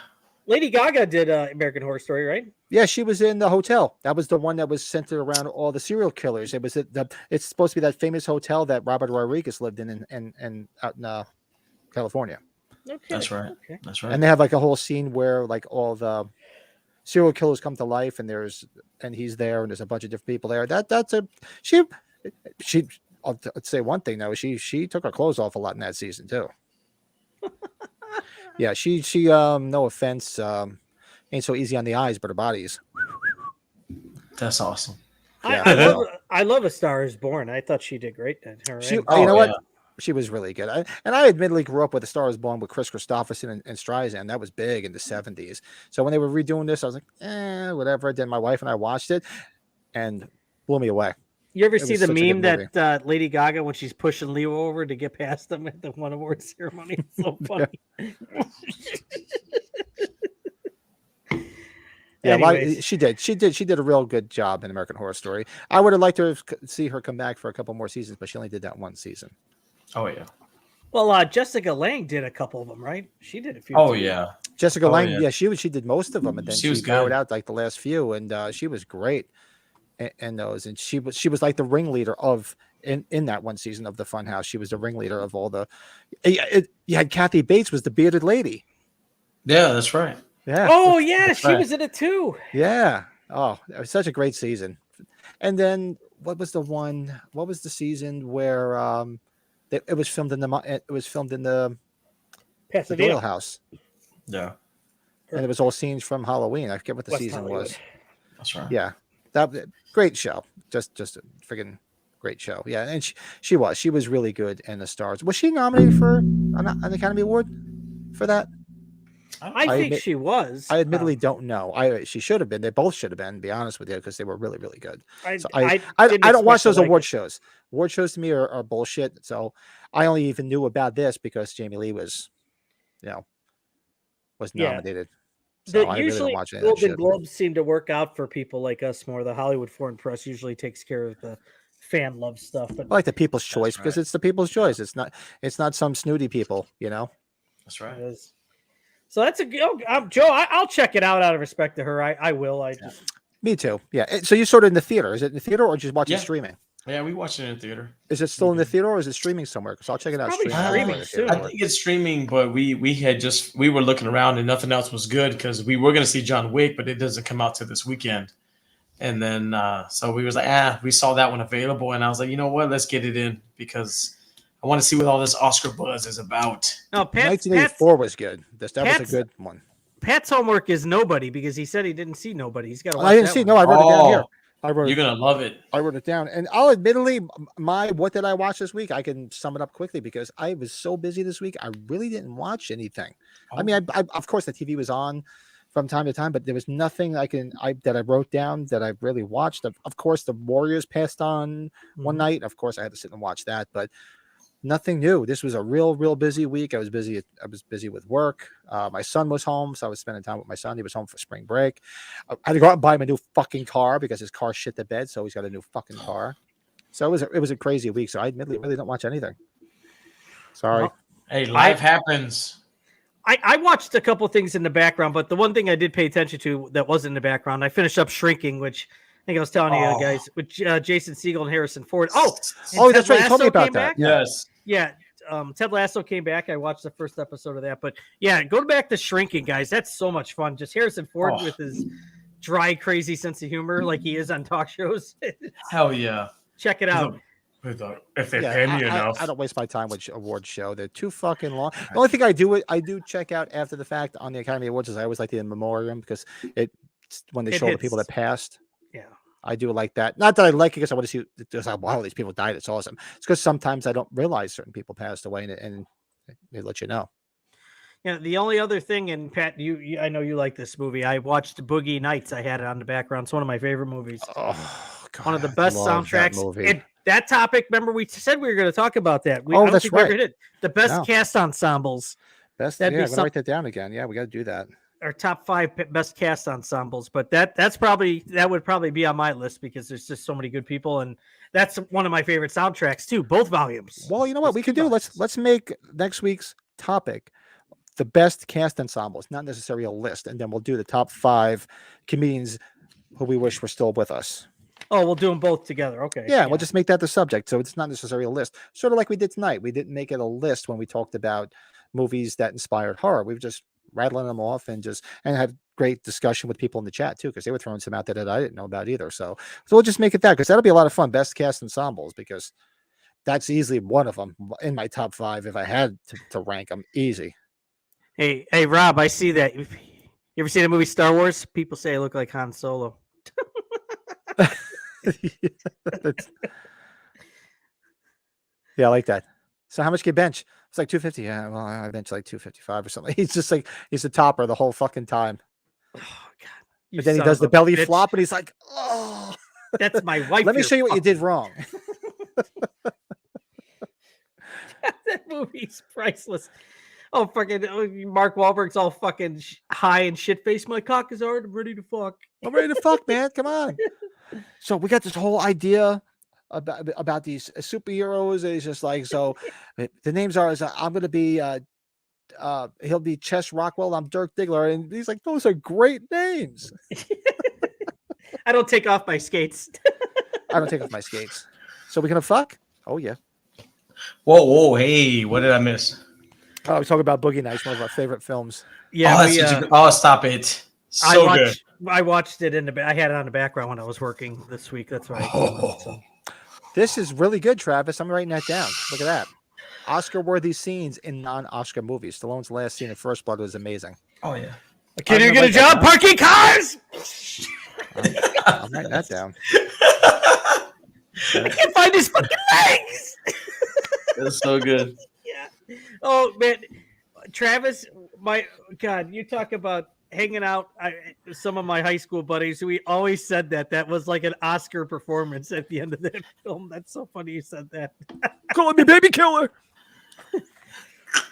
S2: Lady Gaga did American Horror Story, right?
S1: Yeah, she was in the hotel. That was the one that was centered around all the serial killers. It was it's supposed to be that famous hotel that Robert Rodriguez lived in out in California.
S2: Okay.
S3: That's right.
S2: Okay.
S3: That's right.
S1: And they have like a whole scene where like all the serial killers come to life, and he's there, and there's a bunch of different people there. She. I'll say one thing though. She took her clothes off a lot in that season too. Yeah, she no offense, ain't so easy on the eyes, but her body's.
S3: That's awesome.
S1: Yeah.
S2: I love A Star Is Born. I thought she did great.
S1: You know what? She was really good. I admittedly grew up with A Star Is Born with Chris Christopherson and Streisand. That was big in the 70s. So when they were redoing this, I was like, whatever. Then my wife and I watched it and blew me away.
S2: You ever
S1: It
S2: see
S1: was
S2: the
S1: such a good
S2: meme
S1: movie.
S2: that Lady Gaga, when she's pushing Leo over to get past him at the one award ceremony? It's so funny.
S1: Yeah,
S2: Anyways.
S1: she did a real good job in American Horror Story. I would have liked to see her come back for a couple more seasons, but she only did that one season.
S3: Oh yeah.
S2: Well, Jessica Lange did a couple of them, right? She did a few.
S3: Oh
S2: too.
S3: yeah.
S1: Jessica Lange,
S3: yeah.
S1: yeah, she did most of them, and then
S3: She was
S1: she bowed
S3: good.
S1: out like the last few, and she was great in those. And she was like the ringleader in that one season of the Funhouse. She was the ringleader of all the. You had Kathy Bates was the bearded lady.
S3: Yeah, that's right.
S1: Yeah.
S2: Oh yeah,
S3: That's
S2: she
S3: right.
S2: was in it too.
S1: Yeah. Oh, it was such a great season. And then what was the season where it was filmed in the
S2: Pasadena
S1: Doyle house,
S3: Yeah,
S1: and it was all scenes from Halloween. I forget what the
S2: West
S1: season
S2: Hollywood.
S1: was.
S3: that's right.
S1: Yeah. That great show. Just a friggin' great show. Yeah, and she was really good in The Stars. Was she nominated for an Academy Award for that?
S2: I think she was.
S1: I admittedly don't know. She should have been. They both should have been. To be honest with you, because they were really, really good. So I don't watch those award shows. Award shows to me are bullshit. So I only even knew about this because Jamie Lee was nominated. So I really don't watch any of that
S2: Golden
S1: shit.
S2: Globes seem to work out for people like us more. The Hollywood Foreign Press usually takes care of the fan love stuff. But
S1: I like the People's Choice because it's the People's Choice. It's not some snooty people.
S3: That's right.
S2: it is. So that's a Joe. I'll check it out of respect to her. I will.
S1: Me too. Yeah. So you saw it in the theater? Is it in the theater or just watching streaming?
S3: Yeah, we watched it in theater.
S1: Is it still in the theater or is it streaming somewhere? Because I'll check it out.
S2: Probably streaming soon.
S3: I think it's streaming, but we were looking around and nothing else was good because we were going to see John Wick, but it doesn't come out till this weekend. And then so we was like, we saw that one available, and I was like, you know what, let's get it in because I want to see what all this Oscar buzz is about.
S2: No,
S1: 1984 was good. That was a good one.
S2: Pat's homework is Nobody because he said he didn't see Nobody. He's got to.
S1: I didn't see. No, I wrote it down here.
S3: You're gonna love it.
S1: I wrote it down, and I'll admittedly, what did I watch this week? I can sum it up quickly because I was so busy this week. I really didn't watch anything. I mean, I of course the TV was on from time to time, but there was nothing that I wrote down that I really watched. Of course, the Warriors passed on one night. Of course, I had to sit and watch that, but nothing new. This was a real busy week. I was busy with work. My son was home, so I was spending time with my son. He was home for spring break. I had to go out and buy him a new fucking car because his car shit the bed, so he's got a new fucking car. So it was a crazy week. So I admittedly really don't watch anything. Sorry.
S2: Well,
S3: hey, life happens.
S2: I watched a couple things in the background, but the one thing I did pay attention to that wasn't in the background, I finished up Shrinking, which I think I was telling you guys, with Jason Segel and Harrison Ford.
S1: That's right. You told me about that.
S3: Yes.
S2: Yeah. Ted Lasso came back. I watched the first episode of that, but yeah, go back to Shrinking, guys. That's so much fun. Just Harrison Ford with his dry, crazy sense of humor, like he is on talk shows.
S3: Hell yeah!
S2: Check it out.
S3: If they pay me enough,
S1: I don't waste my time with award show. They're too fucking long. The only thing I do check out after the fact on the Academy Awards is I always like the in memoriam because when they show the people that passed.
S2: Yeah.
S1: I do like that. Not that I like it because I want to see just how wow these people died. It's awesome. It's because sometimes I don't realize certain people passed away, and they let you know.
S2: Yeah. The only other thing, and Pat, you I know you like this movie. I watched Boogie Nights. I had it on the background. It's one of my favorite movies.
S1: Oh, God,
S2: one of the best soundtracks. That topic. Remember, we said we were going to talk about that.
S1: That's right.
S2: The best cast ensembles.
S1: I'm gonna write that down again. Yeah, we got to do that.
S2: our top 5 best cast ensembles, but that would probably be on my list because there's just so many good people, and that's one of my favorite soundtracks too. Both volumes.
S1: Well, you know what
S2: There's
S1: we could
S2: 2
S1: do?
S2: volumes.
S1: Let's make next week's topic the best cast ensembles, not necessarily a list, and then we'll do the top 5 comedians who we wish were still with us.
S2: Oh, we'll do them both together. Okay.
S1: Yeah, we'll just make that the subject, so it's not necessarily a list. Sort of like we did tonight. We didn't make it a list when we talked about movies that inspired horror. We've just rattling them off and had great discussion with people in the chat too, because they were throwing some out there that I didn't know about either. So we'll just make it that, because that'll be a lot of fun. Best cast ensembles, because that's easily one of them in my top 5 if I had to rank them. Easy.
S2: Hey, Rob, I see that. You ever seen the movie Star Wars? People say I look like Han Solo.
S1: Yeah, I like that. So how much can you bench? It's like 250. Yeah, well, I bench like 255 or something. He's just like, he's the topper the whole fucking time.
S2: Oh God!
S1: But then he does the belly flop, and he's like, "Oh,
S2: that's my wife."
S1: Let me show you what you did wrong."
S2: That movie's priceless. Oh, fucking Mark Wahlberg's all fucking high and shit faced. My cock is hard. I'm ready to fuck.
S1: I'm ready to fuck, man. Come on. So we got this whole idea about these superheroes. It's just like, so the names are, I'm going to be, he'll be Chess Rockwell. I'm Dirk Diggler. And he's like, those are great names.
S2: I don't take off my skates.
S1: I don't take off my skates. So we're going to fuck? Oh, yeah.
S3: Whoa, hey, what did I miss?
S1: Oh, we talk about Boogie Nights, one of our favorite films.
S2: Yeah.
S3: Stop it. So good.
S2: I watched it I had it on the background when I was working this week. That's why.
S1: This is really good, Travis. I'm writing that down. Look at that. Oscar-worthy scenes in non-Oscar movies. Stallone's last scene in First Blood was amazing.
S3: Oh, yeah.
S2: Can you get a job parking cars?
S1: I'm writing that down.
S2: I can't find his fucking legs.
S3: That's so good.
S2: Yeah. Oh, man. Travis, my God, you talk about hanging out. Some of my high school buddies, we always said that was like an Oscar performance at the end of that film. That's so funny you said that.
S1: Calling me baby killer.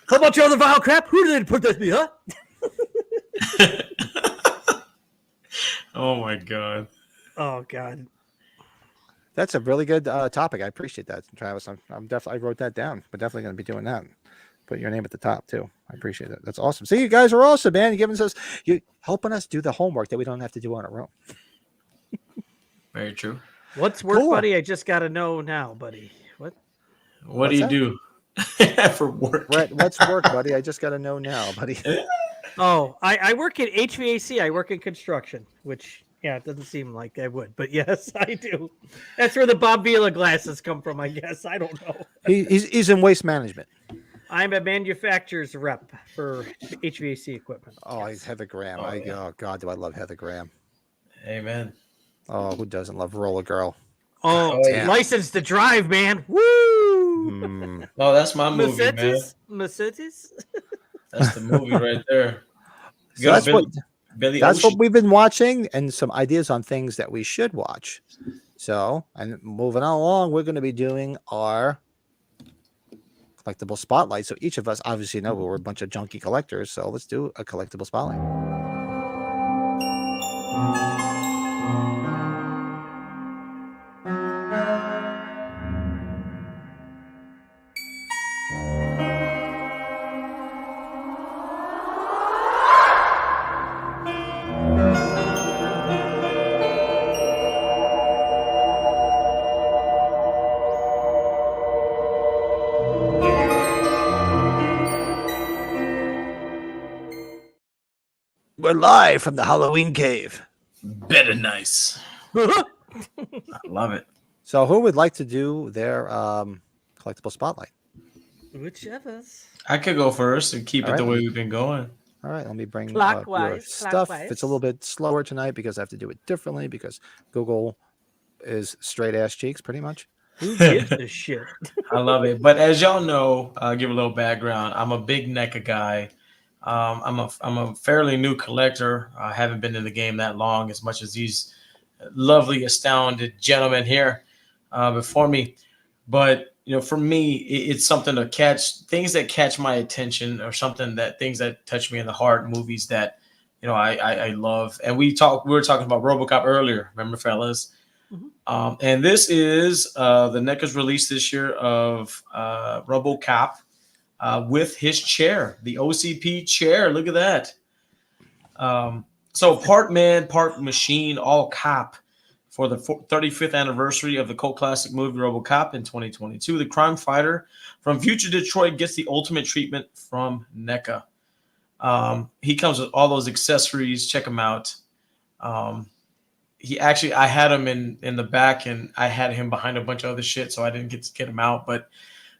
S2: How about your other vile crap? Who did they put that in me, huh?
S3: Oh my God.
S2: Oh God.
S1: That's a really good topic. I appreciate that, Travis. I'm definitely, I wrote that down. We're definitely going to be doing that. Put your name at the top too. I appreciate it. That's awesome. See, you guys are awesome, man. You helping us do the homework that we don't have to do on our own.
S3: Very true.
S2: What's work,
S1: Cool.
S2: buddy? I just got to know now, buddy.
S3: What do you do for work?
S1: What's work, buddy? I just got to know now, buddy.
S2: Oh, I work in HVAC. I work in construction, which, yeah, it doesn't seem like I would, but yes, I do. That's where the Bob Vila glasses come from, I guess. I don't know.
S1: He's in waste management.
S2: I'm a manufacturer's rep for HVAC equipment.
S1: Oh, he's Heather Graham. Oh God, do I love Heather Graham.
S3: Amen.
S1: Oh, who doesn't love Roller Girl?
S2: Oh,
S3: yeah.
S2: License to Drive, man. Woo!
S3: Oh, that's my movie, man.
S2: Mercedes?
S3: That's the movie right there.
S1: So that's
S3: Billy
S1: that's
S3: Ocean.
S1: what we've been watching, and some ideas on things that we should watch. So, and moving on along, we're going to be doing our collectible spotlight. So each of us obviously know we're a bunch of junky collectors. So let's do a collectible spotlight. We're live from the Halloween cave.
S3: Better nice. I love it.
S1: So who would like to do their collectible spotlight?
S2: Whichever.
S3: I could go first and keep
S1: All
S3: it the
S1: right.
S3: way we've been going.
S1: All right, let me bring
S2: Clockwise,
S1: your stuff.
S2: clockwise.
S1: It's a little bit slower tonight because I have to do it differently because Google is straight ass cheeks pretty much.
S2: Who gives a shit?
S3: I love it. But as y'all know, I'll give a little background. I'm a big NECA guy. I'm a fairly new collector. I haven't been in the game that long, as much as these lovely, astounded gentlemen here before me. But you know, for me, it's something to catch things that catch my attention, or things that touch me in the heart. Movies that I love, and we were talking about RoboCop earlier. Remember, fellas?
S2: Mhm.
S3: And this is the NECA's release this year of RoboCop with his chair, the OCP chair. Look at that. So part man, part machine, all cop. For the 35th anniversary of the cult classic movie RoboCop in 2022, the crime fighter from future Detroit gets the ultimate treatment from NECA. He comes with all those accessories. Check him out. I had him in the back, and I had him behind a bunch of other shit, so I didn't get to get him out. But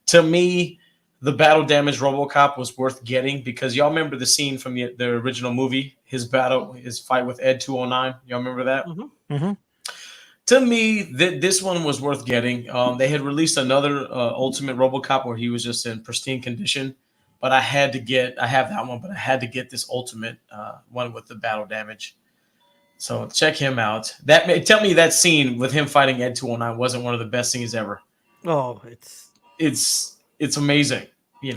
S3: to me, the battle damage RoboCop was worth getting because y'all remember the scene from the original movie, his fight with Ed 209. Y'all remember that?
S1: Mm-hmm.
S3: To me, this one was worth getting. They had released another Ultimate RoboCop where he was just in pristine condition, but I have that one, but I had to get this Ultimate one with the battle damage. So check him out. Tell me that scene with him fighting Ed 209 wasn't one of the best scenes ever.
S2: Oh,
S3: It's amazing.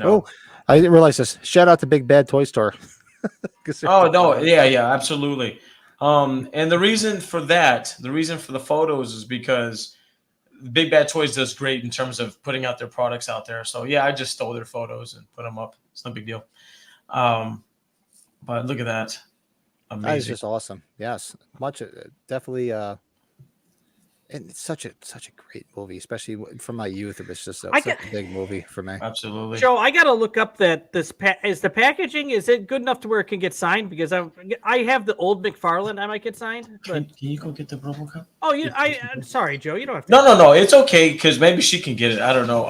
S1: Oh, I didn't realize this. Shout out to Big Bad Toy Store.
S3: Oh no, yeah, absolutely. And the reason for the photos is because Big Bad Toys does great in terms of putting out their products out there. So yeah, I just stole their photos and put them up. It's no big deal. But look at that. Amazing.
S1: That is just awesome. Yes, definitely. And it's such a great movie, especially from my youth. It was just such a big movie for me.
S3: Absolutely.
S2: Joe, I got to look up that is the packaging. Is it good enough to where it can get signed? Because I have the old McFarlane. I might get signed. But
S3: can you go get the RoboCop?
S2: Oh, I'm sorry, Joe. You don't have to.
S3: No. It's okay because maybe she can get it. I don't know.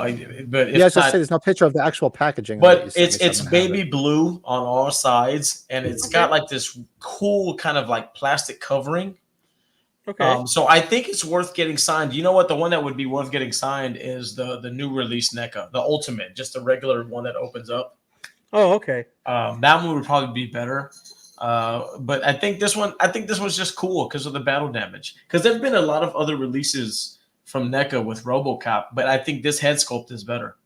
S3: But
S1: yeah, just say there's no picture of the actual packaging.
S3: But it's baby blue on all sides, and it's got like this cool kind of like plastic covering.
S2: Okay.
S3: So I think it's worth getting signed. You know what? The one that would be worth getting signed is the new release NECA, the Ultimate, just the regular one that opens up.
S2: Oh, okay.
S3: That one would probably be better. But I think this one's just cool because of the battle damage. Because there've been a lot of other releases from NECA with RoboCop, but I think this head sculpt is better.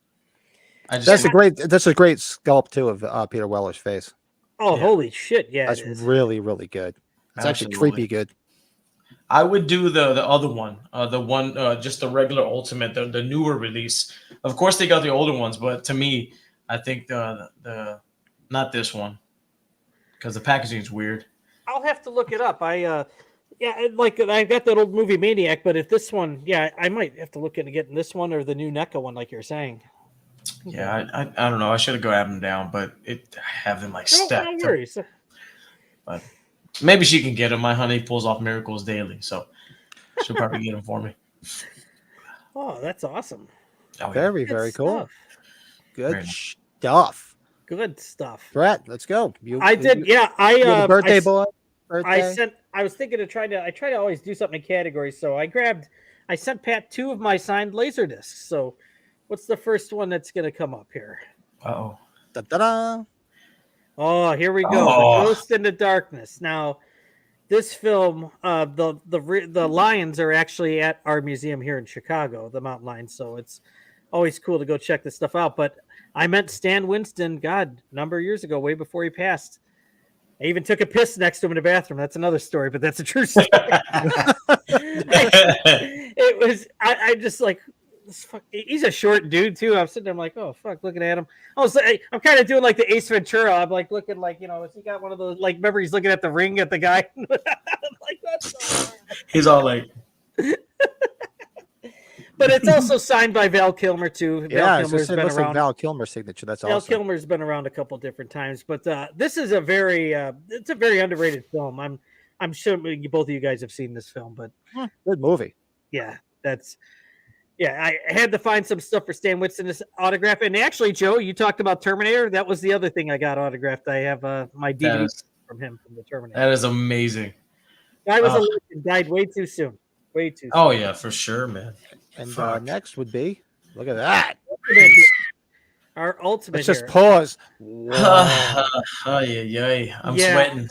S3: That's a great
S1: sculpt too of Peter Weller's face.
S2: Oh, yeah. Holy shit! Yeah,
S1: that's really, really good. It's actually creepy good.
S3: I would do the other one, just the regular Ultimate, the newer release. Of course, they got the older ones, but to me, I think the not this one because the packaging is weird.
S2: I'll have to look it up. I got that old movie Maniac, but if this one, I might have to look into getting this one or the new NECA one, like you're saying.
S3: Yeah, I don't know. I should have grabbed them down, but I have them like stacked.
S2: No worries.
S3: But maybe she can get them. My honey pulls off miracles daily, so she'll probably get them for me.
S2: Oh, that's awesome.
S3: Oh,
S1: very,
S2: Good
S1: very cool.
S2: stuff.
S1: Good stuff.
S2: Good stuff.
S1: Brett, let's go.
S2: I
S1: birthday boy. Birthday.
S2: I was thinking of trying to always do something in categories, so I sent Pat 2 of my signed laser discs. So what's the first one that's going to come up here?
S3: Uh-oh.
S1: Da-da-da.
S2: Oh, here we go. The Ghost in the Darkness. Now, this film, the lions are actually at our museum here in Chicago, the mountain lions. So it's always cool to go check this stuff out. But I met Stan Winston, a number of years ago, way before he passed. I even took a piss next to him in the bathroom. That's another story, but that's a true story. It was, I just like, he's a short dude too. I'm sitting there, I'm like, oh fuck, looking at him. I'm kind of doing like the Ace Ventura. I'm like looking like, has he got one of those, like, remember he's looking at the ring at the guy? Like that's
S3: he's all like.
S2: But it's also signed by Val Kilmer too.
S1: Val Kilmer's been around. Like Val Kilmer's signature. That's awesome.
S2: Val Kilmer's been around a couple different times, but this is a very underrated film. I'm sure both of you guys have seen this film, but
S1: good movie.
S2: Yeah, I had to find some stuff for Stan Winston's autograph. And actually, Joe, you talked about Terminator. That was the other thing I got autographed. I have my DVD from him from the Terminator.
S3: That is amazing.
S2: Guy was a legend, died way too soon. Way too soon.
S3: Oh yeah, for sure, man.
S1: And next would be, look at that.
S2: Our ultimate.
S1: Let's just pause.
S3: I'm sweating.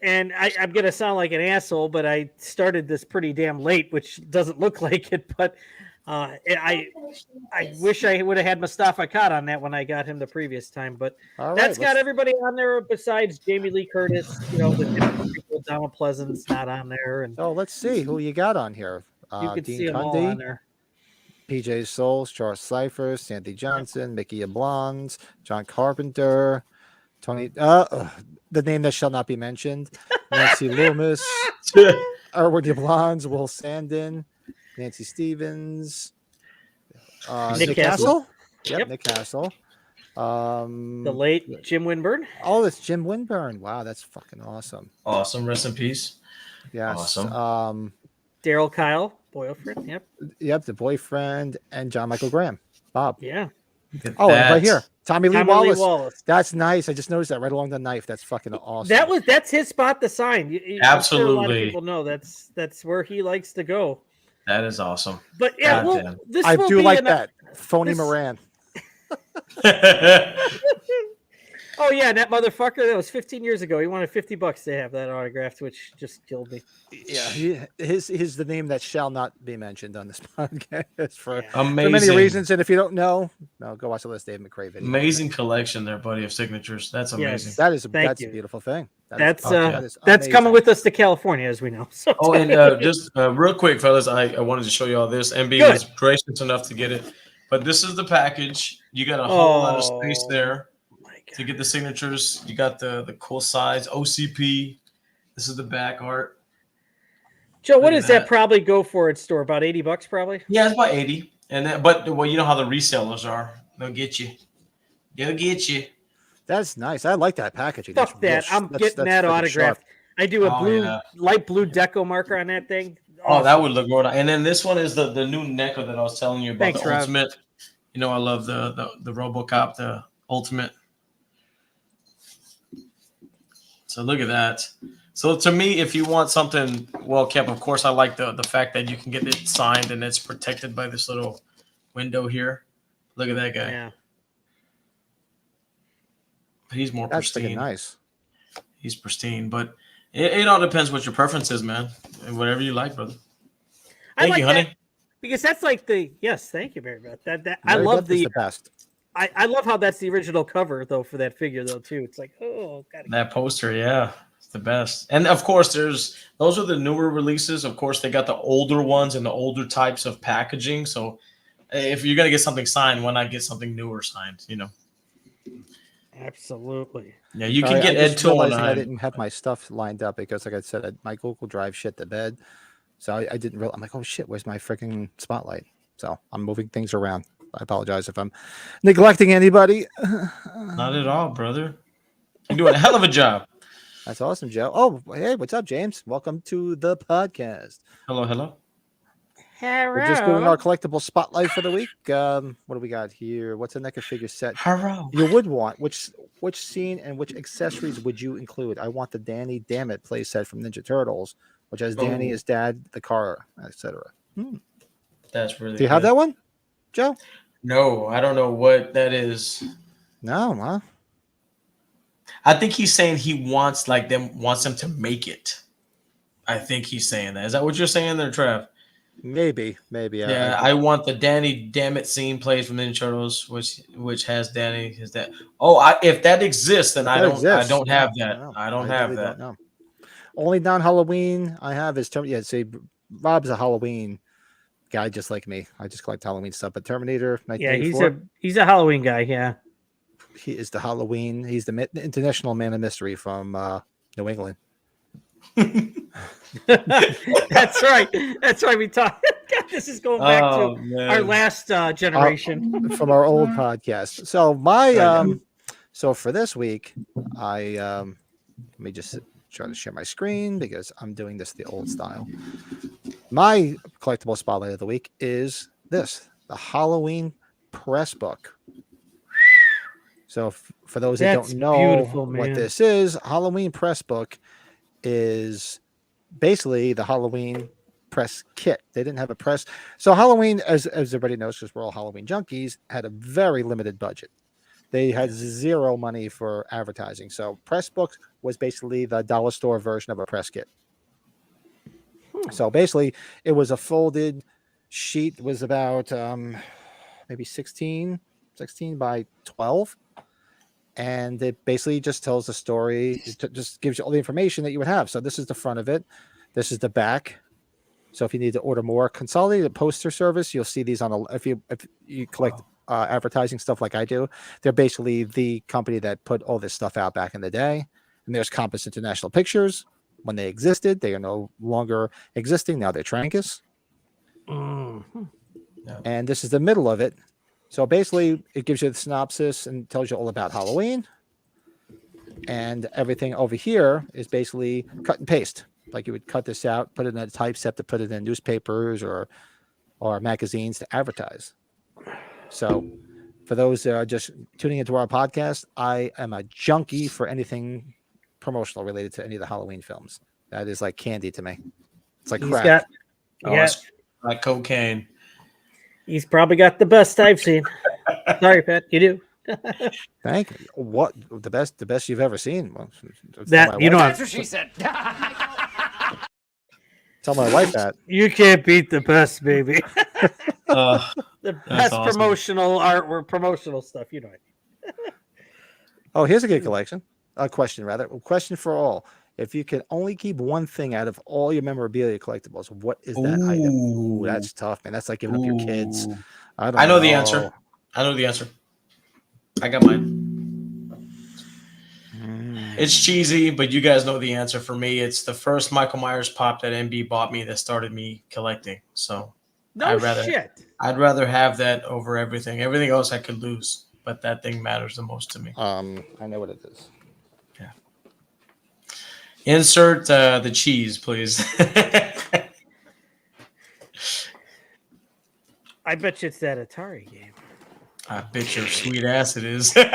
S2: And I'm going to sound like an asshole, but I started this pretty damn late, which doesn't look like it. But I wish I would have had Mustafa Khan on that when I got him the previous time, but
S1: All right,
S2: that's got
S1: let's-
S2: everybody on there besides Jamie Lee Curtis. You know, the different people. Donald Pleasant's not on there, and
S1: So let's see who you got on here.
S2: you can
S1: Dean
S2: see them all on
S1: Cundy,
S2: there.
S1: PJ Souls, Charles Cyphers, Sandy Johnson, Mickey Blondes, John Carpenter, Tony, the name that shall not be mentioned, Nancy Loomis, Erwin Blondes, Will Sandin, Nancy Stevens,
S2: Nick Castle.
S1: Yep, Nick Castle.
S2: The late Jim Winburn.
S1: Oh, it's Jim Winburn. Wow, that's fucking awesome.
S3: Awesome. Rest in peace.
S1: Yes.
S3: Awesome.
S2: Daryl Kyle, boyfriend. Yep.
S1: Yep, the boyfriend and John Michael Graham. Bob.
S2: Yeah.
S1: Oh, and right here. Tommy Lee Wallace.
S2: Lee.
S1: That's nice. I just noticed that right along the knife. That's fucking awesome.
S2: That's his spot to sign.
S3: Absolutely.
S2: A lot of people know that's where he likes to go.
S3: That is awesome.
S2: But yeah,
S3: Goddamn.
S2: this
S1: I
S2: will
S1: do
S2: be
S1: like that. Phony
S2: this-
S1: Moran.
S2: Oh yeah, that motherfucker. That was 15 years ago. He wanted $50 to have that autographed, which just killed me.
S1: Yeah, his the name that shall not be mentioned on this podcast for
S3: Amazing.
S1: many reasons. And if you don't know, no, go watch the list David McRae video.
S3: Amazing collection there, buddy, of signatures. That's amazing.
S1: That is
S2: Thank
S1: a
S2: you.
S1: beautiful thing.
S2: That's
S1: is
S2: that's coming
S1: amazing.
S2: with us to California, as we know. So
S3: Oh, and just real quick, fellas, I wanted to show you all this. MB
S2: Good.
S3: was gracious enough to get it. But this is the package. You got a whole lot of space there to get the signatures. You got the cool size, OCP. This is the back art.
S2: Joe, what
S3: Look at
S2: does that
S3: that.
S2: probably go for at store? About $80 probably?
S3: Yeah, it's about 80. And then, but well, you know how the resellers are. They'll get you. They'll get you.
S1: That's nice. I like that packaging.
S2: Fuck
S1: That's
S2: that.
S1: rich.
S2: I'm getting that
S1: freaking
S2: autographed.
S1: sharp.
S2: I do a
S3: Oh,
S2: blue,
S3: yeah.
S2: light blue deco marker on that thing.
S3: Oh, that would look good. And then this one is the new NECA that I was telling you about.
S2: Thanks,
S3: the
S2: Rob.
S3: Ultimate. You know, I love the RoboCop, the Ultimate. So look at that. So to me, if you want something well kept, of course, I like the fact that you can get it signed and it's protected by this little window here. Look at that guy.
S2: Yeah.
S3: He's more
S1: That's freaking
S3: pristine.
S1: nice.
S3: He's pristine, but it all depends what your preference is, man. And whatever you like, brother. Thank
S2: like
S3: you, honey.
S2: that because that's like yes, thank you very much. That I
S1: Mary
S2: love
S1: Beth is
S2: the
S1: best.
S2: I love how that's the original cover though for that figure though too. It's like God.
S3: That poster, yeah, it's the best. And of course, those are the newer releases. Of course, they got the older ones and the older types of packaging. So if you're gonna get something signed, why not get something newer signed? You know.
S2: Absolutely.
S3: Yeah, you can
S1: Sorry,
S3: get
S1: I
S3: Ed
S1: just
S3: Tool
S1: realizing I
S3: on.
S1: didn't have my stuff lined up because, like I said, my Google Drive shit the bed. So I didn't realize. I'm like, oh shit, where's my freaking spotlight? So I'm moving things around. I apologize if I'm neglecting anybody.
S3: Not at all, brother. You're doing a hell of a job.
S1: That's awesome, Joe. Oh, hey, what's up, James? Welcome to the podcast.
S3: Hello, hello.
S1: We're just doing our collectible spotlight for the week. What do we got here? What's a NECA figure set
S3: Hello.
S1: you would want? Which scene and which accessories would you include? I want the Danny Dammit play set from Ninja Turtles, which has Danny, his dad, the car, etc.
S3: That's really.
S1: Do you have
S3: good.
S1: that one, Joe?
S3: No, I don't know what that is.
S1: No, huh?
S3: I think he's saying he wants them to make it. I think he's saying that. Is that what you're saying there, Trav?
S1: Maybe.
S3: Yeah, I want the Danny Dammit scene plays from Ninja Turtles, which has Danny. Is that? Oh, if that exists, then I don't have that. I don't have
S1: really
S3: that.
S1: don't know. Only non-Halloween I have is see, Rob's a Halloween guy just like me. I just collect Halloween stuff. But Terminator,
S2: Yeah,
S1: 1984,
S2: he's a Halloween guy. Yeah.
S1: he is the Halloween. He's the international man of mystery from New England.
S2: That's right. That's right. We talked. God, this is going back to
S3: man.
S2: our last generation.
S1: From our old podcast. So my so for this week, I let me just try to share my screen because I'm doing this the old style. My collectible spotlight of the week is the Halloween press book. So for those that
S2: That's
S1: don't know
S2: beautiful,
S1: what
S2: man.
S1: this is, Halloween press book is basically the Halloween press kit. They didn't have a press. So Halloween, as everybody knows, because we're all Halloween junkies, had a very limited budget. They had zero money for advertising. So press book was basically the dollar store version of a press kit. So basically, it was a folded sheet was about maybe 16 by 12. And it basically just tells the story. It just gives you all the information that you would have. So this is the front of it. This is the back. So if you need to order more consolidated poster service, you'll see these on a. If you collect advertising stuff like I do, they're basically the company that put all this stuff out back in the day. And there's Compass International Pictures. When they existed, they are no longer existing. Now they're Trancas. And this is the middle of it. So basically, it gives you the synopsis and tells you all about Halloween. And everything over here is basically cut and paste. Like you would cut this out, put it in a typeset to put it in newspapers or magazines to advertise. So for those that are just tuning into our podcast, I am a junkie for anything promotional related to any of the Halloween films. That is like candy to me. It's like crack.
S3: It's like cocaine.
S2: He's probably got the best I've seen. Sorry, Pat, you do.
S1: Thank you. What the best you've ever seen? Well,
S2: That you know,
S5: That's what she said.
S1: Tell my wife that.
S2: you can't beat the best, baby.
S3: Uh,
S2: The
S3: That's
S2: best
S3: awesome.
S2: promotional art or promotional stuff, you know.
S1: Oh, here's a good collection. A question, rather. A question for all. If you could only keep one thing out of all your memorabilia collectibles, what is that item? Ooh, that's tough, man. That's like giving up your kids.
S3: Ooh.
S1: I
S3: know the answer. I know the answer. I got mine. It's cheesy, but you guys know the answer. For me, it's the first Michael Myers pop that MB bought me that started me collecting. So
S2: No
S3: I'd rather have that over everything. Everything else I could lose, but that thing matters the most to me.
S1: I know what it is.
S3: Yeah. Insert the cheese, please.
S2: I bet you it's that Atari game.
S3: I bet your sweet ass it is.
S1: It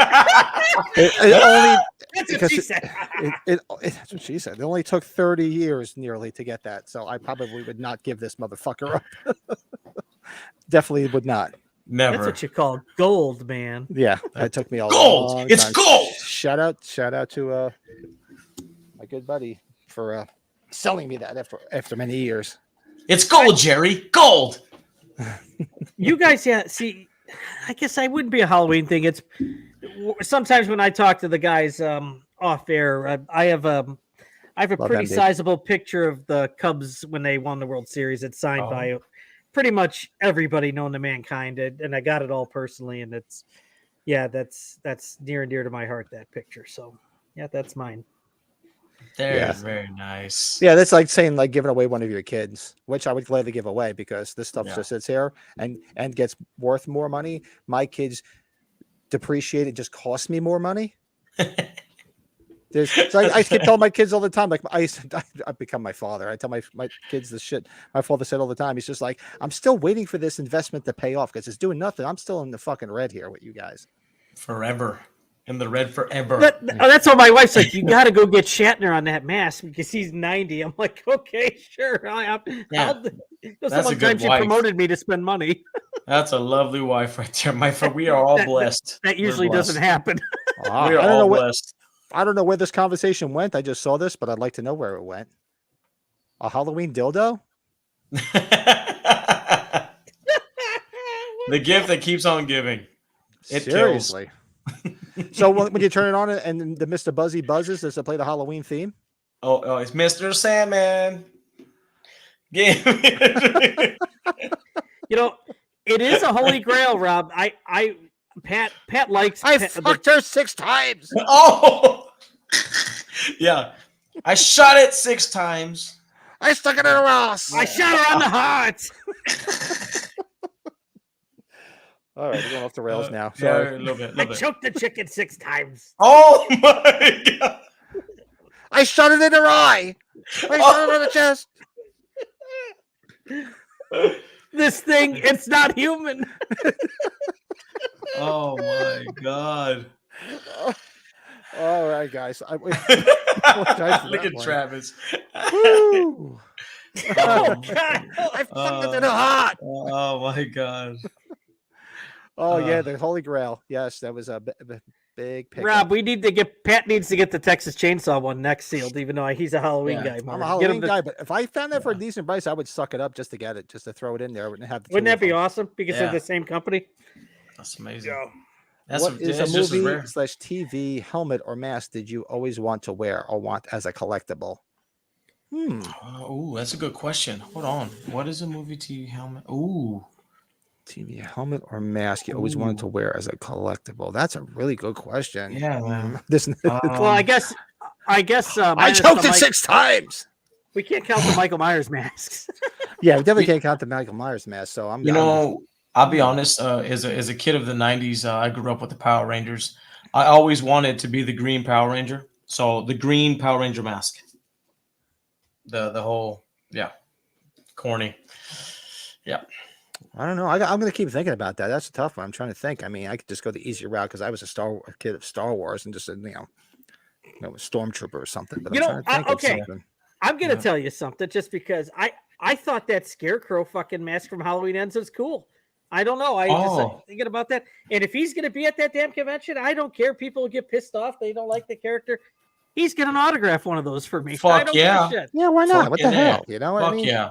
S1: only
S2: That's
S1: because
S2: what she said.
S1: that's what she said. It only took 30 years nearly to get that, so I probably would not give this motherfucker up. Definitely would not.
S3: Never.
S2: That's what you call gold, man.
S1: Yeah, that took me a
S3: Gold!
S1: long
S3: It's
S1: time.
S3: gold!
S1: Shout out to my good buddy for selling me that after many years.
S3: It's gold, Jerry. Gold.
S2: You guys, yeah. See, I guess I wouldn't be a Halloween thing. It's sometimes when I talk to the guys off air, I have a
S1: Love
S2: pretty
S1: MD.
S2: sizable picture of the Cubs when they won the World Series. It's signed by pretty much everybody known to mankind, and I got it all personally. And it's that's near and dear to my heart, that picture. So yeah, that's mine.
S3: Very nice.
S1: Yeah, that's like saying like giving away one of your kids, which I would gladly give away because this stuff
S3: Yeah.
S1: just sits here and gets worth more money. My kids depreciate; it just costs me more money. I keep telling my kids all the time, like I become my father. I tell my kids this shit. My father said all the time. He's just like, I'm still waiting for this investment to pay off because it's doing nothing. I'm still in the fucking red here with you guys.
S3: Forever. In the red forever.
S2: That's what my wife's like. You got to go get Shatner on that mask because he's 90. I'm like, okay, sure.
S3: That's a
S2: Someone
S3: good
S2: time she
S3: wife.
S2: promoted me to spend money.
S3: That's a lovely wife right there. My friend, we are all blessed.
S2: That
S3: We're
S2: usually doesn't
S3: blessed.
S2: happen.
S3: We
S1: I
S3: are
S1: don't know
S3: all
S1: what
S3: blessed.
S1: I don't know where this conversation went. I just saw this, but I'd like to know where it went. A Halloween dildo?
S3: The gift that keeps on giving. It
S1: Seriously. So when you turn it on and the Mr. Buzzy buzzes, does it play the Halloween theme?
S3: Oh, it's Mr. Sandman. Give me-
S2: You know, it is a holy grail, Rob. Pat likes.
S1: fucked her 6 times.
S3: Oh, yeah. I shot it 6 times.
S1: I stuck it in her ass.
S2: I shot her on the heart.
S1: All right, we're going off the rails now.
S3: Yeah,
S1: Sorry.
S3: a little bit.
S2: I choked the chicken 6 times.
S3: Oh my god.
S1: I shot it in her eye. I shot it on the chest.
S2: This thing, it's not human.
S3: Oh my god.
S1: All right, guys.
S3: Look at Travis.
S1: Woo.
S2: Oh, God.
S1: I fucked it in her heart.
S3: Oh my god.
S1: Oh yeah, the Holy Grail. Yes, that was a Big pickup.
S2: Rob, Pat needs to get the Texas Chainsaw one next sealed, even though he's a Halloween
S3: Yeah.
S2: guy.
S1: I'm
S2: More.
S1: a
S2: Get
S1: Halloween
S2: him the-
S1: guy, but if I found that for a decent price, I would suck it up just to get it, just to throw it in there and have the
S2: Wouldn't
S1: two
S2: that
S1: of
S2: be
S1: them.
S2: awesome? Because they're
S3: Yeah.
S2: the same company.
S3: That's amazing.
S2: Yeah.
S3: That's
S1: What is
S3: that's
S1: a
S3: just as
S1: movie
S3: rare.
S1: / TV helmet or mask did you always want to wear or want as a collectible?
S3: Oh, that's a good question. Hold on. What is a movie TV helmet? Ooh.
S1: TV helmet or mask you always wanted to wear as a collectible? That's a really good question.
S3: Yeah, man.
S1: This,
S2: Well, I guess.
S1: I
S2: minus
S1: choked
S2: the
S1: it 6 times.
S2: We can't count the Michael Myers masks.
S1: Yeah, we definitely can't count the Michael Myers mask. So I'm.
S3: You know, I'll be honest. As a kid of the '90s, I grew up with the Power Rangers. I always wanted to be the Green Power Ranger. So the Green Power Ranger mask. The whole corny. Yeah.
S1: I don't know. I'm going to keep thinking about that. That's a tough one. I'm trying to think. I mean, I could just go the easy route because I was a kid of Star Wars and just a stormtrooper or something. But
S2: You
S1: I'm
S2: know,
S1: trying to think of
S2: okay.
S1: something.
S2: I'm gonna tell you something, just because I thought that Scarecrow fucking mask from Halloween Ends was cool. I don't know. I just thinking about that. And if he's gonna be at that damn convention, I don't care. People get pissed off. They don't like the character. He's gonna autograph one of those for me. I
S3: Fuck
S2: don't
S3: yeah.
S2: give a shit.
S1: Yeah, why not?
S3: Fuck
S1: What the
S3: yeah.
S1: hell? You know what I
S3: Fuck
S1: mean?
S3: yeah.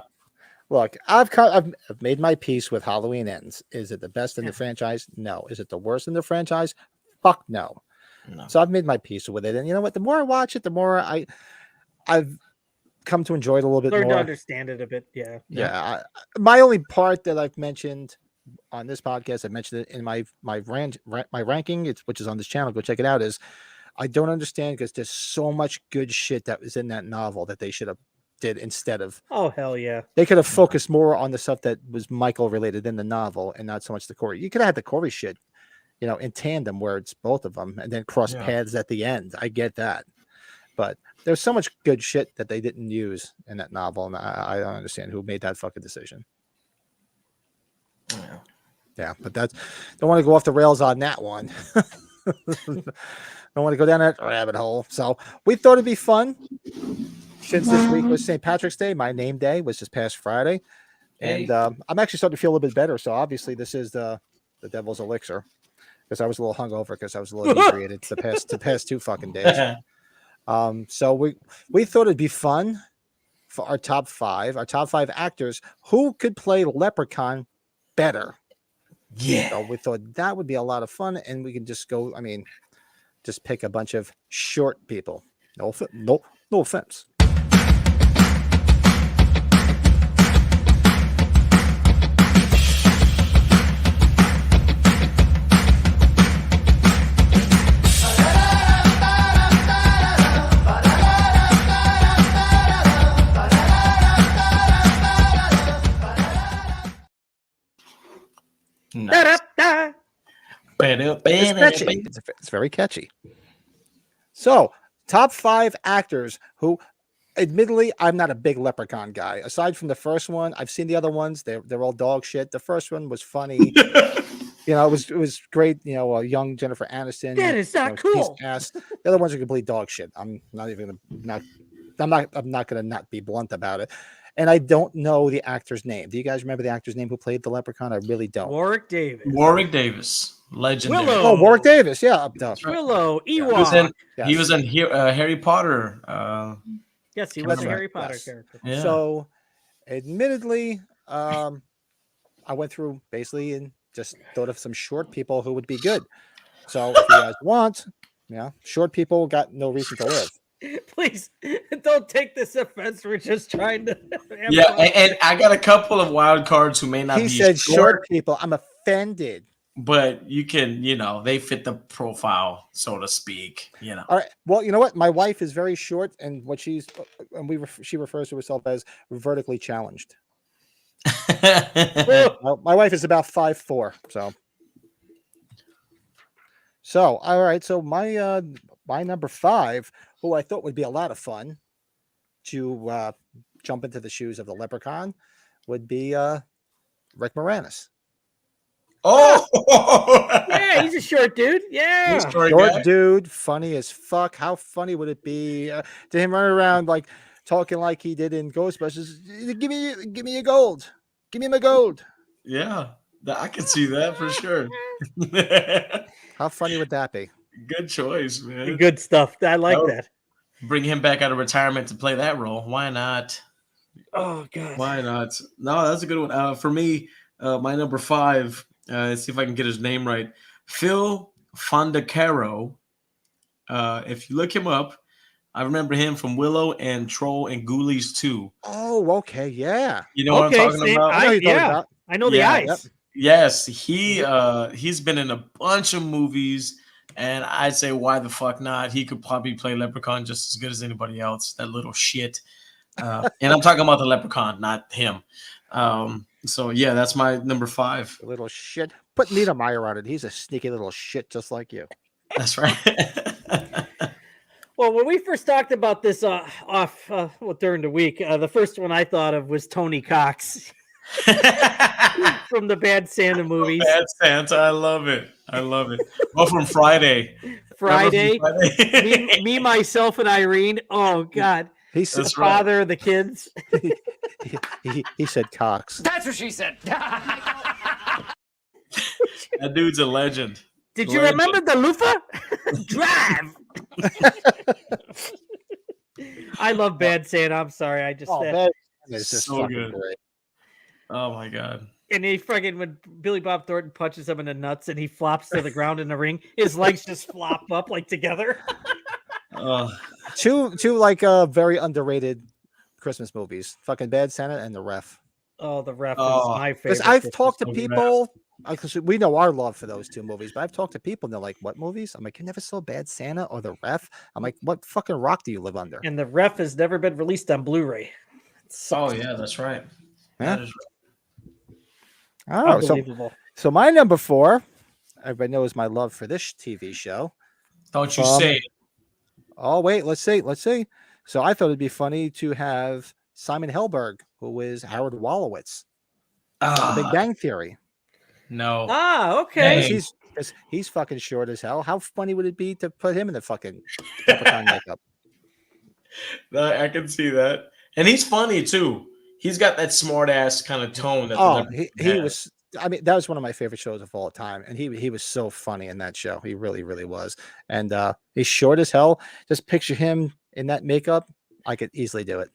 S1: Look, I've made my peace with Halloween Ends. Is it the best in the franchise? No. Is it the worst in the franchise? Fuck no.
S3: No.
S1: So I've made my peace with it. And you know what? The more I watch it, the more I've come to enjoy it a little bit
S2: Learn
S1: more.
S2: to understand it a bit. Yeah.
S1: Yeah. My only part that I've mentioned on this podcast, I mentioned it in my ranking, which is on this channel. Go check it out. Is I don't understand because there's so much good shit that was in that novel that they should have did instead of.
S2: Oh hell yeah.
S1: They could have focused more on the stuff that was Michael related in the novel and not so much the Corey. You could have had the Corey shit, in tandem where it's both of them and then cross paths at the end. I get that. But there's so much good shit that they didn't use in that novel. And I don't understand who made that fucking decision. Yeah, but don't want to go off the rails on that one. Don't want to go down that rabbit hole. So we thought it'd be fun. Since this week was St. Patrick's Day, my name day was this past Friday. And I'm actually starting to feel a little bit better. So obviously this is the devil's elixir. Because I was a little hungover because I was a little inebriated the past 2 fucking days. So we thought it'd be fun for our top 5 actors who could play Leprechaun better.
S3: Yeah.
S1: So we thought that would be a lot of fun, and we can just go. I mean, just pick a bunch of short people. No offense.
S3: Nice.
S2: Da-da-da.
S1: It's catchy. It's very catchy. So, top 5 actors who, admittedly, I'm not a big Leprechaun guy. Aside from the first one, I've seen the other ones. They're all dog shit. The first one was funny. It was great. Young Jennifer Aniston.
S2: That is not cool.
S1: Ass. The other ones are complete dog shit. I'm not gonna not be blunt about it. And I don't know the actor's name. Do you guys remember the actor's name who played the Leprechaun? I really don't.
S2: Warwick Davis.
S3: Warwick Davis, legendary.
S2: Willow.
S1: Oh, Warwick Davis. Yeah.
S2: Willow.
S3: He was
S2: Ewok.
S3: He was in Harry Potter.
S2: Yes, he was a
S1: That's
S2: Harry
S1: right,
S2: Potter
S1: yes.
S2: character.
S3: Yeah.
S1: So, admittedly, I went through basically and just thought of some short people who would be good. So, if you guys want, short people got no reason to live.
S2: Please don't take this offense. We're just trying to.
S3: Yeah, and I got a couple of wild cards who may not
S1: He
S3: be
S1: said short people. I'm offended.
S3: but you can, they fit the profile, so to speak.
S1: All right. Well, you know what? My wife is very short, and she refers to herself as vertically challenged. Well, my wife is about 5'4", so all right. So my number 5, who I thought would be a lot of fun to jump into the shoes of the Leprechaun, would be Rick Moranis.
S3: Oh,
S2: Yeah, he's a short dude. Yeah.
S3: Short
S1: Short
S3: guy.
S1: dude, funny as fuck. How funny would it be to him running around like talking like he did in Ghostbusters? Give me your gold. Give me my gold.
S3: Yeah, I can see that for sure.
S1: How funny would that be?
S3: Good choice, man.
S2: Good stuff. I like
S3: would-
S2: that.
S3: Bring him back out of retirement to play that role. Why not?
S2: Oh god.
S3: Why not? No, that's a good one. For me, my number 5. Let's see if I can get his name right. Phil Fondacaro. If you look him up, I remember him from Willow and Troll and Ghoulies 2.
S1: Oh, okay, yeah.
S3: You know what I'm talking
S2: same-
S3: about?
S1: I know who you're talking
S2: yeah.
S1: about.
S2: I know the
S3: Yeah,
S2: eyes.
S1: yep.
S3: Yes, he's been in a bunch of movies, and I'd say why the fuck not? He could probably play Leprechaun just as good as anybody else. That little shit. And I'm talking about the Leprechaun, not him. So yeah, that's my number 5.
S1: A little shit. Put Nina Meyer on it. He's a sneaky little shit just like you.
S3: That's right.
S2: Well, when we first talked about this during the week, the first one I thought of was Tony Cox from the Bad Santa movies.
S3: Bad Santa, I love it. Well, from Friday.
S2: Friday,
S3: Remember from Friday?
S2: me, myself, and Irene. Oh God,
S1: He's
S2: the
S3: That's right.
S2: father of the kids.
S1: he said Cox.
S5: That's what she said.
S3: That dude's a legend.
S2: Did you
S3: Legend.
S2: remember the loofah? Drive. I love Bad Santa. I'm sorry. I just
S1: Oh, man. It's just
S3: So
S1: fucking
S3: good.
S1: great.
S3: Oh my god.
S2: and he fucking when Billy Bob Thornton punches him in the nuts and he flops to the ground in the ring, his legs just flop up like together.
S1: Two like very underrated Christmas movies. Fucking Bad Santa and The Ref.
S2: Oh, the ref
S3: Oh,
S2: is my favorite.
S1: Because I've
S2: Christmas
S1: talked to
S2: movie.
S1: people, because we know our love for those two movies, but I've talked to people and they're like, "What movies?" I'm like, "You never saw Bad Santa or The Ref?" I'm like, "What fucking rock do you live under?"
S2: And the ref has never been released on Blu-ray.
S3: Oh yeah, that's right.
S1: Yeah.
S3: That is
S1: Oh,
S2: Unbelievable.
S1: so my number 4, everybody knows my love for this TV show.
S3: Don't you say it.
S1: Oh wait, let's see. So I thought it'd be funny to have Simon Helberg, who is Howard Wolowitz, The Big Bang Theory.
S3: No.
S2: Ah, okay.
S3: Hey.
S1: He's fucking short as hell. How funny would it be to put him in the fucking Leprechaun makeup?
S3: I can see that. And he's funny too. He's got that smart ass kind of tone. That the
S1: Oh,
S3: Leprechaun
S1: he
S3: has.
S1: was. I mean, that was one of my favorite shows of all time, and he was so funny in that show. He really, really was. And he's short as hell. Just picture him in that makeup. I could easily do it.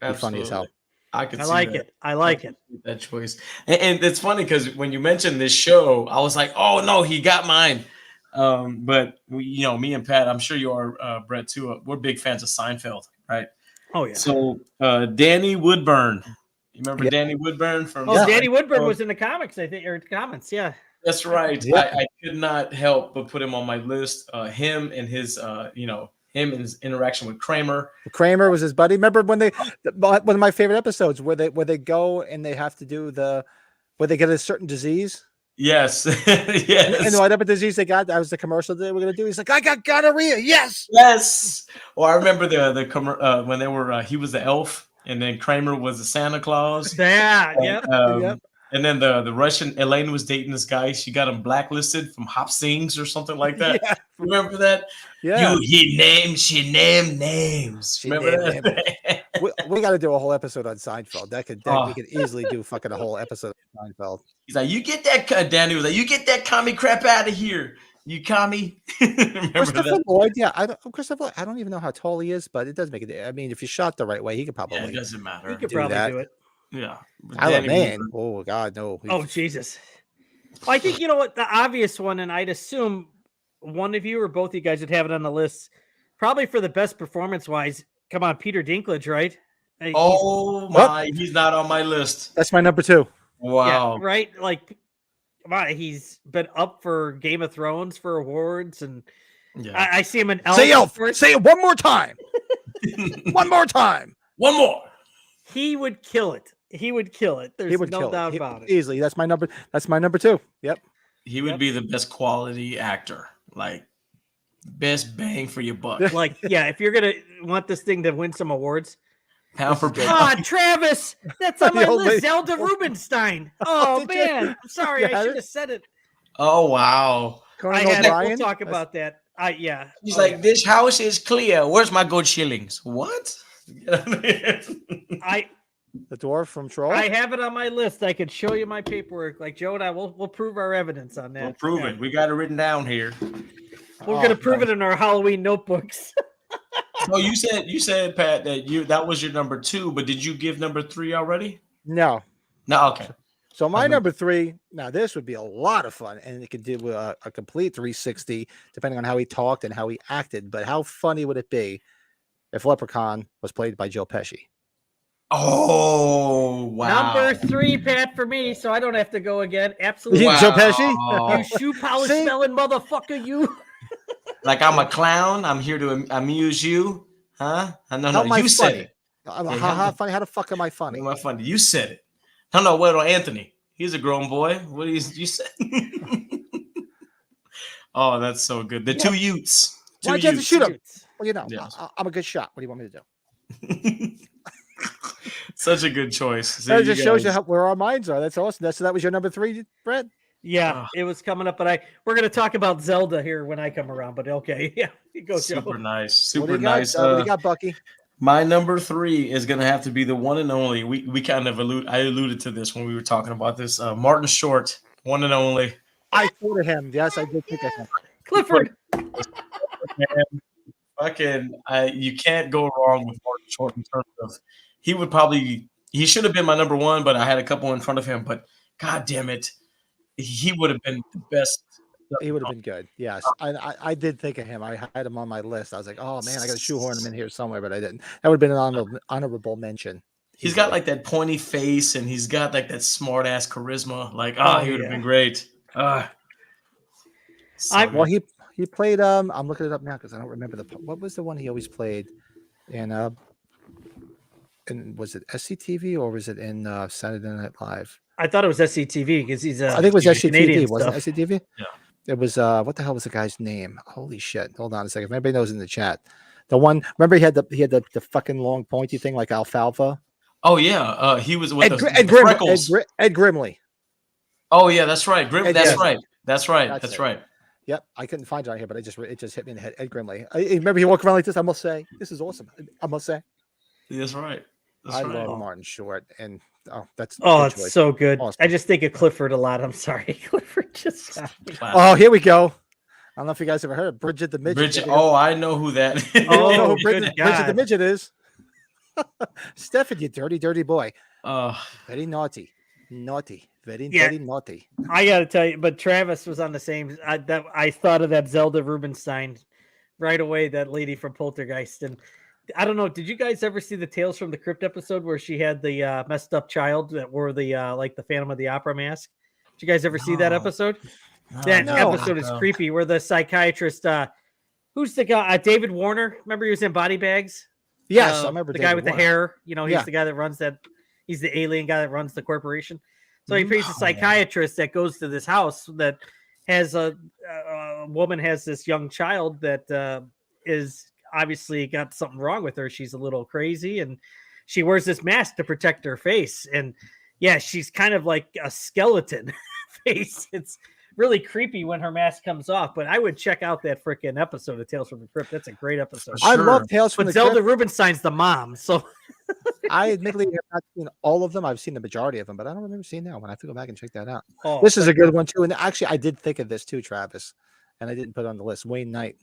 S1: Be funny as hell.
S3: I could
S2: I
S3: see
S2: like
S3: that.
S2: it. I like it.
S3: That choice. And it's funny because when you mentioned this show, I was like, oh no, he got mine. But me and Pat, I'm sure you are, Brett too. We're big fans of Seinfeld, right?
S2: Oh yeah.
S3: So Danny Woodburn. You remember
S1: Yeah.
S3: Danny Woodburn from?
S2: Oh, Danny Woodburn
S3: Seinfeld?
S2: was in the comics, I think, or comments. Yeah.
S3: That's right.
S1: Yeah.
S3: I could not help but put him on my list. Him and his interaction with Kramer.
S1: Kramer was his buddy. Remember when one of my favorite episodes where they go and they have to do where they get a certain disease.
S3: Yes,
S1: And
S3: yes,
S1: whatever disease they got, that was the commercial they were gonna do. He's like, "I got gonorrhea." Yes.
S3: yes. Well, I remember when they were he was the elf, and then Kramer was the Santa Claus.
S2: Yeah. Yep.
S1: Yep.
S3: And then the Russian Elaine was dating this guy. She got him blacklisted from Hop Sings or something like that.
S1: Yeah.
S3: Remember that?
S1: Yeah.
S3: She named names.
S1: She
S3: Remember
S1: named
S3: that?
S1: We got to do a whole episode on Seinfeld.
S3: Oh.
S1: We could easily do fucking a whole episode on Seinfeld.
S3: He's like, you get that. Danny was like, you get that commie crap out of here, you commie. Remember
S1: Christopher
S3: that?
S1: Lloyd, yeah, Christopher. I don't even know how tall he is, but it does make it. I mean, if you shot the right way, he could
S3: Yeah,
S1: probably.
S3: it doesn't matter.
S2: He could
S1: do
S2: probably
S1: that.
S2: do it.
S3: Yeah.
S1: Tyler
S3: Danny
S1: Man.
S3: Woodburn.
S1: Oh God, no.
S2: Oh Jesus. Well, I think you know what the obvious one, and I'd assume one of you or both of you guys would have it on the list, probably for the best performance wise. Come on, Peter Dinklage, right? He's-
S3: Oh my, he's not on my list.
S1: That's my number 2.
S3: Wow.
S2: yeah, right. Like, come on, he's been up for Game of Thrones for awards, and
S3: Yeah.
S2: I see him in Elf.
S1: Say Elf.
S2: first.
S1: Say it one more time. One more time.
S3: One more.
S2: He would kill it. He would kill it. There's
S1: He would
S2: no
S1: kill
S2: doubt
S1: it.
S2: about it.
S1: Easily. That's my number 2. Yep.
S3: He would
S2: Yep.
S3: be the best quality actor. Like best bang for your buck.
S2: Like, yeah, if you're gonna want this thing to win some awards,
S3: Pound for pound.
S2: ah, Travis, that's on my
S1: The old
S2: list.
S1: lady.
S2: Zelda Rubinstein. Oh
S1: Did you?
S2: man, I'm sorry,
S1: You
S2: I
S1: had
S2: should
S1: it?
S2: have said it.
S3: Oh wow.
S1: Conan
S2: I had it.
S1: O'Brien.
S2: We'll talk
S1: That's-
S2: about that. Yeah.
S3: He's
S2: Oh,
S3: like, this house is clear. Where's my gold shillings? What?
S2: I
S1: the dwarf from Troll.
S2: I have it on my list. I could show you my paperwork. Like Joe and I, we'll prove our evidence on that.
S3: We'll prove
S2: Yeah.
S3: it. We got it written down here.
S2: We're gonna prove it in our Halloween notebooks.
S3: So you said Pat that was your number 2, but did you give number 3 already?
S1: No.
S3: No, okay.
S1: So my number 3, now this would be a lot of fun, and it could do a complete 360 depending on how he talked and how he acted. But how funny would it be if Leprechaun was played by Joe Pesci?
S3: Oh wow!
S2: Number 3, Pat, for me, so I don't have to go again. Absolutely,
S1: Joe Pesci.
S2: You shoe polish smelling motherfucker, you.
S3: Like I'm a clown. I'm here to amuse you, huh? No, you said it.
S1: How funny? How the fuck am I funny?
S3: Am I funny? You said it. No, wait on Anthony. He's a grown boy. What do you said? Oh, that's so good. The 2 Utes.
S1: Why'd you have to shoot him? Well,
S3: Yes.
S1: I'm a good shot. What do you want me to do?
S3: Such a good choice. See,
S1: that just shows you where our minds are. That's awesome. That was your number 3, Brett?
S2: Yeah, it was coming up, but we're gonna talk about Zelda here when I come around. But okay, yeah, go
S3: super
S2: Joe.
S3: nice, super
S1: what
S3: nice.
S1: What do you got, Bucky?
S3: My number 3 is gonna have to be the one and only. We kind of alluded to this when we were talking about this. Martin Short, one and only.
S1: I thought of him. Yes, I did think of him.
S2: Clifford.
S3: You can't go wrong with Martin Short in terms of he should have been my number 1, but I had a couple in front of him. But god damn it, he would have been the best.
S1: He would have been good. Yes, I did think of him. I had him on my list. I was like, oh man, I got to shoehorn him in here somewhere, but I didn't. That would have been an honorable mention.
S3: He's got like that pointy face, and he's got like that smart ass charisma. Like, he would have been great.
S1: Well, he played. I'm looking it up now because I don't remember what was the one he always played in. And was it SCTV or was it in Saturday Night Live?
S2: I thought it was SCTV because he's.
S1: I think it was SCTV. Wasn't it SCTV?
S3: Yeah.
S1: It was. What the hell was the guy's name? Holy shit! Hold on a second. If anybody knows in the chat, the one. Remember he had the fucking long pointy thing like alfalfa.
S3: Oh yeah. He was with
S1: Ed Grimley.
S3: Oh yeah, that's right. That's right.
S1: Yep, I couldn't find it on here, but it just hit me in the head. Ed Grimley. Remember he walked around like this. I must say, this is awesome. I must say.
S3: That's right.
S1: I love Martin Short, and it's
S2: so good.
S1: Awesome.
S2: I just think of Clifford a lot. I'm sorry, Clifford just got me.
S1: Oh, here we go. I don't know if you guys ever heard of Bridget the Midget.
S3: I know who that is.
S1: Oh, know who Bridget the Midget is. Stefan, you dirty boy. Very naughty, very naughty.
S2: I got to tell you, but Travis was on the same. I thought of that Zelda Rubinstein right away. That lady from Poltergeist, and I don't know. Did you guys ever see the Tales from the Crypt episode where she had the messed up child that wore the like the Phantom of the Opera mask? Did you guys ever see that episode? That episode is creepy. Where the psychiatrist, who's the guy? David Warner. Remember he was in Body Bags.
S1: Yes, I remember
S2: the
S1: David
S2: guy with
S1: Warner.
S2: the hair. He's the guy that runs that. He's the alien guy that runs the corporation. So he plays a psychiatrist that goes to this house that has a woman has this young child that is obviously got something wrong with her. She's a little crazy and she wears this mask to protect her face. And yeah, she's kind of like a skeleton face. It's really creepy when her mask comes off, but I would check out that freaking episode of Tales from the Crypt. That's a great episode.
S1: I love Tales from the Crypt.
S2: Zelda Rubinstein's the mom. So
S1: I admittedly have not seen all of them. I've seen the majority of them, but I don't remember seeing that one. I have to go back and check that out. This is a good one too. And actually, I did think of this too, Travis, and I didn't put it on the list. Wayne Knight.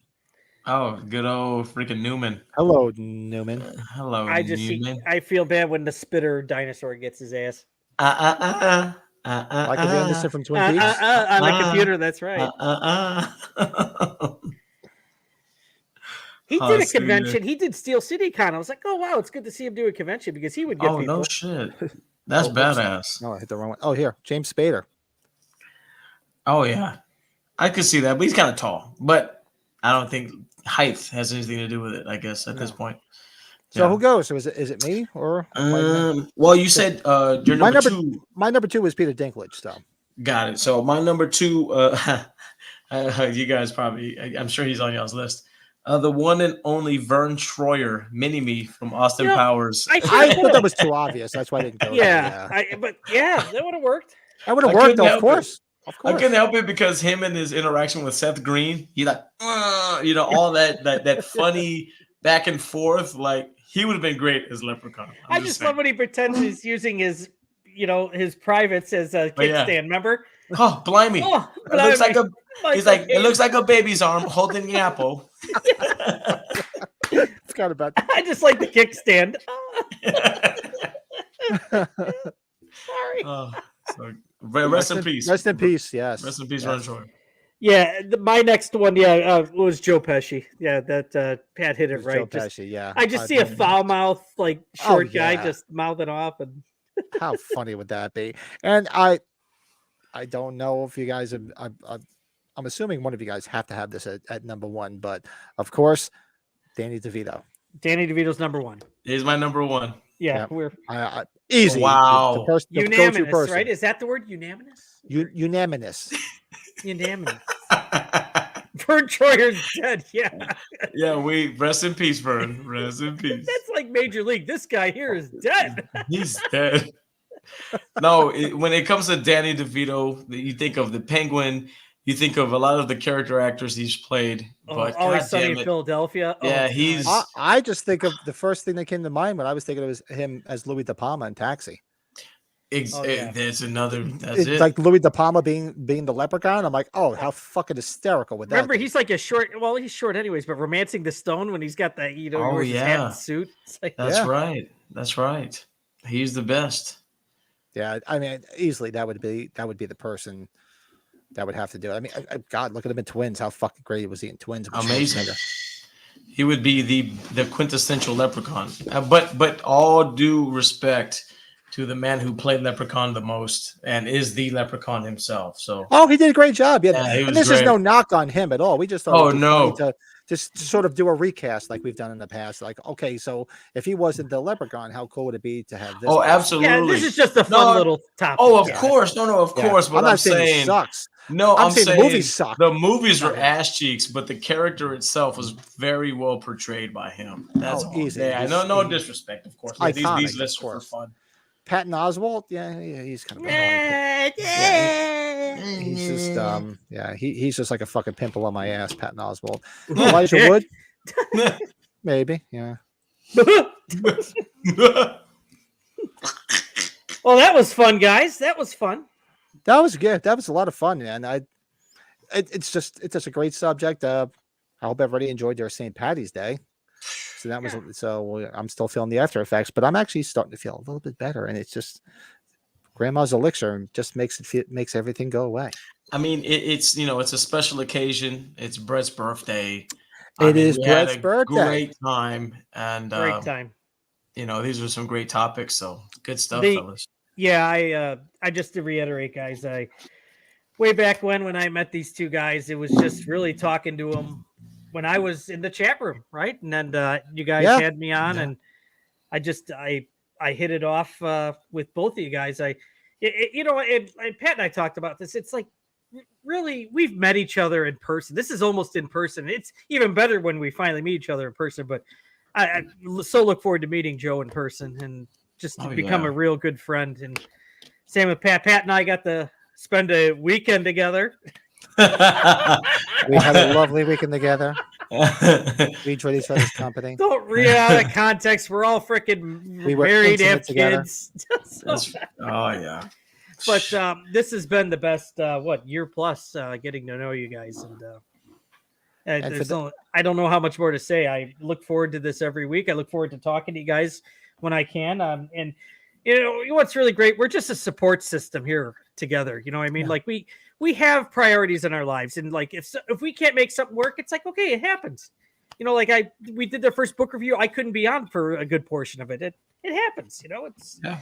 S3: Oh, good old freaking Newman.
S1: Hello, Newman.
S3: Hello,
S2: Newman. I feel bad when the spitter dinosaur gets his ass.
S1: Like Anderson from Twin Peaks.
S2: On the computer, that's right. He did a convention. He did Steel City Con. I was like, oh wow, it's good to see him do a convention because he would get people.
S3: No shit. That's badass.
S1: No, I hit the wrong one. Oh, here, James Spader.
S3: Oh yeah, I could see that, but he's kind of tall. But I don't think height has anything to do with it. I guess at this point.
S1: So who goes? So is it me or?
S3: Well, you said your number two.
S1: My number 2 was Peter Dinklage. So
S3: got it. So my number 2, you guys probably. I'm sure he's on y'all's list. The one and only Vern Troyer, Mini-Me from Austin Powers.
S1: I thought that was too obvious. That's why I didn't go.
S2: That would have worked.
S1: That would have worked, though, of course.
S3: I couldn't help it because him and his interaction with Seth Green, he like, all that funny back and forth. Like he would have been great as Leprechaun.
S2: I just love when he pretends he's using his, his privates as a kickstand. Remember?
S3: Oh, blimey!
S2: Oh,
S3: It looks like a.
S2: Michael
S3: He's like, it
S2: Caine.
S3: looks like a baby's arm holding the apple.
S1: Forgot about
S2: I just like the kickstand. Sorry.
S3: Oh, so, rest in peace.
S1: Rest in peace. Yes.
S3: Rest in peace,
S1: Yes.
S3: Ron Troy.
S2: Yeah, my next one, was Joe Pesci. Yeah, that Pat hit it
S1: Joe
S2: right. Just,
S1: Pesci, yeah.
S2: I just see a foul mouth, like
S1: Oh,
S2: short guy
S1: yeah.
S2: just mouthing off, and
S1: How funny would that be? And I don't know if you guys have. I'm assuming one of you guys have to have this at number one, but of course, Danny DeVito.
S2: Danny DeVito's number one.
S3: He's my number one.
S2: Yeah,
S1: Yep.
S2: we're
S1: Easy.
S3: Wow.
S1: The
S2: unanimous,
S1: person.
S2: right? Is that the word? Unanimous?
S1: Unanimous.
S2: Unanimous. Vern Troyer's dead. Yeah,
S3: Yeah, we rest in peace, Vern. Rest in peace.
S2: that's like Major League. This guy here is dead.
S3: He's dead. No, when it comes to Danny DeVito, you think of the Penguin. You think of a lot of the character actors he's played. But
S2: Always Sunny in
S3: goddamn it,
S2: Philadelphia. Oh,
S3: Yeah,
S2: God.
S3: he's-
S1: I just think of the first thing that came to mind when I was thinking it was him as Louis De Palma in Taxi.
S2: yeah.
S3: That's another. That's
S1: It's
S3: it.
S1: like Louis De Palma being the leprechaun. I'm like, oh, how fucking hysterical would that
S2: Remember,
S1: be?
S2: he's like a short. Well, he's short anyways, but romancing the stone when he's got the he
S3: Oh,
S2: wears his hat
S3: yeah.
S2: and suit. It's like,
S3: That's
S1: Yeah.
S3: right. That's right. He's the best.
S1: Yeah, I mean, easily that would be the person that would have to do it. I mean, God, look at him in Twins. How fucking great was he in Twins? with
S3: Amazing.
S1: Schwarzenegger.
S3: He would be the quintessential leprechaun. But all due respect to the man who played Leprechaun the most and is the Leprechaun himself. So
S1: Oh, he did a great job. Yeah,
S3: Yeah, he
S1: and
S3: was
S1: this is
S3: great.
S1: no knock on him at all. We just thought
S3: Oh,
S1: it'd be
S3: no.
S1: funny to just sort of do a recast like we've done in the past. Like, okay, so if he wasn't the leprechaun, how cool would it be to have this?
S3: Oh,
S1: person?
S3: absolutely.
S2: yeah, this is just a fun
S3: No,
S2: little topic.
S3: Oh, of
S2: Yeah.
S3: course. No, of
S1: Yeah.
S3: course. But
S1: I'm not saying it sucks.
S3: No,
S1: I'm
S3: I'm
S1: saying
S3: saying
S1: the movies suck.
S3: The movies were
S1: Yeah.
S3: ass cheeks, but the character itself was very well portrayed by him. That's
S1: Oh,
S3: all.
S1: easy.
S3: Yeah,
S1: He's-
S3: no disrespect, of course.
S1: Iconic,
S3: These
S1: of
S3: lists are for
S1: course.
S3: fun.
S1: Patton Oswalt, yeah, he's kind of annoying. He's just he's just like a fucking pimple on my ass, Patton Oswalt. Elijah Wood, maybe, yeah.
S2: Well, that was fun, guys. That was fun.
S1: That was good. That was a lot of fun, man. It's just a great subject. I hope everybody enjoyed their St. Patty's Day. So that was so. I'm still feeling the after effects, but I'm actually starting to feel a little bit better. And it's just Grandma's elixir just makes everything go away.
S3: I mean, it's it's a special occasion. It's Brett's birthday.
S1: It is
S3: we had
S1: Brett's
S3: a
S1: birthday.
S3: Great time, and
S2: Great time.
S3: these are some great topics. So good stuff,
S2: The-
S3: fellas.
S2: Yeah, I just to reiterate, guys, way back when I met these two guys, it was just really talking to them when I was in the chat room, right? And then you guys
S1: Yeah.
S2: had me on,
S3: Yeah.
S2: and I hit it off with both of you guys. And Pat and I talked about this. It's like really we've met each other in person. This is almost in person. It's even better when we finally meet each other in person. But I so look forward to meeting Joe in person and just to become
S3: yeah.
S2: a real good friend. And same with Pat. Pat and I got to spend a weekend together.
S1: We had a lovely weekend together. We enjoyed each other's company.
S2: Don't read out of context. We're all freaking
S1: We were
S2: married, have
S1: intimate together.
S2: kids.
S3: Oh yeah.
S2: But this has been the best year plus getting to know you guys, and I don't know how much more to say. I look forward to this every week. I look forward to talking to you guys when I can. And what's really great, we're just a support system here together. You know what I mean?
S1: Yeah.
S2: Like we have priorities in our lives, and like if we can't make something work, it's like okay, it happens. Like we did the first book review. I couldn't be on for a good portion of it. It happens. It's
S3: Yeah.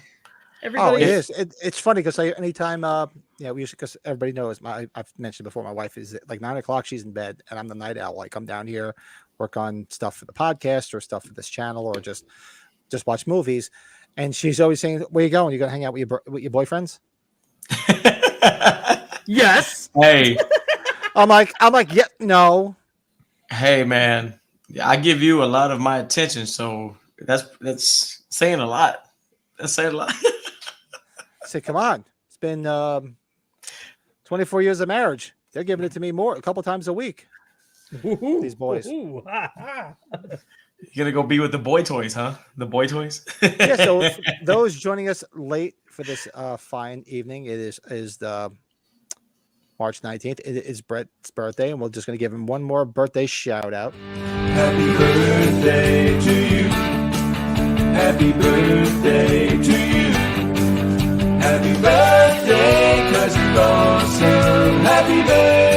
S1: Oh,
S2: everybody.
S1: it is. It's funny because anytime, we usually, because everybody knows I've mentioned before, my wife is like 9 o'clock. She's in bed, and I'm the night owl. I come down here, work on stuff for the podcast or stuff for this channel, or just watch movies. And she's always saying, "Where you going? You gonna hang out with your boyfriends?"
S2: Yes.
S3: Hey,
S1: I'm like, yeah, no.
S3: hey, man. I give you a lot of my attention, so that's saying a lot. That's saying a lot.
S1: I said, come on. It's been 24 years of marriage. They're giving it to me a couple times a week. These boys.
S2: Ooh, ha, ha.
S3: You're gonna go be with the boy toys, huh? The boy toys.
S1: Yeah, so for those joining us late for this fine evening, it is the March 19th. It is Brett's birthday, and we're just going to give him one more birthday shout out.
S4: Happy birthday to you. Happy birthday to you. Happy birthday, 'cause you're awesome. Happy birthday.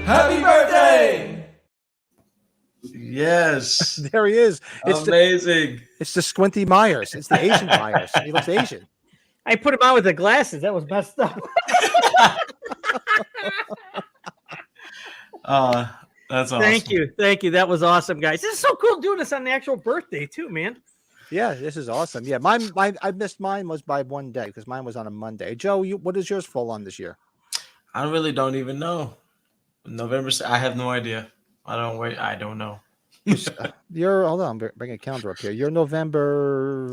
S4: Happy birthday!
S3: Yes.
S1: There he is. It's
S3: Amazing.
S1: it's the Squinty Myers. It's the Asian Myers. He looks Asian.
S2: I put him on with the glasses. That was messed up.
S3: That's awesome.
S2: Thank you. That was awesome, guys. This is so cool doing this on the actual birthday too, man.
S1: Yeah, this is awesome. Yeah, mine I missed mine was by one day because mine was on a Monday. Joe, what is yours fall on this year?
S3: I really don't even know. November. I have no idea. I don't know.
S1: You're hold on, bring a calendar up here. You're November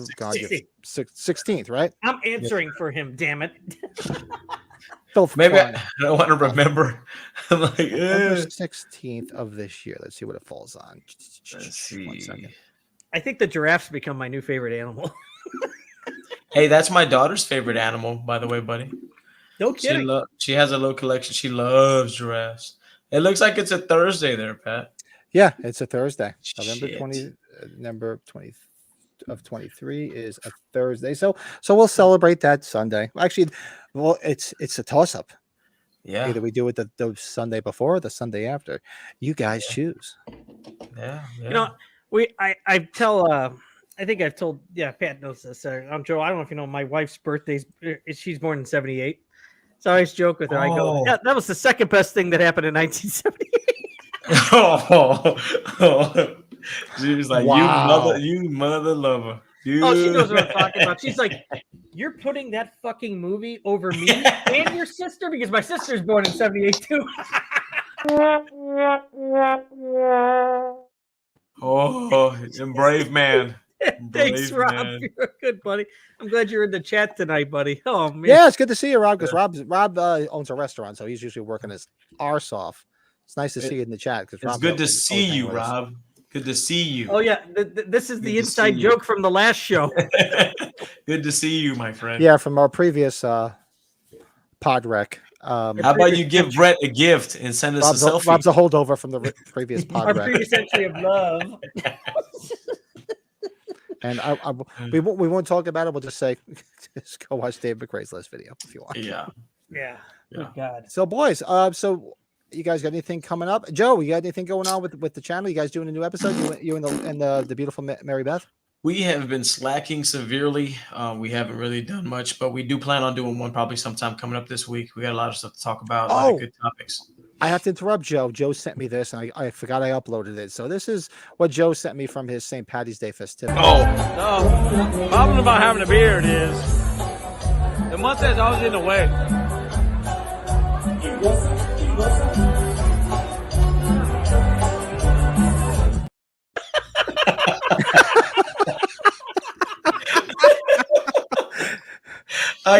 S1: 16th, right?
S2: I'm answering for him, damn it.
S3: Maybe I don't want to remember. I'm like,
S1: November 16th of this year. Let's see what it falls on.
S3: let's see.
S1: 1 second.
S2: I think the giraffe's become my new favorite animal.
S3: Hey, that's my daughter's favorite animal, by the way, buddy.
S2: No kidding.
S3: She has a little collection. She loves giraffes. It looks like it's a Thursday there, Pat.
S1: Yeah, it's a Thursday.
S3: Shit.
S1: November 20 of 23 is a Thursday. So we'll celebrate that Sunday. Actually, well, it's a toss up.
S3: Yeah.
S1: Either we do it the Sunday before or the Sunday after. You guys choose.
S3: Yeah.
S2: You know, I think I've told, Pat knows this. I'm Joe. I don't know if you know, my wife's birthday's, she's born in 78. So I always joke with her. I go, yeah, that was the second best thing that happened in 1978.
S3: She was like,
S1: Wow.
S3: you mother lover.
S2: Oh, she knows what I'm talking about. She's like, you're putting that fucking movie over me and your sister, because my sister's born in 78 too.
S3: Oh, and brave man.
S2: Thanks,
S3: Brave
S2: Rob.
S3: man.
S2: You're good, buddy. I'm glad you're in the chat tonight, buddy. Oh man.
S1: Yeah, it's good to see you, Rob, because Rob owns a restaurant, so he's usually working his arse off. It's nice to see you in the chat.
S3: It's good to see you, Rob. Good to see you.
S2: Oh yeah, this is the
S3: Good to
S2: inside
S3: see you.
S2: joke from the last show.
S3: Good to see you, my friend.
S1: Yeah, from our previous pod rec.
S3: How about you give Brett a gift and send us a selfie?
S1: Rob's a holdover from the previous
S2: Our
S1: pod rec.
S2: previous entry of love.
S1: And we won't talk about it. We'll just say, just go watch Dave McRae's last video if you want.
S3: Yeah.
S2: Yeah. Good
S3: Yeah.
S2: God.
S1: So, boys, so you guys got anything coming up? Joe, you got anything going on with the channel? You guys doing a new episode? You and the beautiful Mary Beth?
S3: We have been slacking severely. We haven't really done much, but we do plan on doing one probably sometime coming up this week. We got a lot of stuff to talk about, a lot of good topics.
S1: I have to interrupt Joe. Joe sent me this, and I forgot I uploaded it. So this is what Joe sent me from his St. Patty's Day festivity.
S3: Oh,
S5: The problem about having a beard is the mustache is always in the way.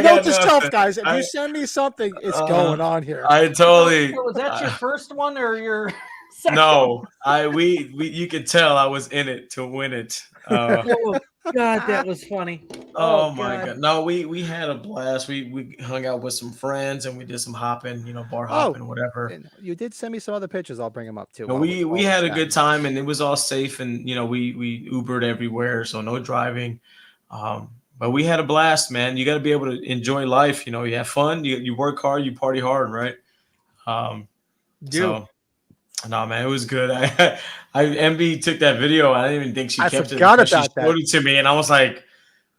S1: Notes is tough, guys. If you send me something, it's going on here.
S3: I totally.
S2: Was that your first one or your second?
S3: No, you could tell I was in it to win it.
S2: Oh, God, that was funny.
S3: Oh my God. No, we had a blast. We hung out with some friends and we did some hopping, bar hopping, whatever.
S1: And you did send me some other pictures. I'll bring them up too.
S3: And we had a good time and it was all safe and we Ubered everywhere, so no driving. But we had a blast, man. You got to be able to enjoy life. You have fun. You work hard. You party hard, right? So, no, man, it was good. MB took that video. I didn't even think she kept it.
S1: Forgot about
S3: she showed it to me, and I was like,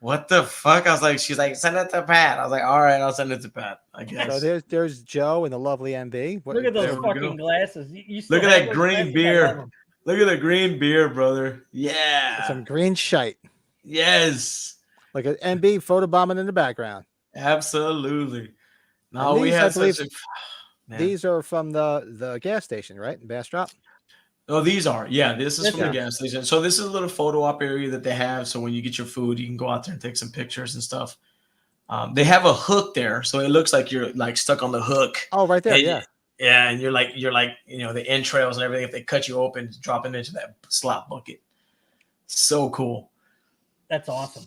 S3: "What the fuck?" I was like, "She's like, send it to Pat." I was like, "All right, I'll send it to Pat." I guess.
S1: So there's Joe and the lovely MB.
S2: Look at those
S3: There we
S2: fucking
S3: go.
S2: glasses. You still
S3: Look at
S2: have
S3: that
S2: those
S3: green
S2: glasses? I love
S3: beer.
S2: them.
S3: Look at the green beer, brother. Yeah.
S1: Some green shite.
S3: Yes.
S1: Like an MB photobombing in the background.
S3: Absolutely. No,
S1: And
S3: we
S1: these,
S3: had
S1: I believe,
S3: such a. Man.
S1: These are from the gas station, right? In Bastrop.
S3: Oh, these are. Yeah, this is from
S1: Yeah.
S3: the gas station. So this is a little photo op area that they have. So when you get your food, you can go out there and take some pictures and stuff. They have a hook there, so it looks like you're like stuck on the hook.
S1: Oh, right there.
S3: And,
S1: Yeah.
S3: Yeah, and you're like, the entrails and everything. If they cut you open, drop it into that slop bucket. So cool.
S2: That's awesome.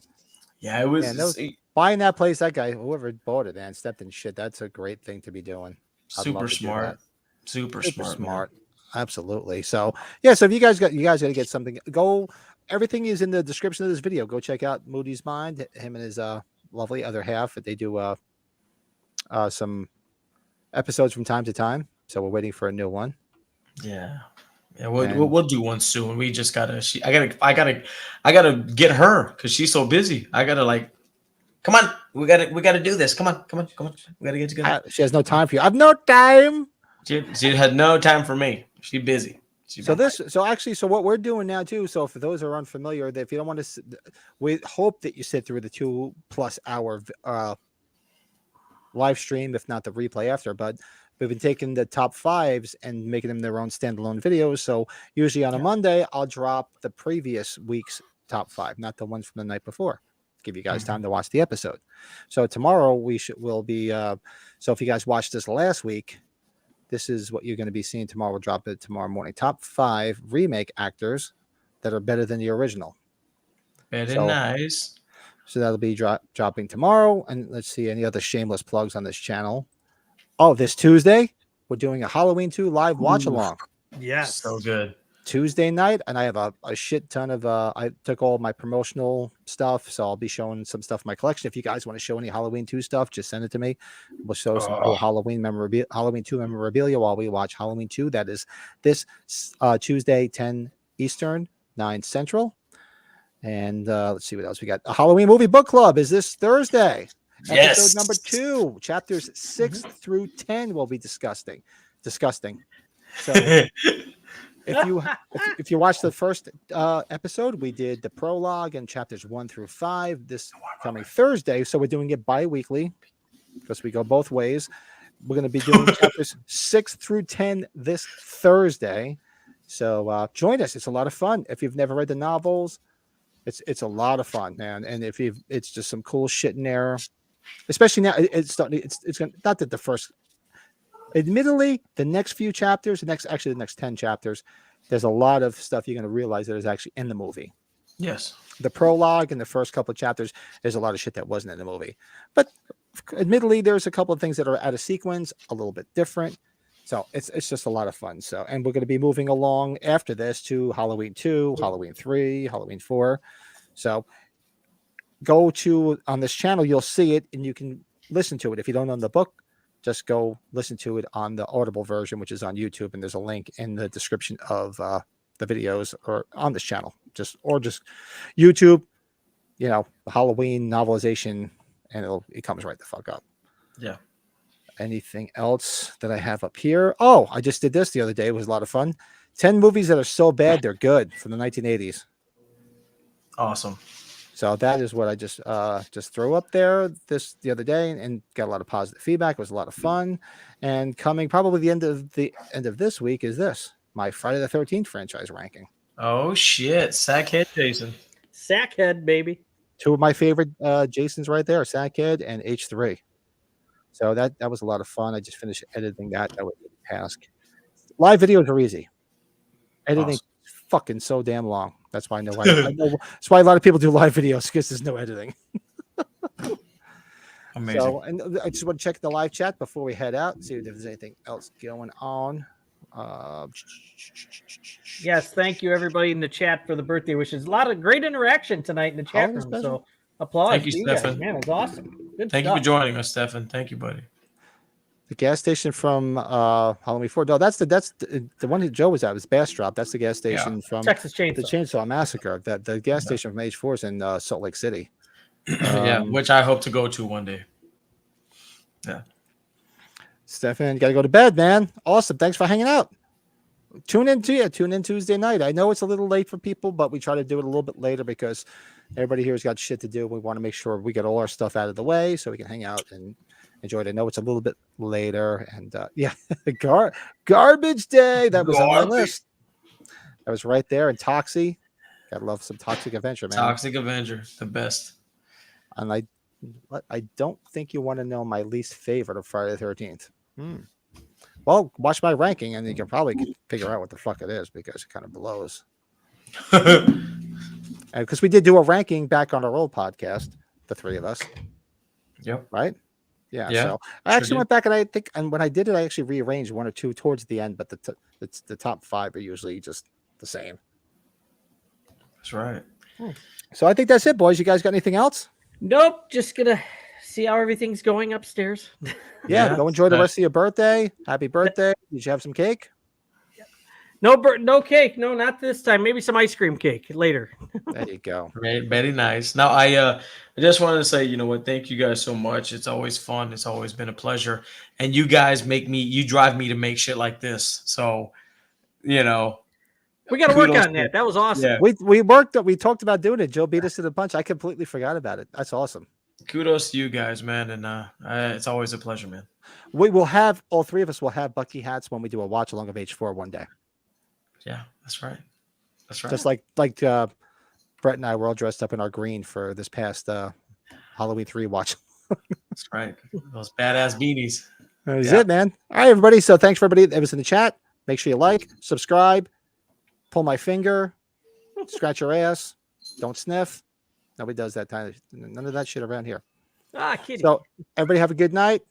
S3: Yeah, it was.
S1: And those, buying that place, that guy, whoever bought it, man, stepped in shit. That's a great thing to be doing. I'd love
S3: Super
S1: to do
S3: smart.
S1: that.
S3: Super smart. Man.
S1: Absolutely. So yeah, so if you guys got to get something, go. Everything is in the description of this video. Go check out Moody's Mind. Him and his lovely other half. They do some episodes from time to time. So we're waiting for a new one.
S3: Yeah. Yeah, we'll do one soon. We just gotta. I gotta get her because she's so busy. I gotta come on. We gotta do this. Come on. We gotta get together.
S1: She has no time for you. I have no time.
S3: She had no time for me. She's busy.
S1: So what we're doing now too. So for those who are unfamiliar, that if you don't want to, we hope that you sit through the 2+ hour live stream, if not the replay after. But we've been taking the top 5s and making them their own standalone videos. So usually on a Monday, I'll drop the previous week's top 5, not the ones from the night before. Give you guys time to watch the episode. So tomorrow we'll be. So if you guys watched this last week, this is what you're going to be seeing tomorrow. We'll drop it tomorrow morning. Top 5 remake actors that are better than the original.
S3: Very nice.
S1: So that'll be dropping tomorrow. And let's see any other shameless plugs on this channel. Oh, this Tuesday, we're doing a Halloween 2 live watch along.
S2: Yes.
S3: So good.
S1: Tuesday night, and I have a shit ton of I took all my promotional stuff, so I'll be showing some stuff in my collection. If you guys want to show any Halloween 2 stuff, just send it to me. We'll show some cool Halloween 2 memorabilia while we watch Halloween 2. That is this Tuesday, 10 Eastern, 9 Central. And let's see what else we got. A Halloween movie book club is this Thursday.
S3: Yes.
S1: Episode number 2, chapters 6 through 10 will be disgusting. So if you watch the first episode, we did the prologue and chapters 1 through 5 this coming Thursday. So we're doing it bi-weekly because we go both ways. We're going to be doing chapters 6 through 10 this Thursday. So join us. It's a lot of fun. If you've never read the novels, it's a lot of fun, man. And it's just some cool shit in there. Especially now, it's not that the first. Admittedly, the next few chapters, the next 10 chapters, there's a lot of stuff you're going to realize that is actually in the movie.
S3: Yes.
S1: The prologue and the first couple of chapters, there's a lot of shit that wasn't in the movie. But admittedly, there's a couple of things that are out of sequence, a little bit different. So it's just a lot of fun. So, and we're going to be moving along after this to Halloween 2, Halloween 3, Halloween 4. So go to on this channel, you'll see it and you can listen to it. If you don't own the book, just go listen to it on the Audible version, which is on YouTube. And there's a link in the description of the videos or on this channel, just YouTube, the Halloween novelization, and it comes right the fuck up.
S3: Yeah.
S1: Anything else that I have up here? Oh, I just did this the other day. It was a lot of fun. 10 movies that are so bad they're good from the 1980s.
S3: Awesome.
S1: So that is what I just threw up there the other day and got a lot of positive feedback. It was a lot of fun. And coming probably the end of this week is my Friday the 13th franchise ranking.
S3: Oh shit, Sackhead Jason.
S2: Sackhead, baby.
S1: 2 of my favorite Jasons right there, Sackhead and H3. So that was a lot of fun. I just finished editing that. That was a task. Live videos are easy. Editing fucking so damn long. That's why I know that's why a lot of people do live videos, because there's no editing.
S3: Amazing.
S1: So, and I just want to check the live chat before we head out and see if there's anything else going on.
S2: Yes, thank you everybody in the chat for the birthday wishes. A lot of great interaction tonight in the chat room. So applause.
S3: Thank you,
S2: guys.
S3: Stefan.
S2: Man, it was awesome. Good
S3: Thank
S2: stuff.
S3: you for joining us, Stefan. Thank you, buddy.
S1: The gas station from Halloween 4. No, that's the one that Joe was at. Was Bastrop. That's the gas station from
S2: Texas Chainsaw.
S1: The Chainsaw Massacre. That the gas station from H4 is in Salt Lake City.
S3: Which I hope to go to one day. Yeah.
S1: Stefan, got to go to bed, man. Awesome. Thanks for hanging out. Tune in Tuesday night. I know it's a little late for people, but we try to do it a little bit later because everybody here has got shit to do. We want to make sure we get all our stuff out of the way so we can hang out and enjoy it. I know it's a little bit later, and garbage day. That was on my list. That was right there. And Toxie, gotta love some Toxic Avenger, man.
S3: Toxic Avenger, the best.
S1: And I don't think you want to know my least favorite of Friday the 13th. Well, watch my ranking, and you can probably figure out what the fuck it is because it kind of blows. Because we did do a ranking back on our old podcast, the three of us.
S3: Yep.
S1: Right? Yeah.
S3: Yeah,
S1: So I actually
S3: did.
S1: went back and when I did it, I actually rearranged one or two towards the end, but the top 5 are usually just the same.
S3: That's right.
S1: So I think that's it, boys. You guys got anything else?
S2: Nope. Just gonna see how everything's going upstairs.
S1: Yeah. Go enjoy the
S3: Nice.
S1: rest of your birthday. Happy birthday. Did you have some cake?
S2: No cake. No, not this time. Maybe some ice cream cake later.
S1: There you go.
S3: Very nice. Now, I just wanted to say, you know what? Thank you guys so much. It's always fun. It's always been a pleasure. And you guys you drive me to make shit like this. So, you know,
S2: We got to work
S3: kudos
S2: on that. That was awesome.
S3: Yeah.
S1: We talked about doing it. Joe beat us to the punch. I completely forgot about it. That's awesome.
S3: Kudos to you guys, man. And it's always a pleasure, man.
S1: We will have all three of us will have Bucky hats when we do a watch along of H4 one day.
S3: Yeah, that's right. That's right.
S1: Just like Brett and I were all dressed up in our green for this past Halloween 3 watch.
S3: That's right. Those badass beanies.
S1: That was it, man. All right, everybody. So thanks for everybody that was in the chat. Make sure you like, subscribe, pull my finger, scratch your ass, don't sniff. Nobody does that kind of none of that shit around here.
S2: Kitty.
S1: So everybody have a good night,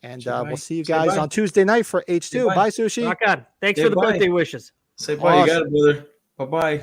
S1: and
S3: Say bye.
S1: we'll see you
S3: Say
S1: guys
S3: bye.
S1: on Tuesday night for
S3: Say
S1: H2.
S3: bye.
S1: Bye, Sushi.
S2: Rock on. Thanks
S3: Say
S2: for the
S3: bye.
S2: birthday wishes.
S3: Say bye. You got it, brother. Bye-bye.